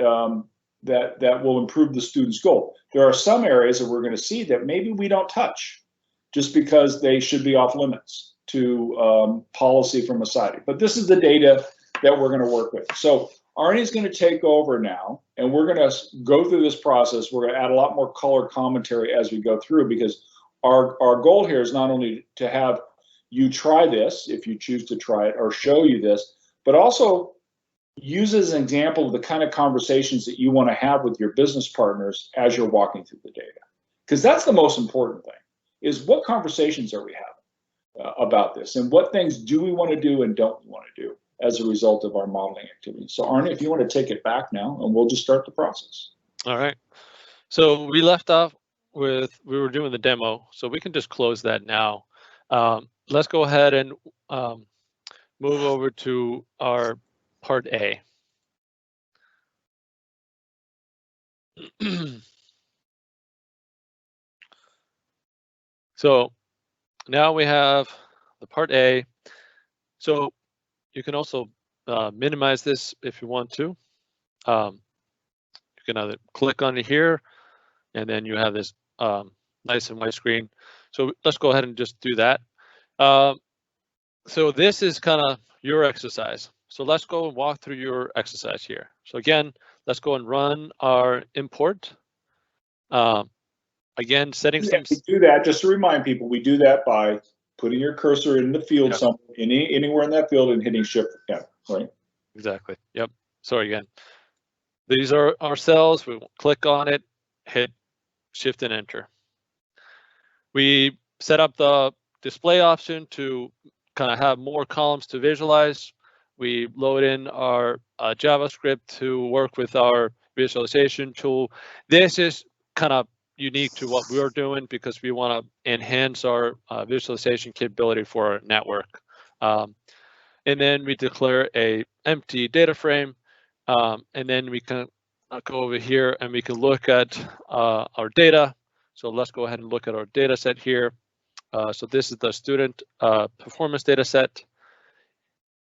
that will improve the student's goal? There are some areas that we're going to see that maybe we don't touch just because they should be off limits to policy from a society. But this is the data that we're going to work with. So Arnie's going to take over now, and we're going to go through this process. We're going to add a lot more color commentary as we go through, because our goal here is not only to have you try this, if you choose to try it, or show you this, but also use as an example of the kind of conversations that you want to have with your business partners as you're walking through the data. Because that's the most important thing, is what conversations are we having about this, and what things do we want to do and don't we want to do as a result of our modeling activity. So Arnie, if you want to take it back now, and we'll just start the process. All right. So we left off with, we were doing the demo, so we can just close that now. Let's go ahead and move over to our part A. So now we have the part A. So you can also minimize this if you want to. You can either click on it here, and then you have this nice and white screen. So let's go ahead and just do that. So this is kind of your exercise. So let's go and walk through your exercise here. So again, let's go and run our import. Again, setting some. We do that, just to remind people, we do that by putting your cursor in the field, Yep. somewhere, anywhere in that field, and hitting Shift F, right? Exactly. Yep. So again, these are our cells. We click on it, hit Shift and Enter. We set up the display option to kind of have more columns to visualize. We load in our JavaScript to work with our visualization tool. This is kind of unique to what we're doing because we want to enhance our visualization capability for our network. And then we declare a empty data frame, and then we can go over here and we can look at our data. So let's go ahead and look at our data set here. So this is the student performance data set.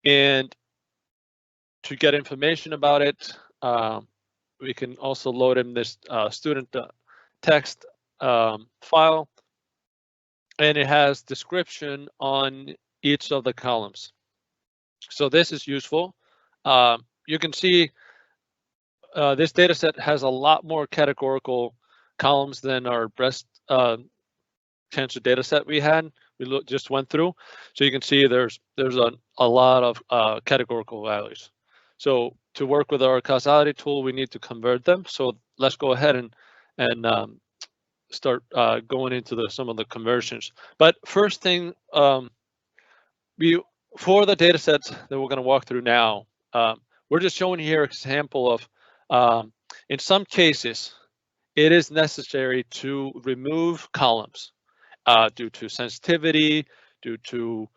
And to get information about it, we can also load in this student text file, and it has description on each of the columns. So this is useful. You can see this data set has a lot more categorical columns than our breast cancer data set we just went through. So you can see there's a lot of categorical values. So to work with our causality tool, we need to convert them. So let's go ahead and start going into some of the conversions. But first thing, for the data sets that we're going to walk through now, we're just showing here an example of, in some cases, it is necessary to remove columns due to sensitivity, due to,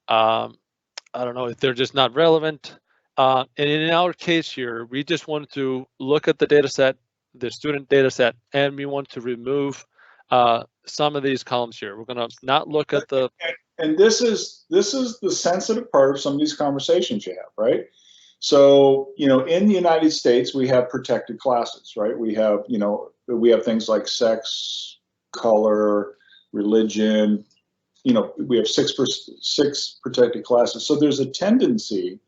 I don't know, if they're just not relevant. And in our case here, we just wanted to look at the data set, the student data set, and we want to remove some of these columns here. We're going to not look at the. And this is the sensitive part of some of these conversations you have, right? So, in the United States, we have protected classes, right? We have, we have things like sex, color, religion, we have six protected classes. So there's a tendency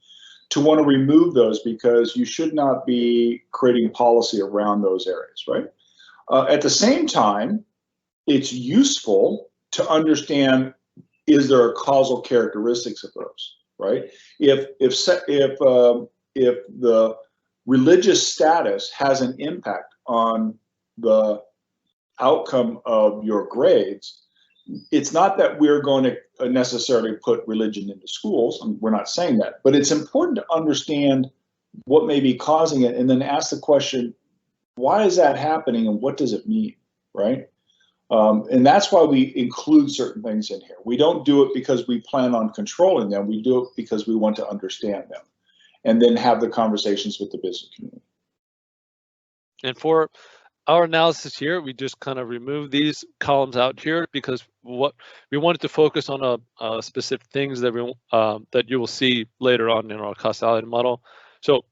to want to remove those because you should not be creating policy around those areas, right? At the same time, it's useful to understand, is there a causal characteristics of those, right? If the religious status has an impact on the outcome of your grades, it's not that we're going to necessarily put religion into schools. I mean, we're not saying that, but it's important to understand what may be causing it and then ask the question, why is that happening and what does it mean, right? And that's why we include certain things in here. We don't do it because we plan on controlling them. We do it because we want to understand them and then have the conversations with the business community. And for our analysis here, we just kind of remove these columns out here because what we wanted to focus on a specific things that we that you will see later on in our causality model. So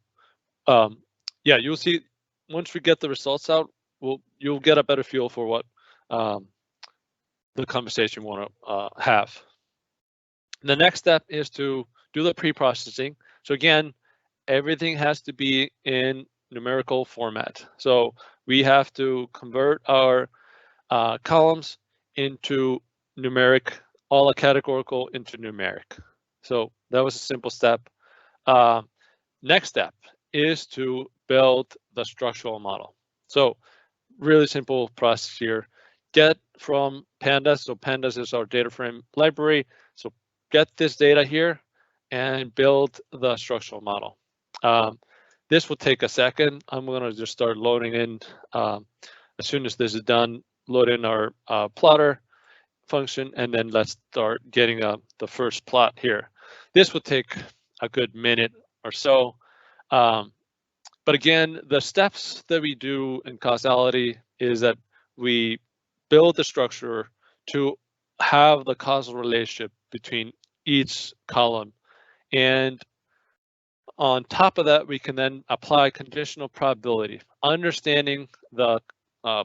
yeah, you'll see once we get the results out, you'll get a better feel for what the conversation we want to have. The next step is to do the pre-processing. So again, everything has to be in numerical format. So we have to convert our columns into numeric, all the categorical into numeric. So that was a simple step. Next step is to build the structural model. So really simple process here. Get from pandas, so pandas is our data frame library. So get this data here and build the structural model. This will take a second. I'm going to just start loading in. As soon as this is done, load in our plotter function, and then let's start getting the first plot here. This will take a good minute or so. But again, the steps that we do in causality is that we build the structure to have the causal relationship between each column. And on top of that, we can then apply conditional probability. Understanding the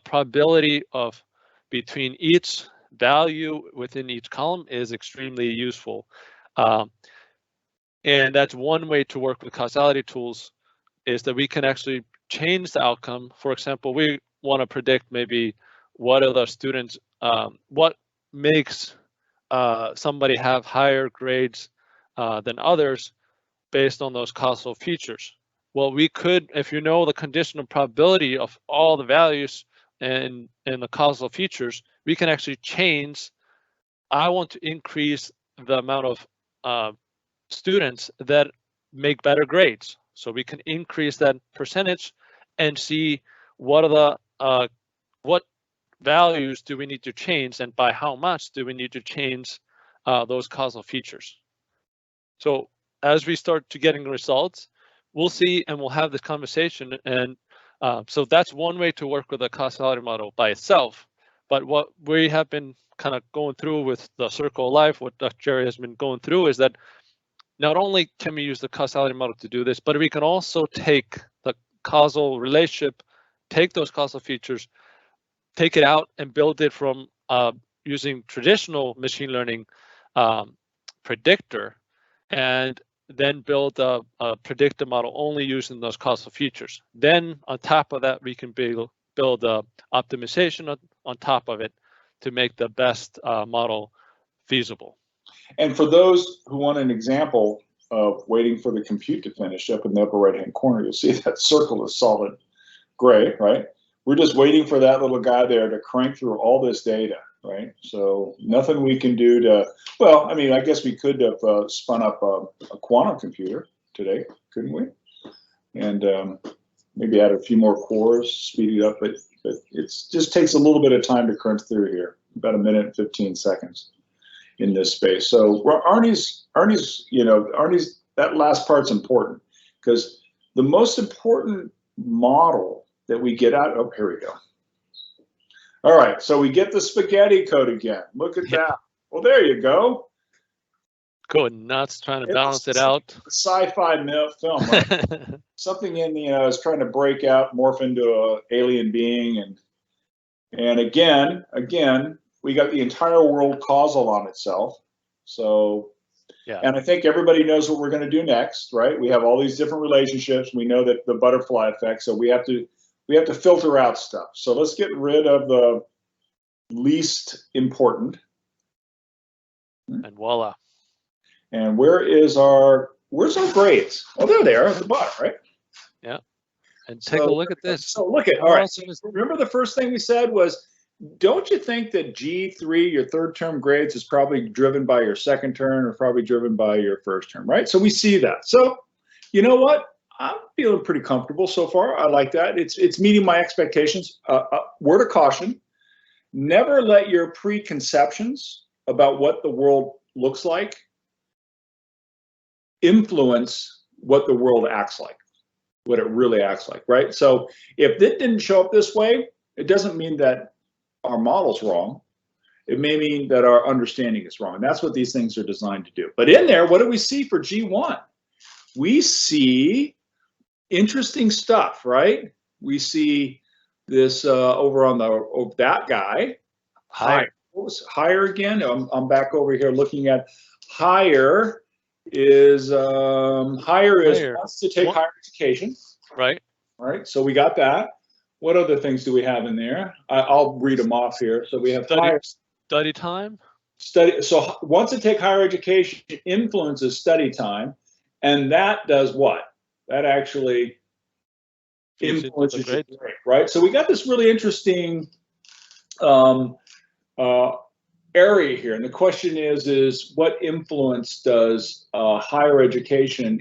probability of between each value within each column is extremely useful. And that's one way to work with causality tools, is that we can actually change the outcome. For example, we want to predict maybe what are the students, what makes somebody have higher grades than others based on those causal features. Well, we could, if you know the conditional probability of all the values and the causal features, we can actually change. I want to increase the amount of students that make better grades. So we can increase that percentage and see what are the what values do we need to change, and by how much do we need to change those causal features. So as we start to getting results, we'll see and we'll have this conversation. And so that's one way to work with a causality model by itself. But what we have been kind of going through with the circle of life, what Dr. Jerry has been going through, is that not only can we use the causality model to do this, but we can also take the causal relationship, take those causal features, take it out and build it from using traditional machine learning predictor, and then build a predictive model only using those causal features. Then on top of that, we can build optimization on top of it to make the best model feasible. And for those who want an example of waiting for the compute to finish, up in the upper right-hand corner, you'll see that circle is solid gray, right? We're just waiting for that little guy there to crank through all this data, right? So nothing we can do to, well, I mean, I guess we could have spun up a quantum computer today, couldn't we? And maybe add a few more cores, speed it up, but it just takes a little bit of time to crunch through here, about a minute and 15 seconds in this space. So Arnie's, that last part's important, because the most important model that we get out, oh, here we go. All right, so we get the spaghetti code again. Look at that. Well, there you go. Going nuts trying to balance it out. Sci-fi film, right? Something in is trying to break out, morph into an alien being, and again, we got the entire world causal on itself. So, yeah. And I think everybody knows what we're going to do next, right? We have all these different relationships. We know that the butterfly effect, so we have to filter out stuff. So let's get rid of the least important. And voila. And where's our grades? Oh, there they are at the bottom, right? Yeah. And take a look at this. So look at, all right. Remember the first thing we said was, don't you think that G3, your third term grades, is probably driven by your second term or probably driven by your first term, right? So we see that. So you know what? I'm feeling pretty comfortable so far. I like that. It's meeting my expectations. Word of caution, never let your preconceptions about what the world looks like influence what the world acts like, what it really acts like, right? So if it didn't show up this way, It doesn't mean that our model's wrong. It may mean that our understanding is wrong. And that's what these things are designed to do. But in there, what do we see for G1? We see interesting stuff, right? We see this over on that guy. Higher. What was higher again? I'm back over here looking at higher is wants to take higher education. Right. Right. So we got that. What other things do we have in there? I'll read them off here. So we have study time. So wants to take higher education influences study time, and that does what? That actually influences your grade, right? So we got this really interesting area here, and the question is what influence does higher education,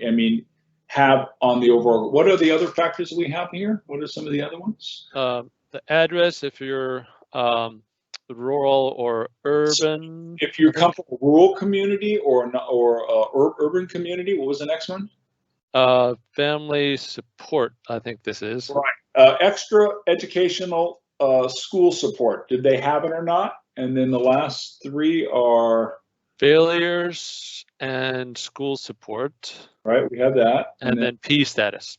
have on the overall? What are the other factors we have here? What are some of the other ones? The address, if you're rural or urban. If you come from a rural community or urban community, what was the next one? Family support, I think this is. Right. Extra educational school support. Did they have it or not? And then the last three are failures and school support. Right, we have that. And then P status.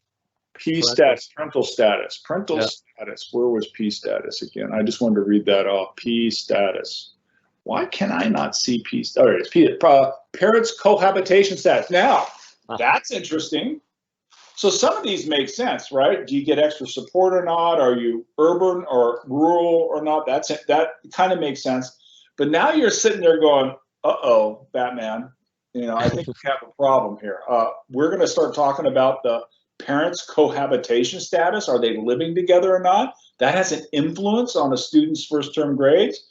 P status, parental status. Parental status. Where was P status again? I just wanted to read that off. P status. Why can I not see P status? Oh, it's P. Parents' cohabitation status. Now, that's interesting. So some of these make sense, right? Do you get extra support or not? Are you urban or rural or not? That kind of makes sense. But now you're sitting there going, uh-oh, Batman. I think we have a problem here. We're going to start talking about the parents' cohabitation status. Are they living together or not? That has an influence on a student's first-term grades.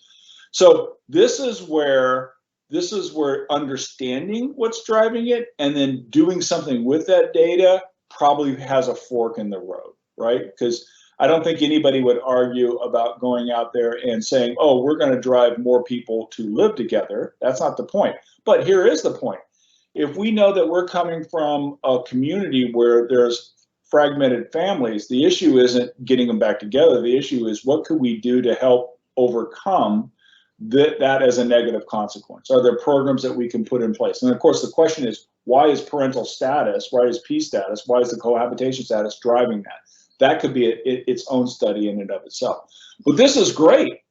So this is where understanding what's driving it and then doing something with that data probably has a fork in the road, right? Because I don't think anybody would argue about going out there and saying, oh, we're going to drive more people to live together. That's not the point. But here is the point. If we know that we're coming from a community where there's fragmented families, the issue isn't getting them back together. The issue is what could we do to help overcome that as a negative consequence? Are there programs that we can put in place? And of course, the question is, why is parental status, why is P status, why is the cohabitation status driving that? That could be its own study in and of itself. But this is great.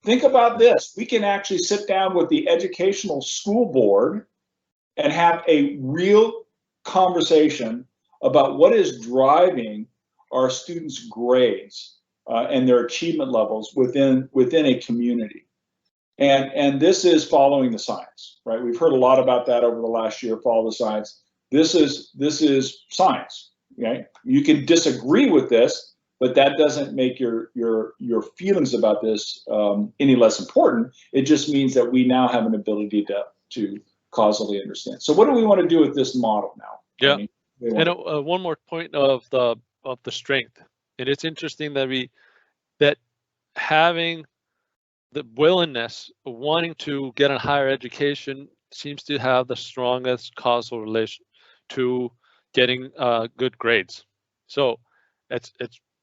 Think about this. We can actually sit down with the educational school board and have a real conversation about what is driving our students' grades and their achievement levels within a community. And this is following the science, right? We've heard a lot about that over the last year, follow the science. This is science, okay? You can disagree with this, but that doesn't make your feelings about this any less important. It just means that we now have an ability to causally understand. So what do we want to do with this model now? Yeah, and one more point of the strength. And it's interesting that having the willingness of wanting to get a higher education seems to have the strongest causal relation to getting good grades. So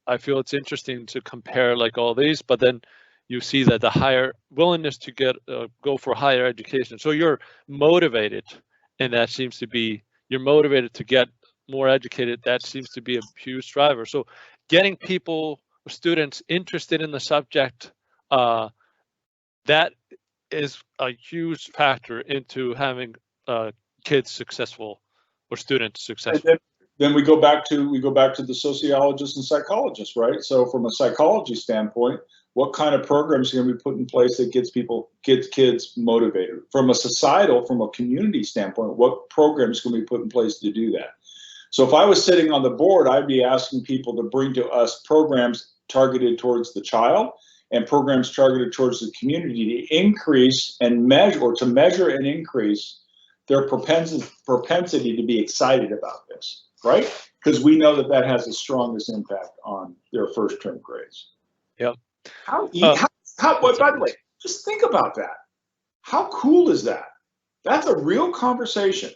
I feel it's interesting to compare like all these, but then you see that the higher willingness to go for higher education. So you're motivated, and that seems to be, you're motivated to get more educated. That seems to be a huge driver. So getting students interested in the subject, that is a huge factor into having kids successful or students successful. Then we go back to the sociologists and psychologists, right? So from a psychology standpoint, what kind of programs are going to be put in place that gets kids motivated? From a community standpoint, what programs can we put in place to do that? So if I was sitting on the board, I'd be asking people to bring to us programs targeted towards the child and programs targeted towards the community to increase and measure, or to measure and increase their propensity to be excited about this, right? Because we know that has the strongest impact on their first term grades. Yep. By the way, just think about that. How cool is that? That's a real conversation.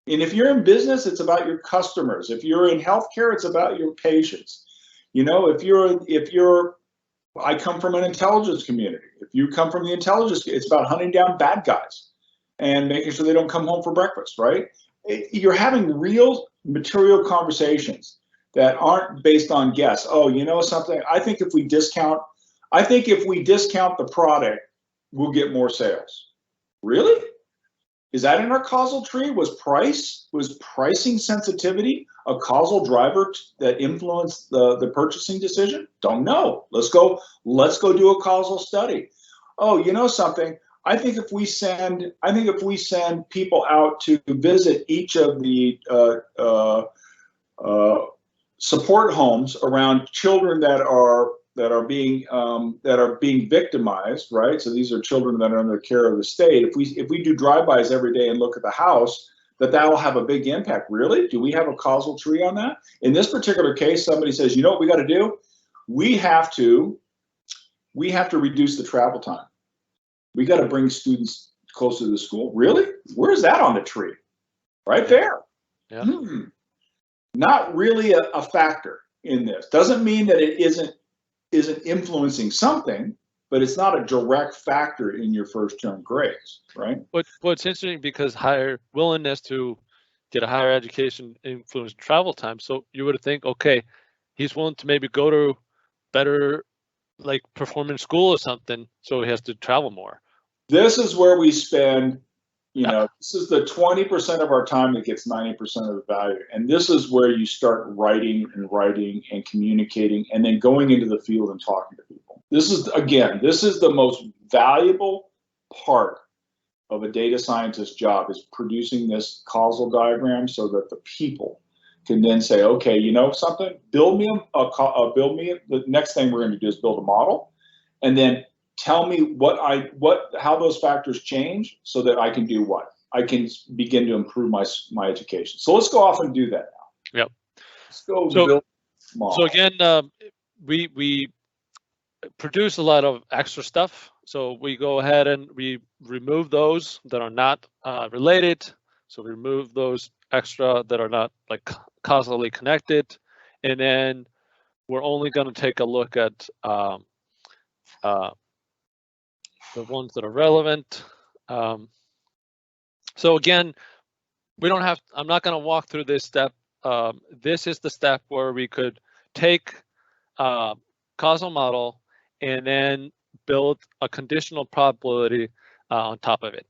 And if you're in business, it's about your customers. If you're in healthcare, it's about your patients. If you're I come from an intelligence community. If you come from the intelligence, it's about hunting down bad guys and making sure they don't come home for breakfast, right? You're having real material conversations that aren't based on guess. Oh, you know something? I think if we discount the product, we'll get more sales. Really? Is that in our causal tree? Was pricing sensitivity a causal driver that influenced the purchasing decision? Don't know. Let's go do a causal study. Oh, you know something? I think if we send people out to visit each of the support homes around children that are being victimized, right? So these are children that are under the care of the state. If we do drive-bys every day and look at the house, that will have a big impact. Really? Do we have a causal tree on that? In this particular case, somebody says, you know what we got to do? We have to reduce the travel time. We got to bring students closer to the school. Really? Where's that on the tree? Right there. Yeah. Not really a factor in this. Doesn't mean that it isn't influencing something, but it's not a direct factor in your first term grades, right? But it's interesting because higher willingness to get a higher education influence travel time. So you would think, okay, he's willing to maybe go to better like performing school or something, so he has to travel more. This is where we spend, this is the 20% of our time that gets 90% of the value. And this is where you start writing and communicating and then going into the field and talking to people. This is the most valuable part of a data scientist's job, is producing this causal diagram so that the people can then say, okay, you know something, the next thing we're going to do is build a model, and then tell me how those factors change so that I can do what? I can begin to improve my education. So let's go off and do that now. Yep. Let's go build a model. So again, we produce a lot of extra stuff. So we go ahead and we remove those that are not related. So we remove those extra that are not like causally connected, and then we're only going to take a look at the ones that are relevant. So again, I'm not going to walk through this step. This is the step where we could take a causal model and then build a conditional probability on top of it.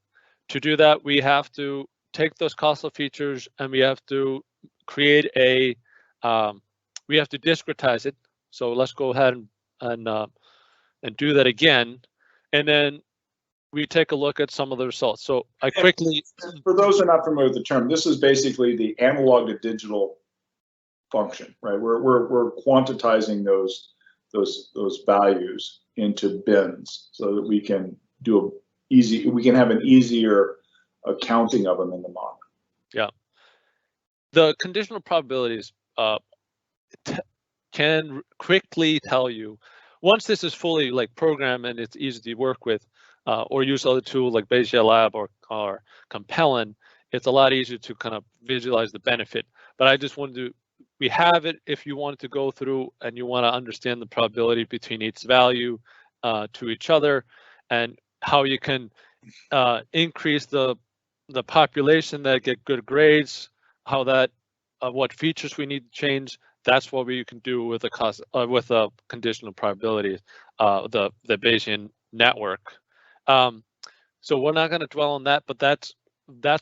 To do that, we have to take those causal features and we have to create we have to discretize it. So let's go ahead and do that again. And then we take a look at some of the results. So I quickly, for those who are not familiar with the term, this is basically the analog to digital function, right? We're quantitizing those values into bins so that we can have an easier accounting of them in the model. Yeah. The conditional probabilities can quickly tell you, once this is fully like programmed and it's easy to work with, or use other tools like Bayesian Lab or Compellin, it's a lot easier to kind of visualize the benefit. But I just wanted to, we have it if you wanted to go through and you want to understand the probability between each value to each other, and how you can increase the population that get good grades, how that what features we need to change. That's what we can do with a conditional probability, the Bayesian network. So we're not going to dwell on that, but that's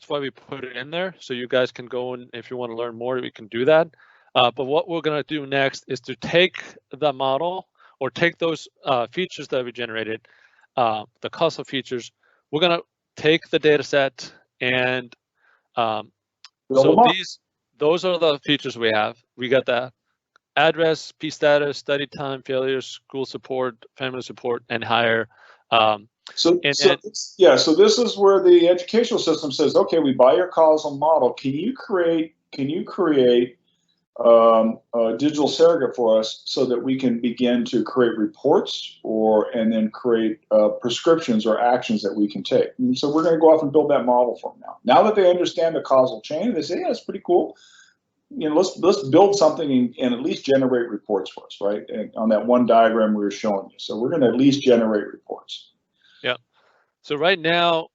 why we put it in there. So you guys can go, and if you want to learn more, we can do that. But what we're going to do next is to take the model, or take those features that we generated, the causal features. We're going to take the data set and those are the features we have. We got the address, P status, study time, failures, school support, family support, and higher. So this is where the educational system says, okay, we buy your causal model. Can you create a digital surrogate for us so that we can begin to create reports and then create prescriptions or actions that we can take? And so we're going to go off and build that model for them now. Now that they understand the causal chain, they say, yeah, it's pretty cool. let's build something and at least generate reports for us, right? And on that one diagram we were showing you. So we're going to at least generate reports. Yeah. So right now,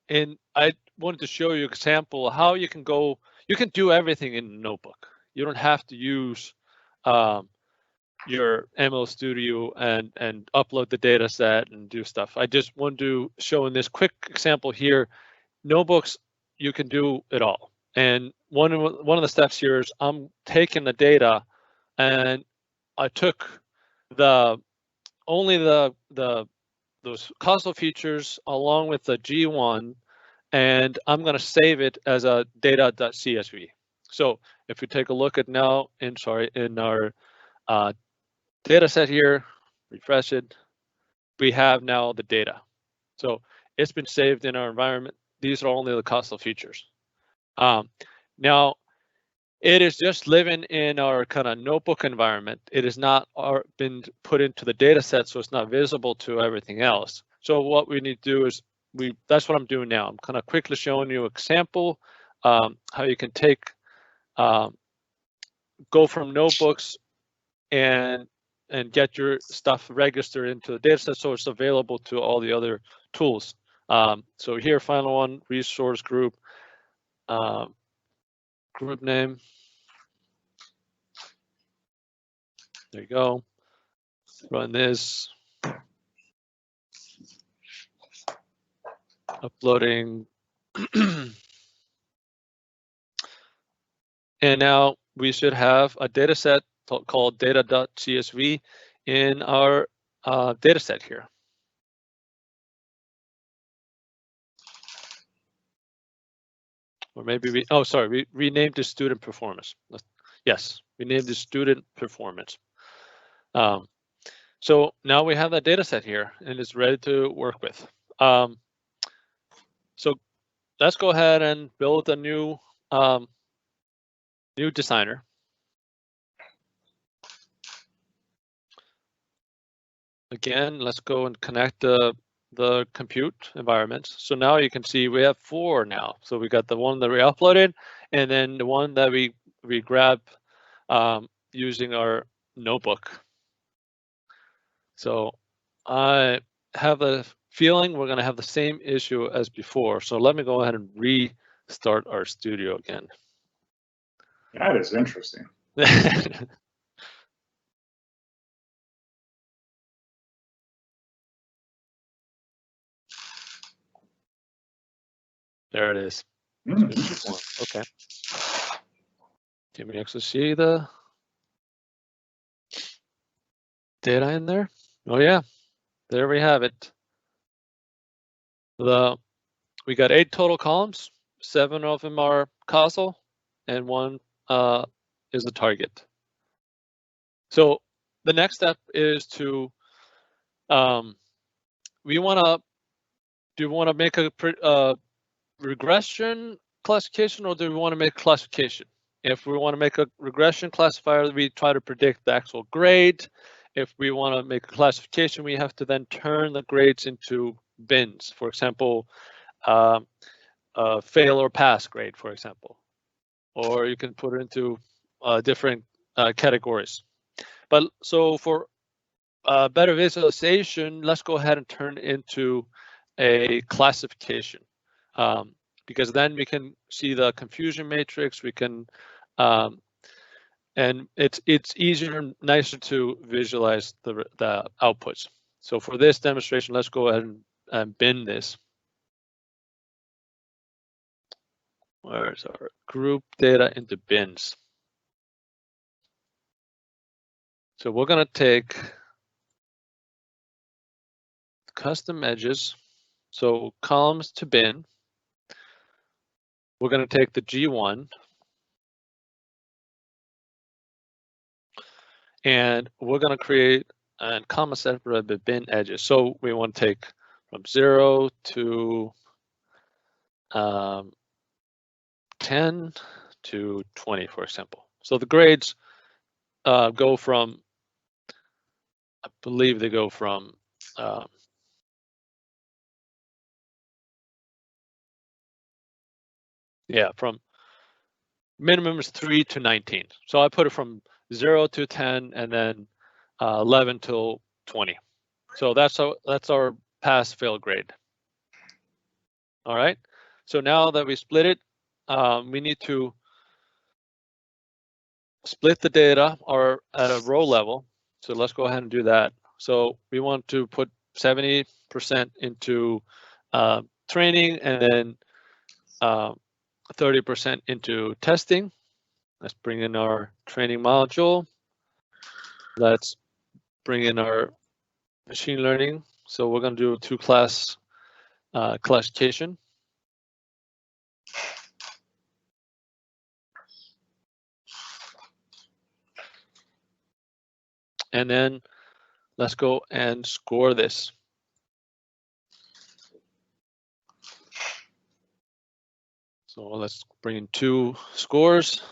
I wanted to show you an example of how you can go. You can do everything in Notebook. You don't have to use your ML Studio and upload the data set and do stuff. I just want to show in this quick example here, Notebooks, you can do it all. And one of the steps here is I'm taking the data, and I took only those causal features along with the G1, and I'm going to save it as a data.csv. So if we take a look at now in our data set here, refresh it, we have now the data. So it's been saved in our environment. These are only the causal features. Now, it is just living in our kind of notebook environment. It is not been put into the data set, so it's not visible to everything else. So what we need to do is, that's what I'm doing now. I'm kind of quickly showing you an example, how you can go from notebooks and get your stuff registered into the data set so it's available to all the other tools. So here, final one, resource group, group name. There you go. Run this. Uploading. And now we should have a data set called data.csv in our data set here. Or maybe we renamed the student performance. Yes, we named the student performance. So now we have that data set here and it's ready to work with. So let's go ahead and build a new designer. Again, let's go and connect the compute environments. So now you can see we have 4 now. So we got the one that we uploaded, and then the one that we grab using our notebook. So I have a feeling we're going to have the same issue as before. So let me go ahead and restart our studio again. That is interesting. There it is. Okay. Can we actually see the data in there? Oh yeah, there we have it. We got 8 total columns. 7 of them are causal, and 1 is the target. So the next step is to we want to make a regression classification, or do we want to make classification? If we want to make a regression classifier, we try to predict the actual grade. If we want to make a classification, we have to then turn the grades into bins. For example, fail or pass grade, for example, or you can put it into different categories. But so for better visualization, let's go ahead and turn it into a classification, because then we can see the confusion matrix. We can, and it's easier and nicer to visualize the outputs. So for this demonstration, let's go ahead and bin this. Where's our group data into bins? So we're going to take custom edges. So columns to bin. We're going to take the G1 and we're going to create a comma separate bin edges. So we want to take from 0 to 10 to 20, for example. So the grades go from, I believe they go from from minimum is 3 to 19. So I put it from 0 to 10 and then 11 till 20. So that's our pass fail grade. All right. So now that we split it, we need to split the data or at a row level. So let's go ahead and do that. So we want to put 70% into training and then 30% into testing. Let's bring in our training module. Let's bring in our machine learning. So we're going to do a 2-class classification. And then let's go and score this. So let's bring in 2 scores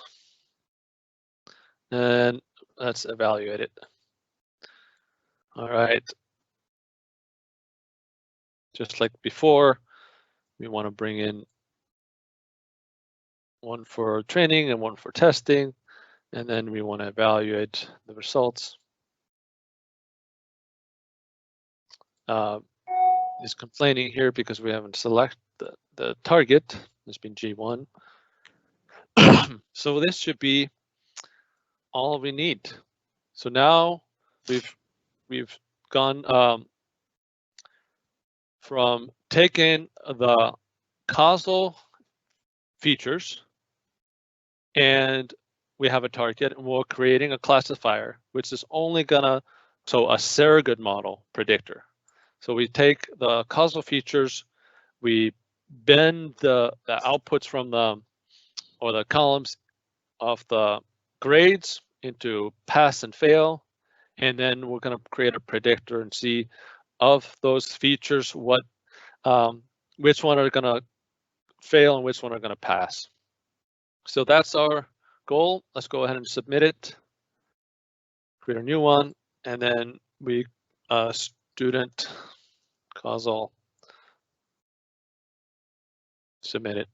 and let's evaluate it. All right. Just like before, we want to bring in 1 for training and 1 for testing, and then we want to evaluate the results. Is complaining here because we haven't selected the target. It's been G1. So this should be all we need. So now we've gone from taking the causal features and we have a target and we're creating a classifier, which is only gonna, so a surrogate model predictor. So we take the causal features, we bend the outputs from the columns of the grades into pass and fail, and then we're going to create a predictor and see of those features what which one are going to fail and which one are going to pass. So that's our goal. Let's go ahead and submit it. Create a new one, and then we student causal submit it.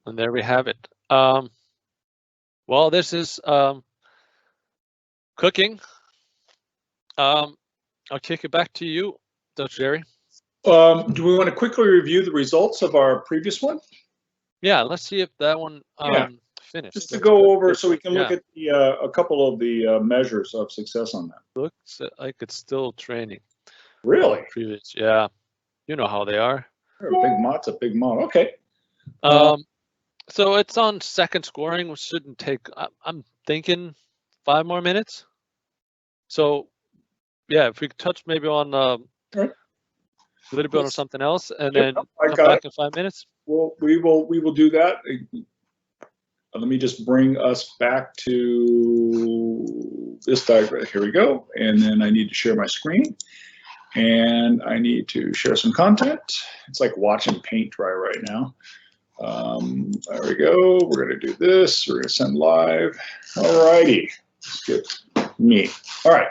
And there we have it. Well, this is cooking. I'll kick it back to you, Dr. Jerry. Do we want to quickly review the results of our previous one? Yeah, let's see if that one finished. Just to go over so we can look at the, a couple of the measures of success on that. Looks like it's still training. Really? Previous, yeah. You know how they are. Big mod's a big mod. Okay. So it's on second scoring, which shouldn't take, I'm thinking 5 more minutes. So yeah, if we could touch maybe on a little bit on something else and then come back in 5 minutes. Well, we will do that. Let me just bring us back to this diagram. Here we go. And then I need to share my screen. And I need to share some content. It's like watching paint dry right now. There we go. We're going to do this. We're going to send live. All righty. Let's get me. All right.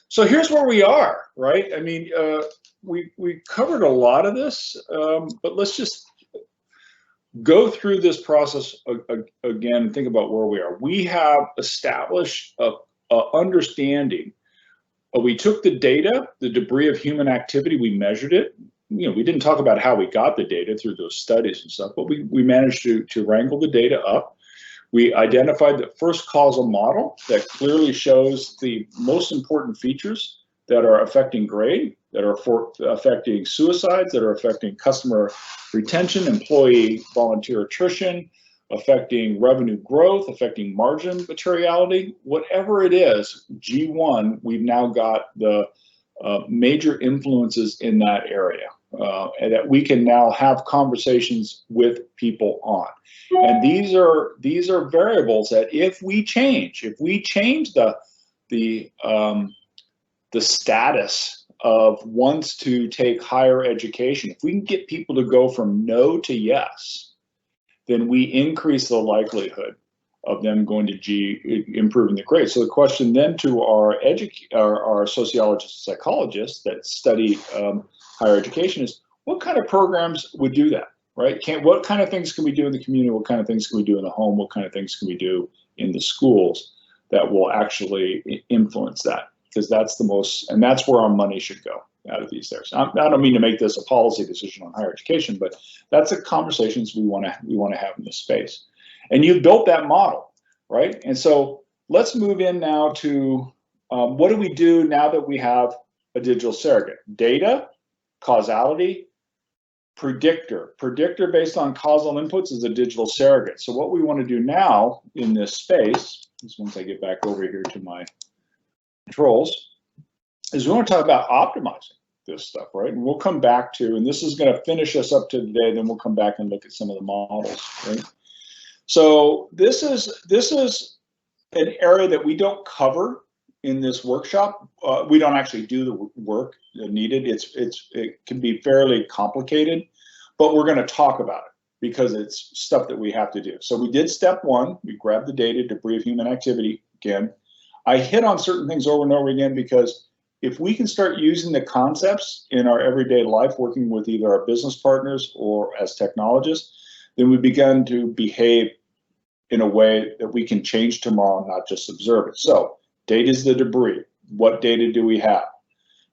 So here's where we are, right? I mean, we covered a lot of this, but let's just go through this process again and think about where we are. We have established a understanding. We took the data, the debris of human activity, we measured it. You know, we didn't talk about how we got the data through those studies and stuff, but we managed to wrangle the data up. We identified the first causal model that clearly shows the most important features that are affecting grade, that are affecting suicides, that are affecting customer retention, employee volunteer attrition, affecting revenue growth, affecting margin materiality, whatever it is, G1, we've now got the major influences in that area, and that we can now have conversations with people on. And these are variables that if we change the status of wants to take higher education, if we can get people to go from no to yes, then we increase the likelihood of them going to improving the grade. So the question then to our sociologists and psychologists that study higher education is, what kind of programs would do that? right? What kind of things can we do in the community? What kind of things can we do in the home? What kind of things can we do in the schools that will actually influence that? Because that's the most, and that's where our money should go out of these things. I don't mean to make this a policy decision on higher education, but that's the conversations we want to have in this space. And you built that model, right? And so let's move in now to what do we do now that we have a digital surrogate? Data, causality, predictor. Predictor based on causal inputs is a digital surrogate. So what we want to do now in this space, is once I get back over here to my controls, is we want to talk about optimizing this stuff, right? And we'll come back to, and this is going to finish us up to today, then we'll come back and look at some of the models, right? So this is an area that we don't cover in this workshop. We don't actually do the work needed. It can be fairly complicated, but we're going to talk about it because it's stuff that we have to do. So we did step one. We grabbed the data, debris of human activity. Again, I hit on certain things over and over again because if we can start using the concepts in our everyday life, working with either our business partners or as technologists, then we begin to behave in a way that we can change tomorrow, not just observe it. So data is the debris. What data do we have,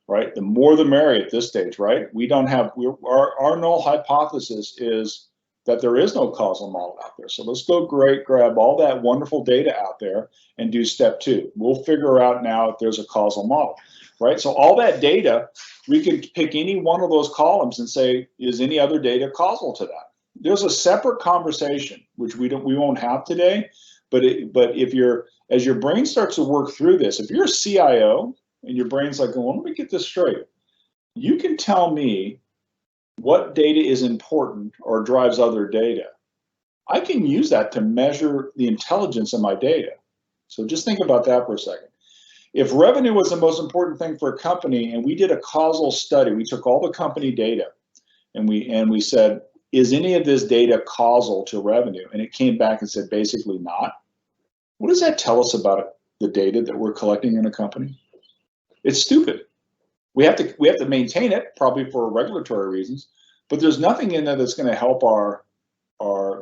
right? The more the merrier at this stage, right? We don't have, our null hypothesis is that there is no causal model out there. So let's go grab all that wonderful data out there and do step two. We'll figure out now if there's a causal model, right? So all that data, we can pick any one of those columns and say, is any other data causal to that? There's a separate conversation, which we won't have today, but as your brain starts to work through this, if you're a CIO and your brain's like, well, let me get this straight. You can tell me what data is important or drives other data. I can use that to measure the intelligence of my data. So just think about that for a second. If revenue was the most important thing for a company and we did a causal study, we took all the company data and we said, is any of this data causal to revenue? And it came back and said, basically not. What does that tell us about the data that we're collecting in a company? It's stupid. We have to maintain it, probably for regulatory reasons, but there's nothing in there that's going to help our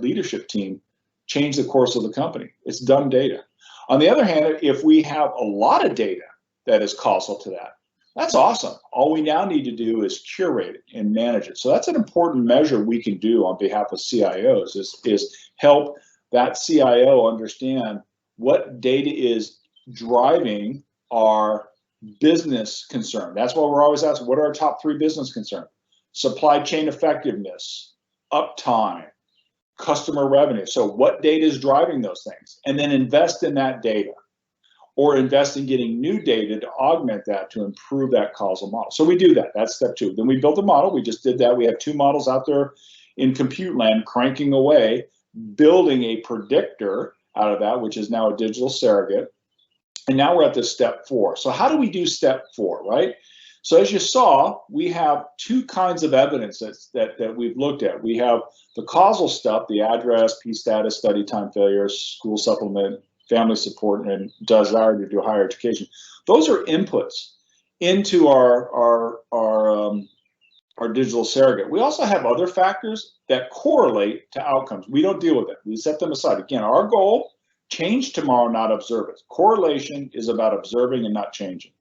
leadership team change the course of the company. It's dumb data. On the other hand, if we have a lot of data that is causal to that, that's awesome. All we now need to do is curate it and manage it. So that's an important measure we can do on behalf of CIOs is help that CIO understand what data is driving our business concern. That's why we're always asking, what are our top 3 business concerns? Supply chain effectiveness, uptime, customer revenue. So what data is driving those things? And then invest in that data or invest in getting new data to augment that to improve that causal model. So we do that. That's step 2. Then we built a model. We just did that. We have 2 models out there in compute land cranking away, building a predictor out of that, which is now a digital surrogate. And now we're at this step 4. So how do we do step 4, right? So as you saw, we have 2 kinds of evidence that we've looked at. We have the causal stuff, the address, P status, study time failures, school supplement, family support, and desire to do higher education. Those are inputs into our digital surrogate. We also have other factors that correlate to outcomes. We don't deal with it. We set them aside. Again, our goal, change tomorrow, not observe it. Correlation is about observing and not changing.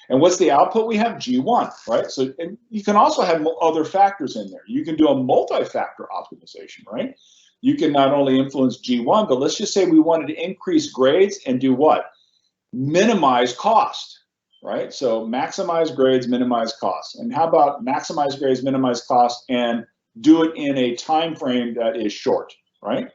And what's the output? We have G1, right? So and you can also have other factors in there. You can do a multi-factor optimization, right? You can not only influence G1, but let's just say we wanted to increase grades and do what? Minimize cost, right? So maximize grades, minimize cost. And how about maximize grades, minimize cost, and do it in a time frame that is short, right?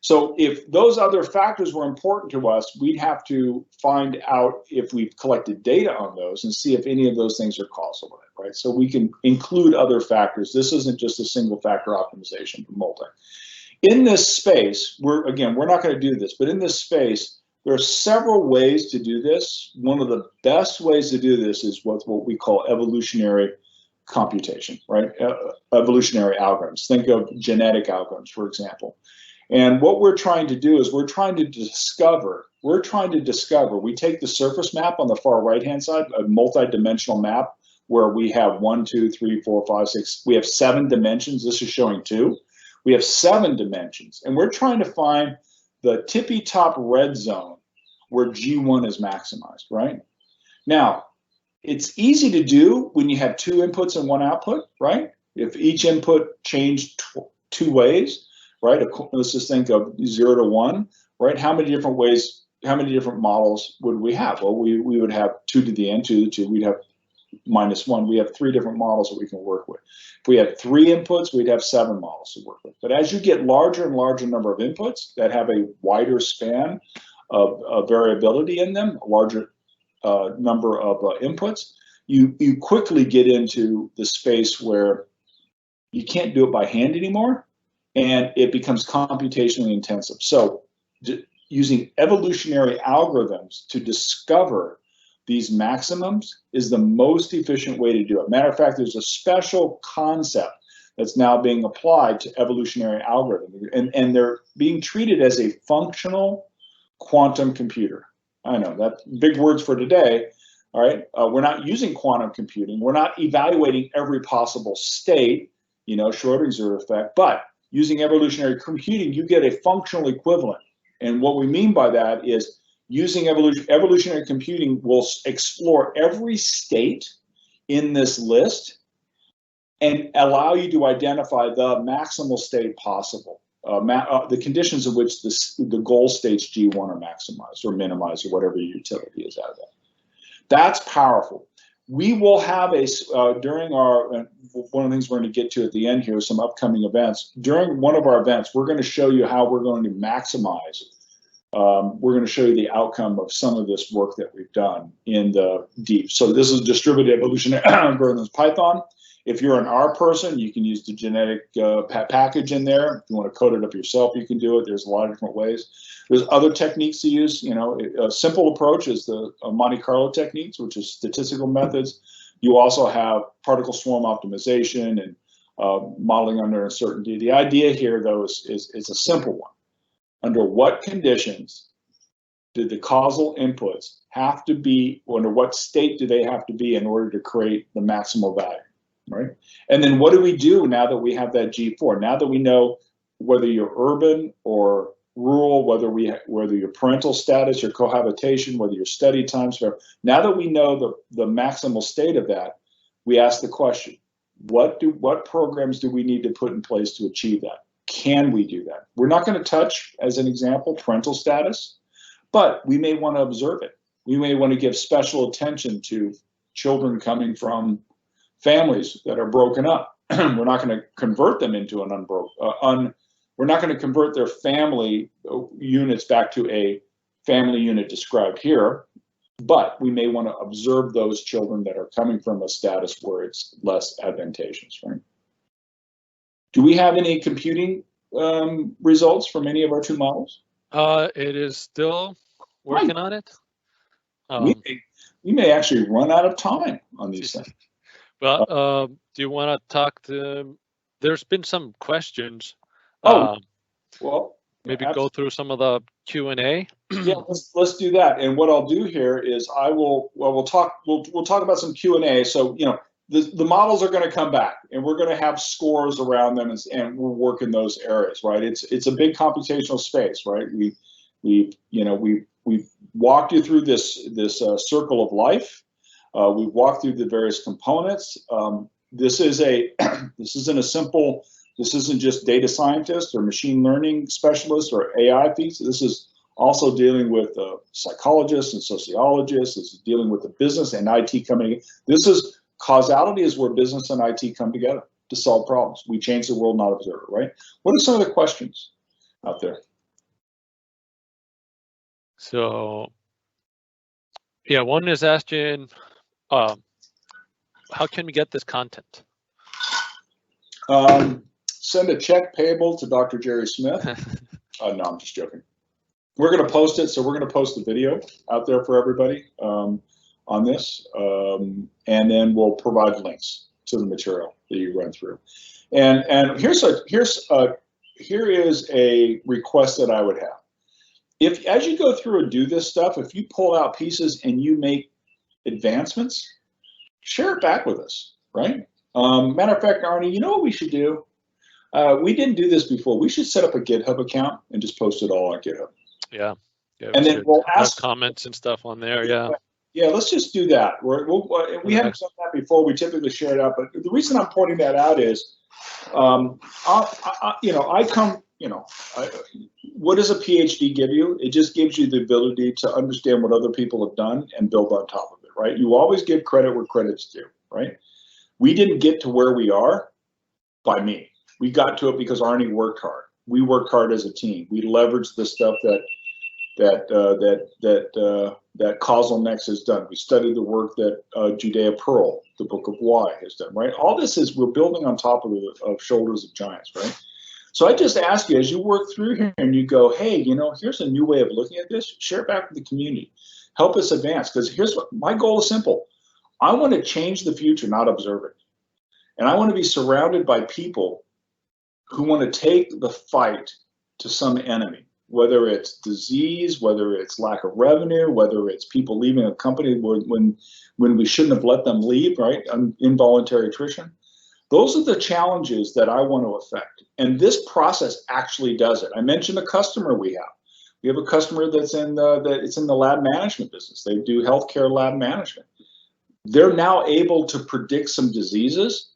So if those other factors were important to us, we'd have to find out if we've collected data on those and see if any of those things are causal, right? So we can include other factors. This isn't just a single factor optimization for multi. In this space, we're not going to do this, but in this space, there are several ways to do this. One of the best ways to do this is what we call evolutionary computation, right? Evolutionary algorithms. Think of genetic algorithms, for example. And what we're trying to do is we're trying to discover, we take the surface map on the far right-hand side, a multi-dimensional map where we have 1, 2, 3, 4, 5, 6, we have 7 dimensions. This is showing 2. We have 7 dimensions, and we're trying to find the tippy top red zone where G1 is maximized, right? Now, it's easy to do when you have 2 inputs and 1 output, right? If each input changed 2 ways, right? Let's just think of 0 to 1, right? How many different ways, how many different models would we have? Well, we would have 2 to the n, 2 to the 2, we'd have -1. We have 3 different models that we can work with. If we had 3 inputs, we'd have 7 models to work with. But as you get larger and larger number of inputs that have a wider span of variability in them, a larger number of inputs, you quickly get into the space where you can't do it by hand anymore, and it becomes computationally intensive. So using evolutionary algorithms to discover these maximums is the most efficient way to do it. Matter of fact, there's a special concept that's now being applied to evolutionary algorithms, and they're being treated as a functional quantum computer. I know that's big words for today. All right, we're not using quantum computing. We're not evaluating every possible state, Schrödinger's effect, but using evolutionary computing, you get a functional equivalent. And what we mean by that is using evolutionary computing will explore every state in this list and allow you to identify the maximal state possible, the conditions in which the goal states G1 are maximized or minimized or whatever your utility is out of that. That's powerful. We will have during our, one of the things we're going to get to at the end here is some upcoming events. During one of our events, we're going to show you how we're going to maximize. We're going to show you the outcome of some of this work that we've done in the deep. So this is distributed evolutionary algorithms Python. If you're an R person, you can use the genetic package in there. If you want to code it up yourself, you can do it. There's a lot of different ways. There's other techniques to use. A simple approach is the Monte Carlo techniques, which is statistical methods. You also have particle swarm optimization and modeling under uncertainty. The idea here, though, is a simple one. Under what conditions did the causal inputs have to be, under what state do they have to be in order to create the maximal value, right? And then what do we do now that we have that G4? Now that we know whether you're urban or rural, whether your parental status, your cohabitation, whether your study times, now that we know the maximal state of that, we ask the question, what programs do we need to put in place to achieve that? Can we do that? We're not going to touch, as an example, parental status, but we may want to observe it. We may want to give special attention to children coming from families that are broken up. We're not going to convert them into we're not going to convert their family units back to a family unit described here, but we may want to observe those children that are coming from a status where it's less advantageous, right? Do we have any computing results from any of our 2 models? It is still working on it. We may actually run out of time on these things. Well, do you want to talk to? There's been some questions. Well, maybe go through some of the Q&A. Yeah, let's do that. And what I'll do here is we'll talk about some Q&A. So the models are going to come back, and we're going to have scores around them, and we'll work in those areas, right? It's a big computational space, right? We've walked you through this circle of life. We've walked through the various components. This isn't just data scientists or machine learning specialists or AI feats. This is also dealing with psychologists and sociologists. This is dealing with the business and IT coming. Causality is where business and IT come together to solve problems. We change the world, not observe it, right? What are some of the questions out there? So, yeah, one is asking, how can we get this content? Send a check payable to Dr. Jerry Smith. No, I'm just joking. We're going to post it, so we're going to post the video out there for everybody on this, and then we'll provide links to the material that you run through. And here is a request that I would have. If as you go through and do this stuff, if you pull out pieces and you make advancements, share it back with us, right? Matter of fact, Arnie, you know what we should do? We didn't do this before. We should set up a GitHub account and just post it all on GitHub. Yeah. Yeah. And then we'll have ask comments and stuff on there. Yeah. Yeah, let's just do that. We haven't done that before. We typically share it out, but the reason I'm pointing that out is, what does a PhD give you? It just gives you the ability to understand what other people have done and build on top of it, right? You always give credit where credit's due, right? We didn't get to where we are by me. We got to it because Arnie worked hard. We worked hard as a team. We leveraged the stuff that Causal Next has done. We studied the work that Judea Pearl, the Book of Why, has done, right? All this is, we're building on top of shoulders of giants, right? So I just ask you, as you work through here and you go, hey, here's a new way of looking at this, share it back with the community. Help us advance, because here's what my goal is: simple. I want to change the future, not observe it. And I want to be surrounded by people who want to take the fight to some enemy, whether it's disease, whether it's lack of revenue, whether it's people leaving a company when we shouldn't have let them leave, right? Involuntary attrition. Those are the challenges that I want to affect. And this process actually does it. I mentioned a customer we have. We have a customer that's in the lab management business. They do healthcare lab management. They're now able to predict some diseases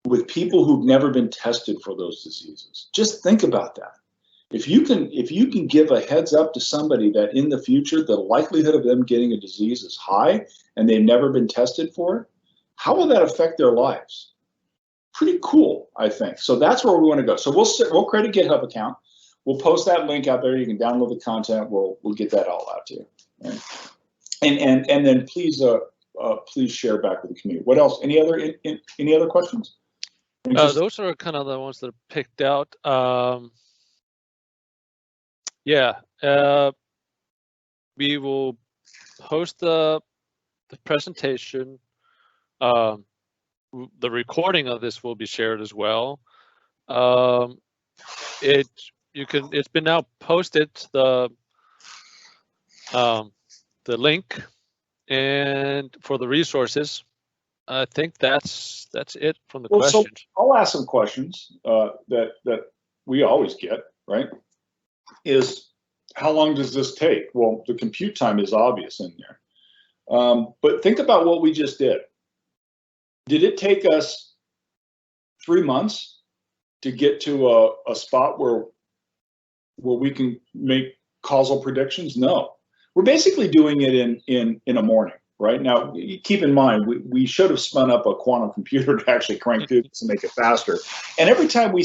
with people who've never been tested for those diseases. Just think about that. If you can give a heads up to somebody that in the future the likelihood of them getting a disease is high and they've never been tested for it, how will that affect their lives? Pretty cool, I think. So that's where we want to go. So we'll create a GitHub account. We'll post that link out there. You can download the content. We'll get that all out to you. Right? And then please share back with the community. What else? Any other questions? Those are kind of the ones that are picked out. We will post the presentation. The recording of this will be shared as well. It's been now posted, the link, and for the resources. I think that's it from the questions. So I'll ask some questions that we always get, right? Is how long does this take? Well, the compute time is obvious in there. But think about what we just did. Did it take us 3 months to get to a spot where we can make causal predictions? No. We're basically doing it in a morning. Right now, keep in mind, we should have spun up a quantum computer to actually crank through this and make it faster. And every time we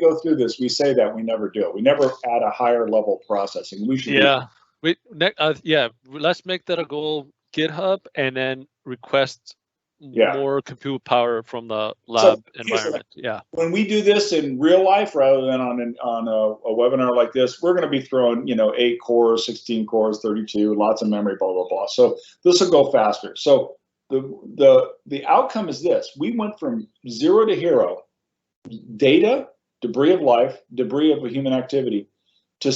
go through this, we say that we never do it. We never add a higher level processing. We should. Let's make that a goal. GitHub, and then request more compute power from the lab environment. Yeah. When we do this in real life, rather than on a webinar like this, we're going to be throwing 8 cores, 16 cores, 32, lots of memory, blah blah blah. So this will go faster. So the outcome is this: we went from 0 to hero, data, debris of life, debris of a human activity, to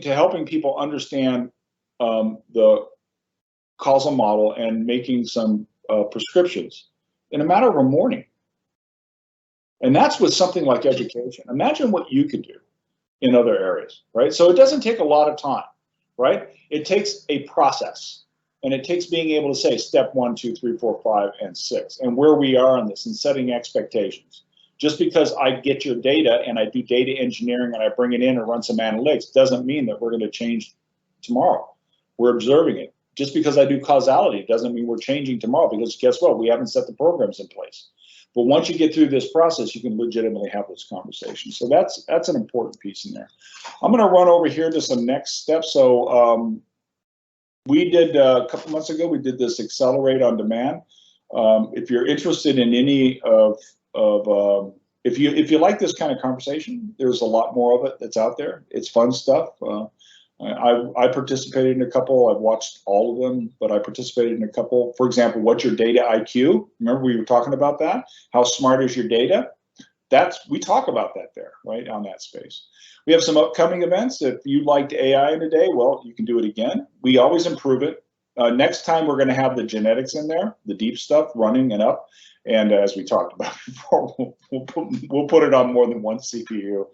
helping people understand the causal model and making some prescriptions in a matter of a morning. And that's with something like education. Imagine what you could do in other areas, right? So it doesn't take a lot of time, right? It takes a process, and it takes being able to say step 1, 2, 3, 4, 5, and 6, and where we are on this, and setting expectations. Just because I get your data and I do data engineering and I bring it in and run some analytics doesn't mean that we're going to change tomorrow. We're observing it. Just because I do causality doesn't mean we're changing tomorrow, because guess what? We haven't set the programs in place. But once you get through this process, you can legitimately have those conversations. So that's an important piece in there. I'm going to run over here to some next steps. So we did a couple months ago, we did this Accelerate on Demand. If you're interested in any if you like this kind of conversation, there's a lot more of it that's out there. It's fun stuff. I participated in a couple. I've watched all of them, but I participated in a couple. For example, what's your data IQ? Remember we were talking about that? How smart is your data? We talk about that there, right, on that space. We have some upcoming events. If you liked AI in a day, well, you can do it again. We always improve it. Next time we're going to have the genetics in there, the deep stuff running and up. And as we talked about before, we'll put it on more than one CPU.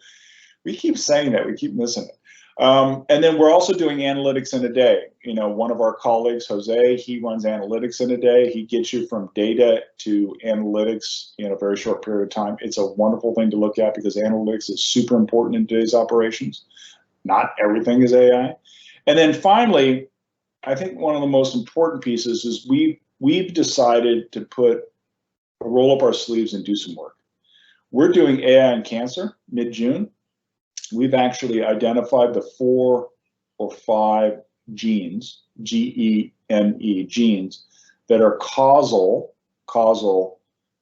We keep saying that, we keep missing it. And then we're also doing analytics in a day. You know, one of our colleagues, Jose, he runs analytics in a day. He gets you from data to analytics in a very short period of time. It's a wonderful thing to look at because analytics is super important in today's operations. Not everything is AI. And then finally, I think one of the most important pieces is we've decided to roll up our sleeves and do some work. We're doing AI in cancer mid-June. We've actually identified the 4 or 5 genes, GEME genes, that are causal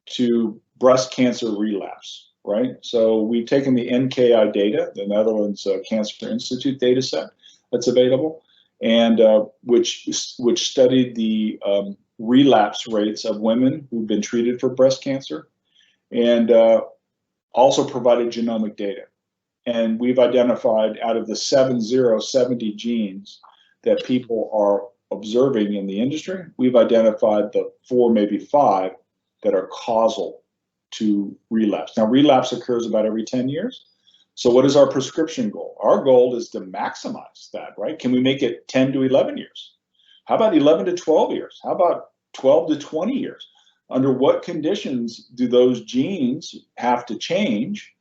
to breast cancer relapse, right? So we've taken the NKI data, the Netherlands Cancer Institute data set that's available, and which studied the relapse rates of women who've been treated for breast cancer, and also provided genomic data. And we've identified out of the 70 genes that people are observing in the industry, we've identified the 4, maybe 5 that are causal to relapse. Now, relapse occurs about every 10 years. So what is our prescription goal? Our goal is to maximize that, right? Can we make it 10 to 11 years? How about 11 to 12 years? How about 12 to 20 years? Under what conditions do those genes have to change?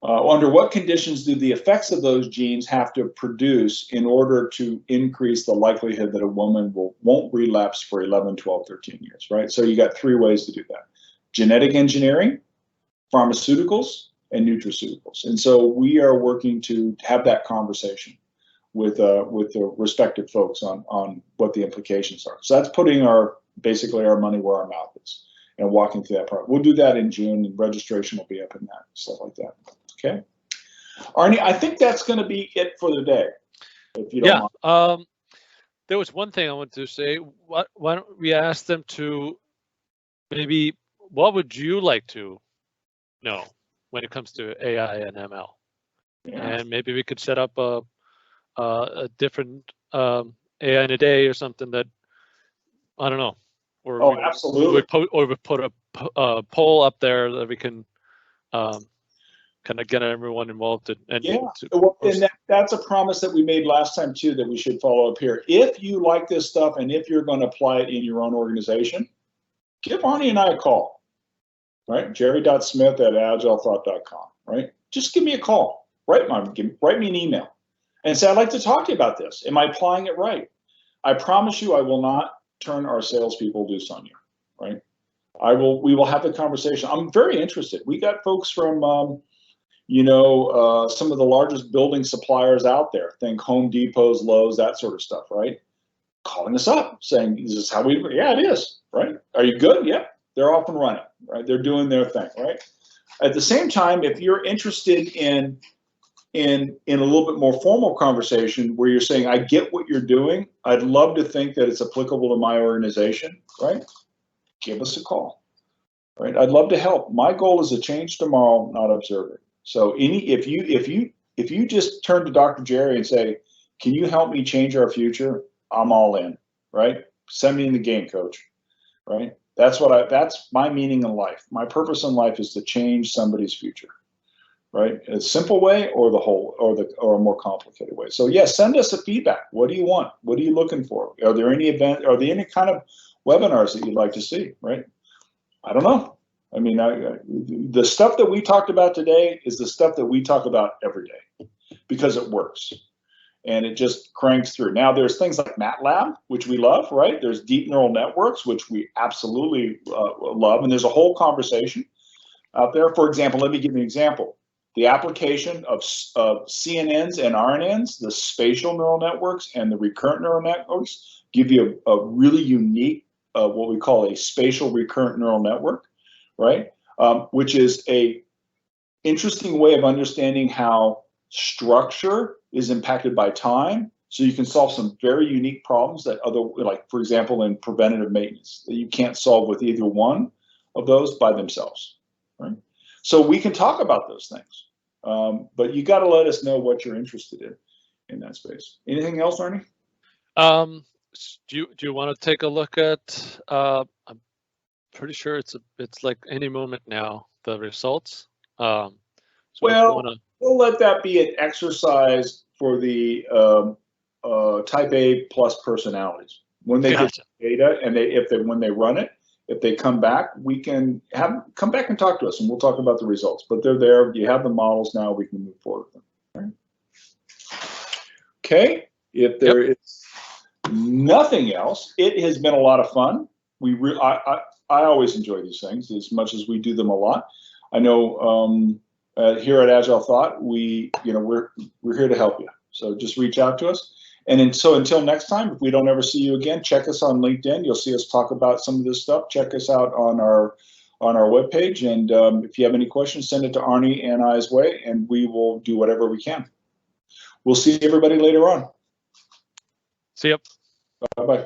Under what conditions do the effects of those genes have to produce in order to increase the likelihood that a woman won't relapse for 11, 12, 13 years, right? So you got 3 ways to do that: genetic engineering, pharmaceuticals, and nutraceuticals. And so we are working to have that conversation with the respective folks on what the implications are. So that's putting basically our money where our mouth is and walking through that part. We'll do that in June, and registration will be up in that, stuff like that. Okay, Arnie, I think that's going to be it for the day. If you don't mind. There was one thing I wanted to say. Why don't we ask them to maybe, what would you like to know when it comes to AI and ML? Yeah. And maybe we could set up a different AI in a day or something that, I don't know. Or absolutely. We put a poll up there that we can kind of get everyone involved in. That's a promise that we made last time too, that we should follow up here. If you like this stuff and if you're going to apply it in your own organization, give Arnie and I a call, right? jerry.smith@agilethought.com, right? Just give me a call. Write me an email and say, I'd like to talk to you about this. Am I applying it right? I promise you I will not turn our salespeople loose on you, right? We will have the conversation. I'm very interested. We got folks from some of the largest building suppliers out there, think Home Depots, Lowe's, that sort of stuff, right? Calling us up saying, is this how yeah, it is, right? Are you good? Yeah, they're off and running, right? They're doing their thing, right? At the same time, if you're interested in a little bit more formal conversation where you're saying, I get what you're doing, I'd love to think that it's applicable to my organization, right? Give us a call, right? I'd love to help. My goal is to change tomorrow, not observe it. So if you just turn to Dr. Jerry and say, can you help me change our future? I'm all in, right? Send me in the game, coach, right? That's my meaning in life. My purpose in life is to change somebody's future, right? In a simple way or a more complicated way. So yes, send us a feedback. What do you want? What are you looking for? Are there any kind of webinars that you'd like to see, right? I don't know. I mean, the stuff that we talked about today is the stuff that we talk about every day because it works and it just cranks through. Now, there's things like MATLAB, which we love, right? There's deep neural networks, which we absolutely love. And there's a whole conversation out there. For example, let me give you an example. The application of CNNs and RNNs, the spatial neural networks and the recurrent neural networks, give you a really unique, what we call a spatial recurrent neural network, right? Which is a interesting way of understanding how structure is impacted by time. So you can solve some very unique problems that like for example, in preventative maintenance, that you can't solve with either one of those by themselves, right? So we can talk about those things, but you got to let us know what you're interested in that space. Anything else, Arnie? Do you want to take a look at? I'm pretty sure it's like any moment now the results. So well, we'll let that be an exercise for the type A plus personalities. When they get data and when they run it, if they come back, we can come back and talk to us, and we'll talk about the results. But they're there. You have the models now. We can move forward with them. Right? Okay. If there is nothing else, it has been a lot of fun. I always enjoy these things as much as we do them a lot. I know here at AgileThought, we're here to help you. So just reach out to us. And so until next time, if we don't ever see you again, check us on LinkedIn. You'll see us talk about some of this stuff. Check us out on our webpage. And if you have any questions, send it to Arnie and I's way, and we will do whatever we can. We'll see everybody later on. See you. Bye-bye.